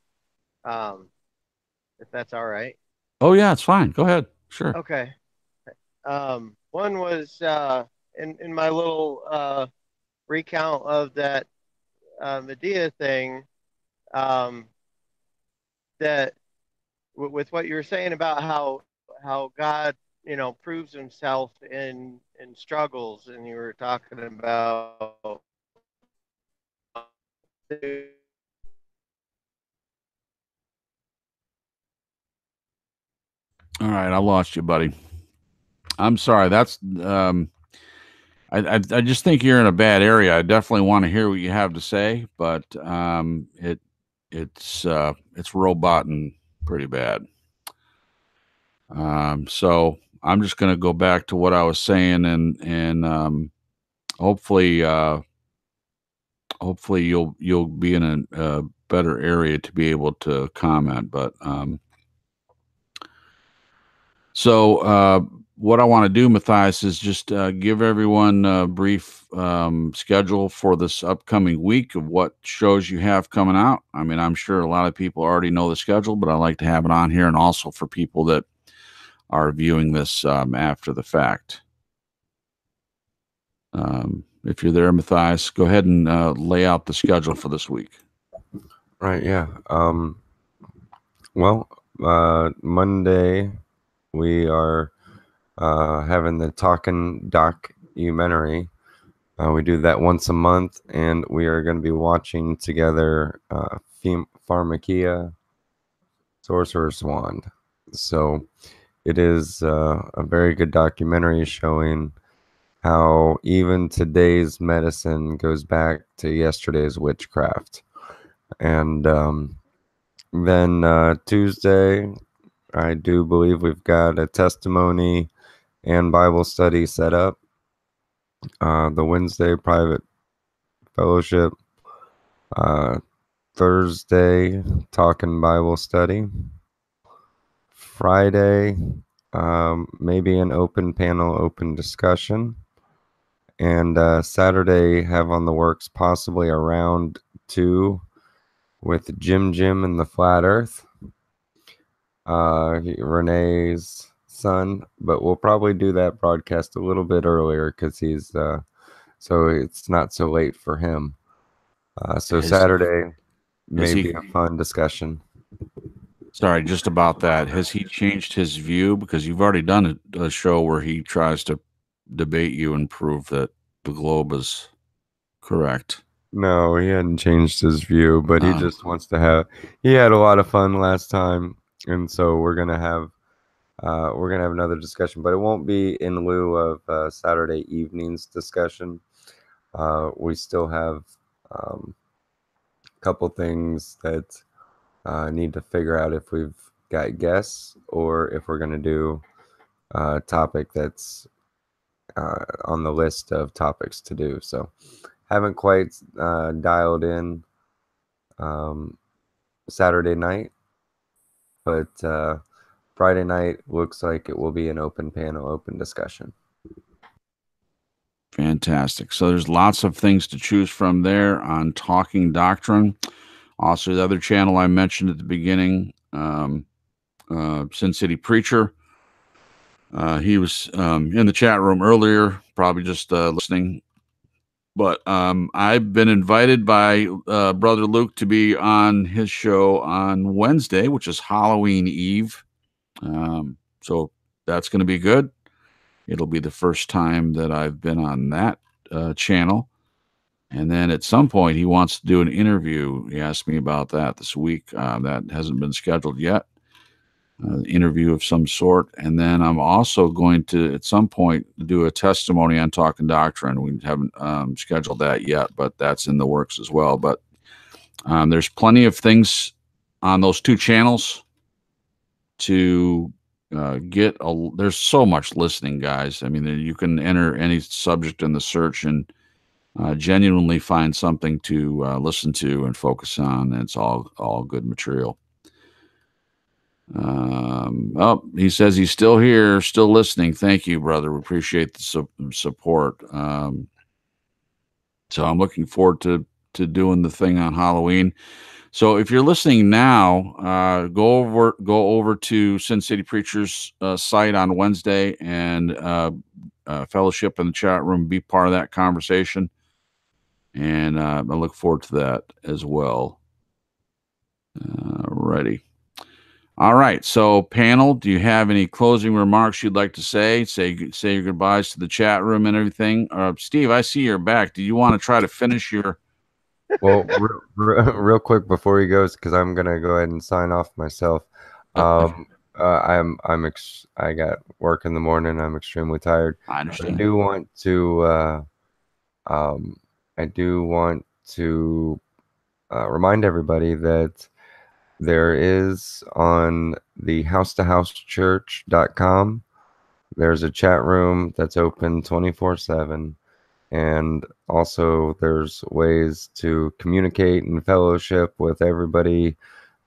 E: if that's all right.
A: Oh, yeah, it's fine. Go ahead. Sure.
E: Okay. One was in my little recount of that Medea thing, that with what you were saying about how God, proves himself in struggles, and you were talking about
A: All right, I lost you, buddy. I'm sorry. That's I just think you're in a bad area. I definitely want to hear what you have to say, but it's roboting pretty bad. So I'm just going to go back to what I was saying, and hopefully you'll be in a better area to be able to comment. But so what I want to do, Matthias, is just give everyone a brief schedule for this upcoming week of what shows you have coming out. I mean, I'm sure a lot of people already know the schedule, but I like to have it on here, and also for people that are viewing this after the fact. If you're there, Matthias, go ahead and lay out the schedule for this week.
D: Right, yeah. Well, Monday we are having the Talking documentary. We do that once a month, and we are going to be watching together Pharmakia Sorcerer's Wand. So it is a very good documentary showing how even today's medicine goes back to yesterday's witchcraft. And then Tuesday, I do believe we've got a testimony and Bible study set up. The Wednesday private fellowship. Thursday talking Bible study. Friday, maybe an open panel, open discussion. And Saturday, have on the works possibly a round 2 with Jim and the Flat Earth. Renee's son, but we'll probably do that broadcast a little bit earlier because he's so it's not so late for him. So Saturday may be a fun discussion.
A: Sorry, just about that. Has he changed his view? Because you've already done a show where he tries to debate you and prove that the globe is correct.
D: No, he hadn't changed his view, but he just wants to have. He had a lot of fun last time, and so we're gonna have another discussion, but it won't be in lieu of Saturday evening's discussion. We still have a couple things that need to figure out if we've got guests or if we're gonna do a topic that's on the list of topics to do. So haven't quite dialed in Saturday night, but Friday night looks like it will be an open panel, open discussion.
A: Fantastic. So there's lots of things to choose from there on Talking Doctrine. Also, the other channel I mentioned at the beginning, Sin City Preacher. He was in the chat room earlier, probably just listening. But I've been invited by Brother Luke to be on his show on Wednesday, which is Halloween Eve. So that's going to be good. It'll be the first time that I've been on that channel. And then at some point, he wants to do an interview. He asked me about that this week. That hasn't been scheduled yet. Interview of some sort. And then I'm also going to, at some point, do a testimony on Talking Doctrine. We haven't scheduled that yet, but that's in the works as well. But there's plenty of things on those two channels to there's so much listening, guys. I mean, you can enter any subject in the search and genuinely find something to listen to and focus on. And it's all good material. He says he's still here, still listening. Thank you, brother. We appreciate the support. So I'm looking forward to doing the thing on Halloween. So if you're listening now, go over to Sin City Preacher's site on Wednesday and fellowship in the chat room, be part of that conversation. And I look forward to that as well. Ready. All right. So panel, do you have any closing remarks you'd like to say? Say your goodbyes to the chat room and everything. Steve, I see you're back. Do you want to try to finish your...
D: Well, real quick before he goes, because I'm gonna go ahead and sign off myself. I got work in the morning. I'm extremely tired.
A: I understand.
D: I do want to remind everybody that there is on the housetohousechurch.com. There's a chat room that's open 24/7. And also there's ways to communicate and fellowship with everybody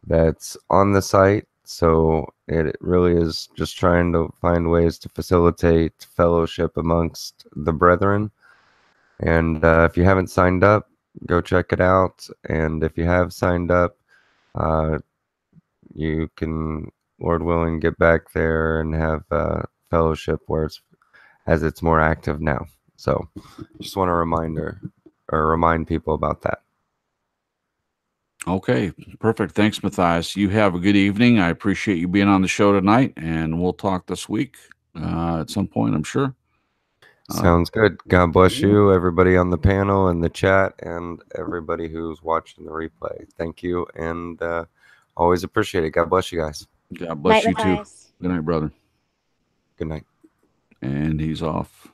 D: that's on the site So it really is just trying to find ways to facilitate fellowship amongst the brethren. And if you haven't signed up, go check it out. And if you have signed up, you can, Lord willing, get back there and have fellowship as it's more active now. So just want to remind people about that.
A: Okay, perfect. Thanks, Matthias. You have a good evening. I appreciate you being on the show tonight, and we'll talk this week at some point, I'm sure.
D: Sounds good. God bless you, everybody on the panel and the chat, and everybody who's watching the replay. Thank you, and always appreciate it. God bless you guys.
A: God bless
C: Night,
A: you too.
C: Matthias.
A: Good night, brother.
D: Good night.
A: And he's off.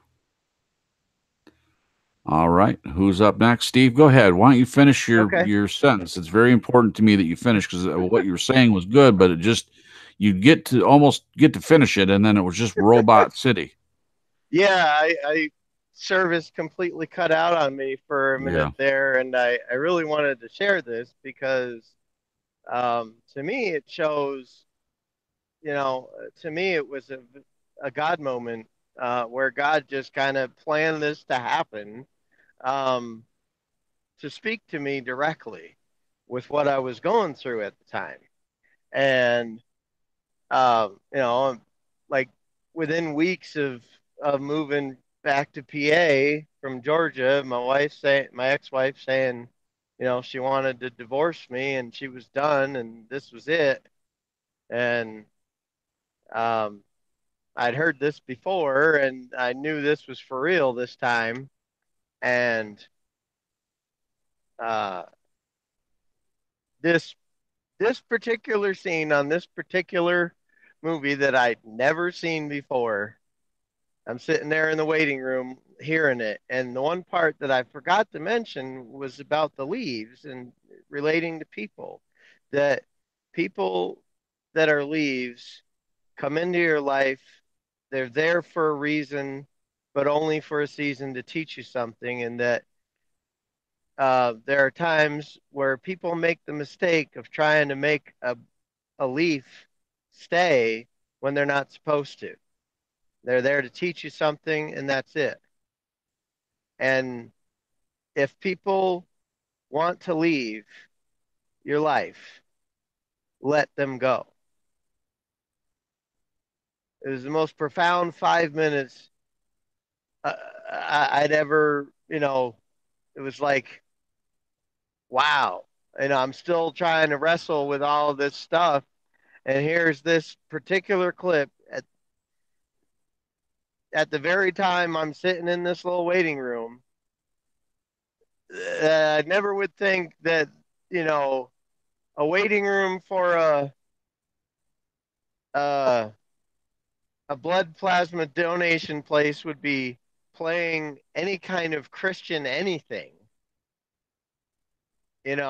A: All right. Who's up next? Steve, go ahead. Why don't you finish your sentence? It's very important to me that you finish, because what you were saying was good, but you almost get to finish it, and then it was just Robot City.
E: Yeah, I service completely cut out on me for a minute there, and I really wanted to share this because to me it shows, to me it was a God moment where God just kind of planned this to happen, to speak to me directly with what I was going through at the time. And like within weeks of moving back to PA from Georgia, my ex-wife saying, she wanted to divorce me and she was done and this was it. And I'd heard this before and I knew this was for real this time. And this particular scene on this particular movie that I'd never seen before, I'm sitting there in the waiting room hearing it. And the one part that I forgot to mention was about the leaves and relating to people. That people that are leaves come into your life, they're there for a reason, but only for a season to teach you something. And that there are times where people make the mistake of trying to make a leaf stay when they're not supposed to. They're there to teach you something, and that's it. And if people want to leave your life, let them go. It was the most profound 5 minutes I'd ever, it was like, wow. I'm still trying to wrestle with all of this stuff. And here's this particular clip at the very time I'm sitting in this little waiting room. I never would think that, a waiting room for a blood plasma donation place would be playing any kind of Christian anything, and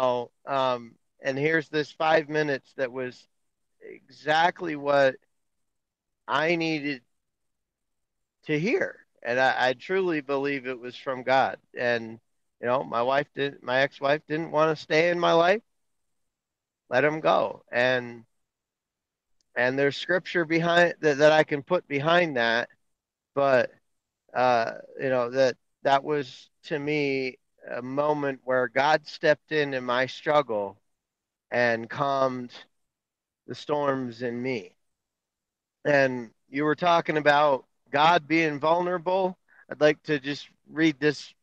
E: here's this 5 minutes that was exactly what I needed to hear. And I truly believe it was from God. And, my ex-wife didn't want to stay in my life. Let him go. And there's scripture behind that I can put behind that. But, that was to me a moment where God stepped in my struggle and calmed the storms in me. And you were talking about God being vulnerable. I'd like to just read this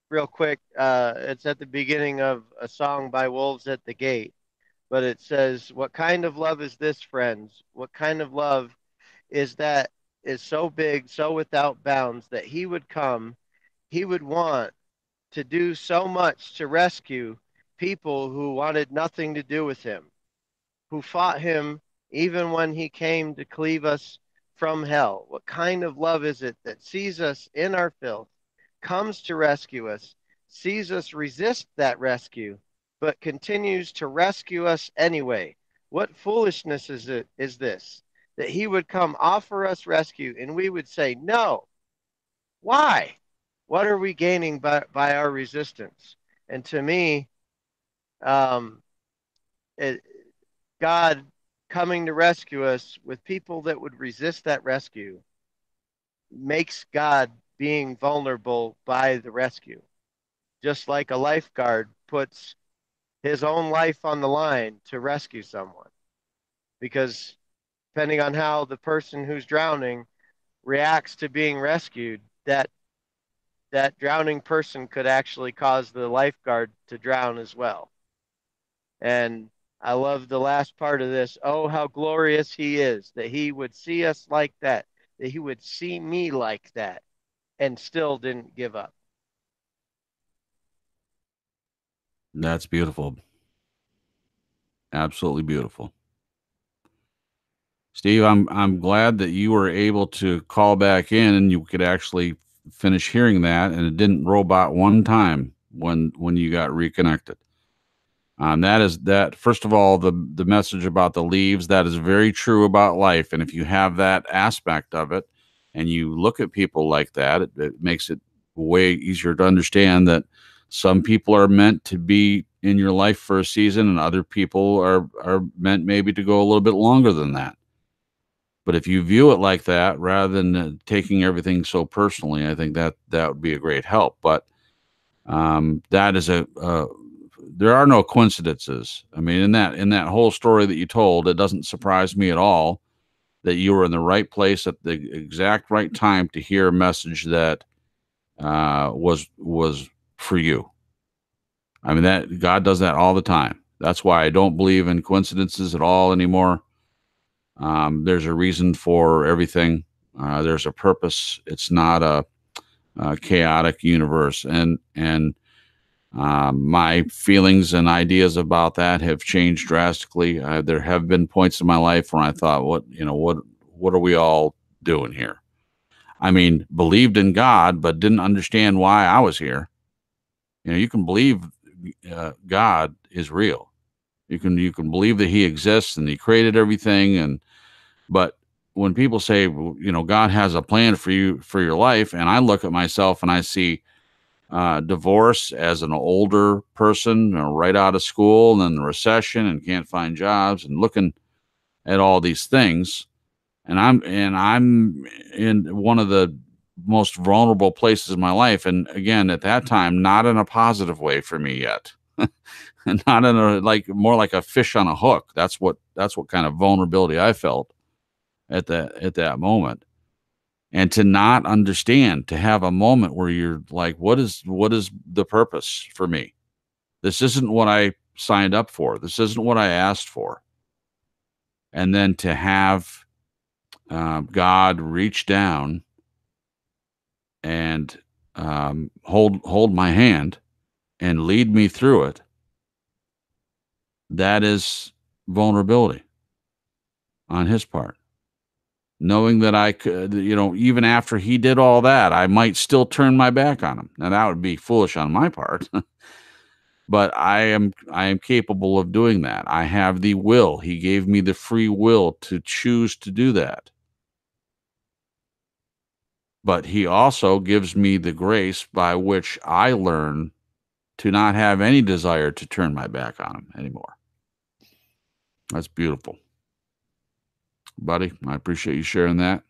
E: real quick. It's at the beginning of a song by Wolves at the Gate, but it says, "What kind of love is this, friends? What kind of love is that is so big, so without bounds, that he would come, he would want to do so much to rescue people who wanted nothing to do with him, who fought him even when he came to cleave us from hell? What kind of love is it that sees us in our filth, comes to rescue us, sees us resist that rescue, but continues to rescue us anyway? What foolishness is this, that he would come offer us rescue and we would say no? Why? What are we gaining by our resistance?" And to me, um, it, God coming to rescue us with people that would resist that rescue makes God being vulnerable by the rescue. Just like a lifeguard puts his own life on the line to rescue someone. Because depending on how the person who's drowning reacts to being rescued, that drowning person could actually cause the lifeguard to drown as well. And I love the last part of this. Oh, how glorious he is that he would see us like that he would see me like that and still didn't give up.
A: That's beautiful. Absolutely beautiful. Steve, I'm glad that you were able to call back in and you could actually finish hearing that, and it didn't robot one time when you got reconnected. That is that. First of all, the message about the leaves, that is very true about life. And if you have that aspect of it, and you look at people like that, it makes it way easier to understand that some people are meant to be in your life for a season, and other people are meant maybe to go a little bit longer than that. But if you view it like that, rather than taking everything so personally, I think that would be a great help. But that is there are no coincidences. I mean, in that whole story that you told, it doesn't surprise me at all that you were in the right place at the exact right time to hear a message that was for you. I mean, that God does that all the time. That's why I don't believe in coincidences at all anymore. There's a reason for everything. There's a purpose. It's not a chaotic universe. And my feelings and ideas about that have changed drastically. There have been points in my life where I thought, what are we all doing here? I mean, believed in God, but didn't understand why I was here. You can believe God is real. You can believe that he exists and he created everything. But when people say, God has a plan for you, for your life, and I look at myself and I see divorce as an older person, right out of school, and then the recession and can't find jobs, and looking at all these things, and I'm in one of the most vulnerable places in my life, and again at that time, not in a positive way for me yet, and not in a more like a fish on a hook. That's what kind of vulnerability I felt at that moment. And to not understand, to have a moment where you're like, what is the purpose for me? This isn't what I signed up for. This isn't what I asked for. And then to have God reach down and hold my hand and lead me through it, that is vulnerability on his part. Knowing that I could, even after he did all that, I might still turn my back on him. Now that would be foolish on my part, but I am capable of doing that. I have the will. He gave me the free will to choose to do that. But he also gives me the grace by which I learn to not have any desire to turn my back on him anymore. That's beautiful. Buddy, I appreciate you sharing that.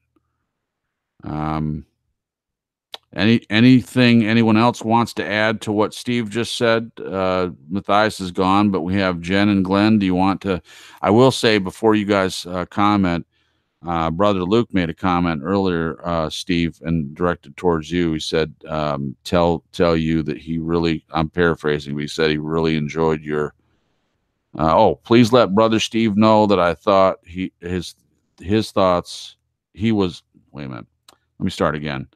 A: Anything anyone else wants to add to what Steve just said? Matthias is gone, but we have Jen and Glenn. Do you want to? I will say before you guys comment, Brother Luke made a comment earlier, Steve, and directed towards you. He said, "Tell you that he really." I'm paraphrasing, but he said he really enjoyed your. Please let Brother Steve know that I thought his thoughts. He was. Wait a minute. Let me start again.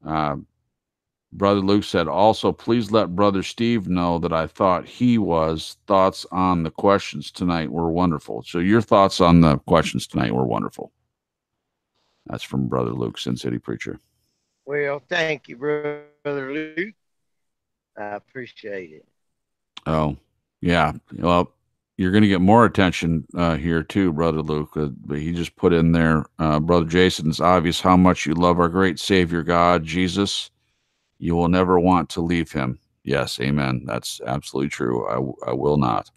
A: Brother Luke said, also, please let Brother Steve know that I thought thoughts on the questions tonight were wonderful. So your thoughts on the questions tonight were wonderful. That's from Brother Luke, Sin City Preacher.
E: Well, thank you, Brother Luke. I appreciate it.
A: Oh, yeah. Well, you're going to get more attention here too, Brother Luke. But he just put in there, Brother Jason, it's obvious how much you love our great Savior God, Jesus. You will never want to leave him. Yes, amen. That's absolutely true. I will not.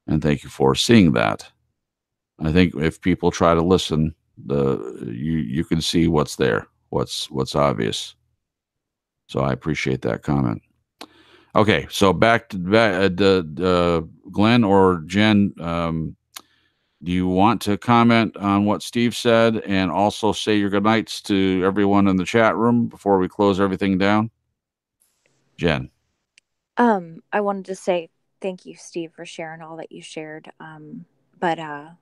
A: And thank you for seeing that. I think if people try to listen, you can see what's there, what's obvious. So I appreciate that comment. Okay, so back to Glenn or Jen. Do you want to comment on what Steve said and also say your good nights to everyone in the chat room before we close everything down? Jen.
C: I wanted to say thank you, Steve, for sharing all that you shared. But I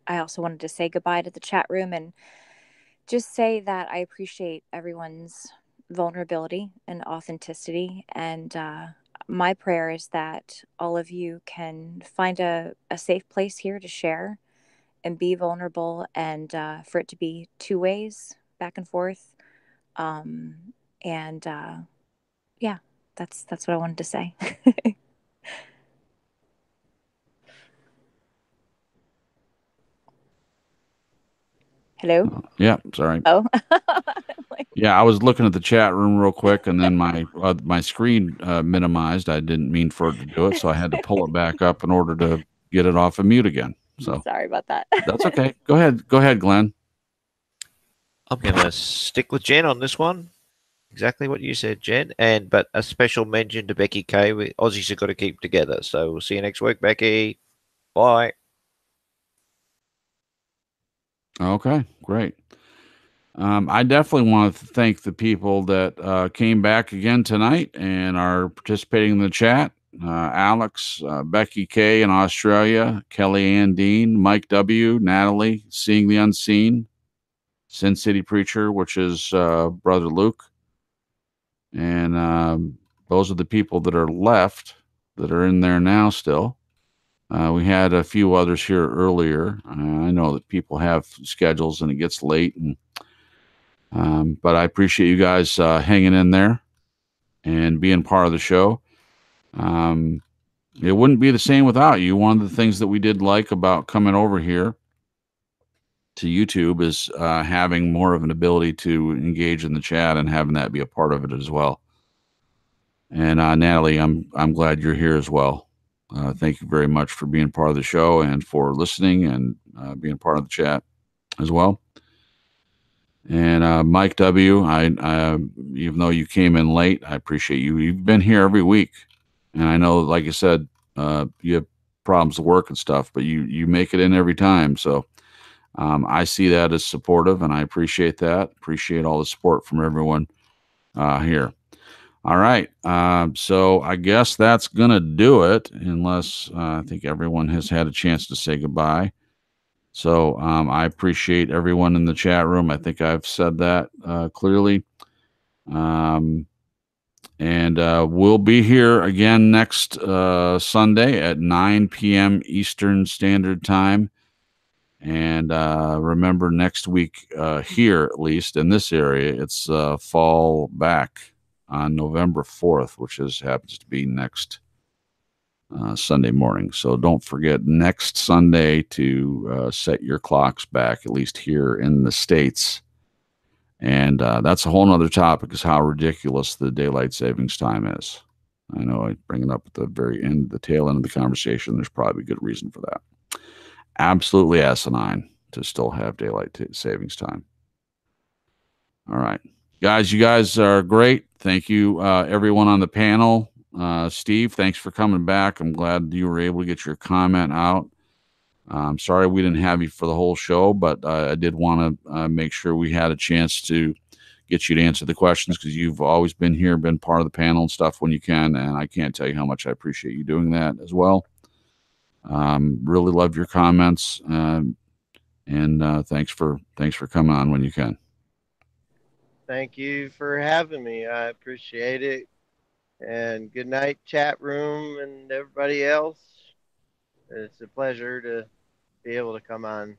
C: also wanted to say goodbye to the chat room and just say that I appreciate everyone's vulnerability and authenticity. And my prayer is that all of you can find a safe place here to share and be vulnerable, and for it to be two ways, back and forth. And yeah, that's what I wanted to say. Hello?
A: Yeah, sorry.
C: Oh.
A: Yeah, I was looking at the chat room real quick, and then my screen minimized. I didn't mean for it to do it, so I had to pull it back up in order to get it off of mute again. So
C: Sorry about that.
A: That's okay. Go ahead, Glenn.
B: I'm going to stick with Jen on this one. Exactly what you said, Jen. But a special mention to Becky Kay. Aussies have got to keep together. So we'll see you next week, Becky. Bye.
A: Okay, great. I definitely want to thank the people that came back again tonight and are participating in the chat. Alex, Becky K in Australia, Kelly Ann Dean, Mike W, Natalie, Seeing the Unseen, Sin City Preacher, which is Brother Luke. And those are the people that are left that are in there now still. We had a few others here earlier. I know that people have schedules and it gets late, but I appreciate you guys hanging in there and being part of the show. It wouldn't be the same without you. One of the things that we did like about coming over here to YouTube is having more of an ability to engage in the chat and having that be a part of it as well. And Natalie, I'm glad you're here as well. Thank you very much for being part of the show and for listening and being part of the chat as well. And Mike W, even though you came in late, I appreciate you. You've been here every week, and I know, like I said, you have problems with work and stuff, but you make it in every time. So I see that as supportive, and I appreciate that. Appreciate all the support from everyone here. All right. So I guess that's going to do it, unless I think everyone has had a chance to say goodbye. So I appreciate everyone in the chat room. I think I've said that clearly. And we'll be here again next Sunday at 9 p.m. Eastern Standard Time. And remember, next week here, at least in this area, it's fall back on November 4th, which happens to be next Sunday morning. So don't forget next Sunday to set your clocks back, at least here in the States. And that's a whole nother topic, is how ridiculous the daylight savings time is. I know I bring it up at the very end, the tail end of the conversation. There's probably a good reason for that. Absolutely asinine to still have daylight savings time. All right. Guys, you guys are great. Thank you, everyone on the panel. Steve, thanks for coming back. I'm glad you were able to get your comment out. I'm sorry we didn't have you for the whole show, but I did want to make sure we had a chance to get you to answer the questions, because you've always been here, been part of the panel and stuff when you can, and I can't tell you how much I appreciate you doing that as well. Really love your comments, and thanks for coming on when you can.
E: Thank you for having me. I appreciate it. And good night, chat room and everybody else. It's a pleasure to be able to come on. It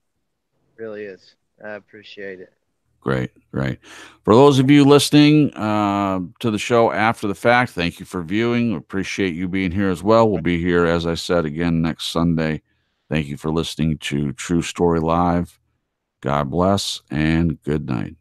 E: really is. I appreciate it.
A: Great. For those of you listening to the show after the fact, thank you for viewing. We appreciate you being here as well. We'll be here, as I said, again next Sunday. Thank you for listening to True Story Live. God bless and good night.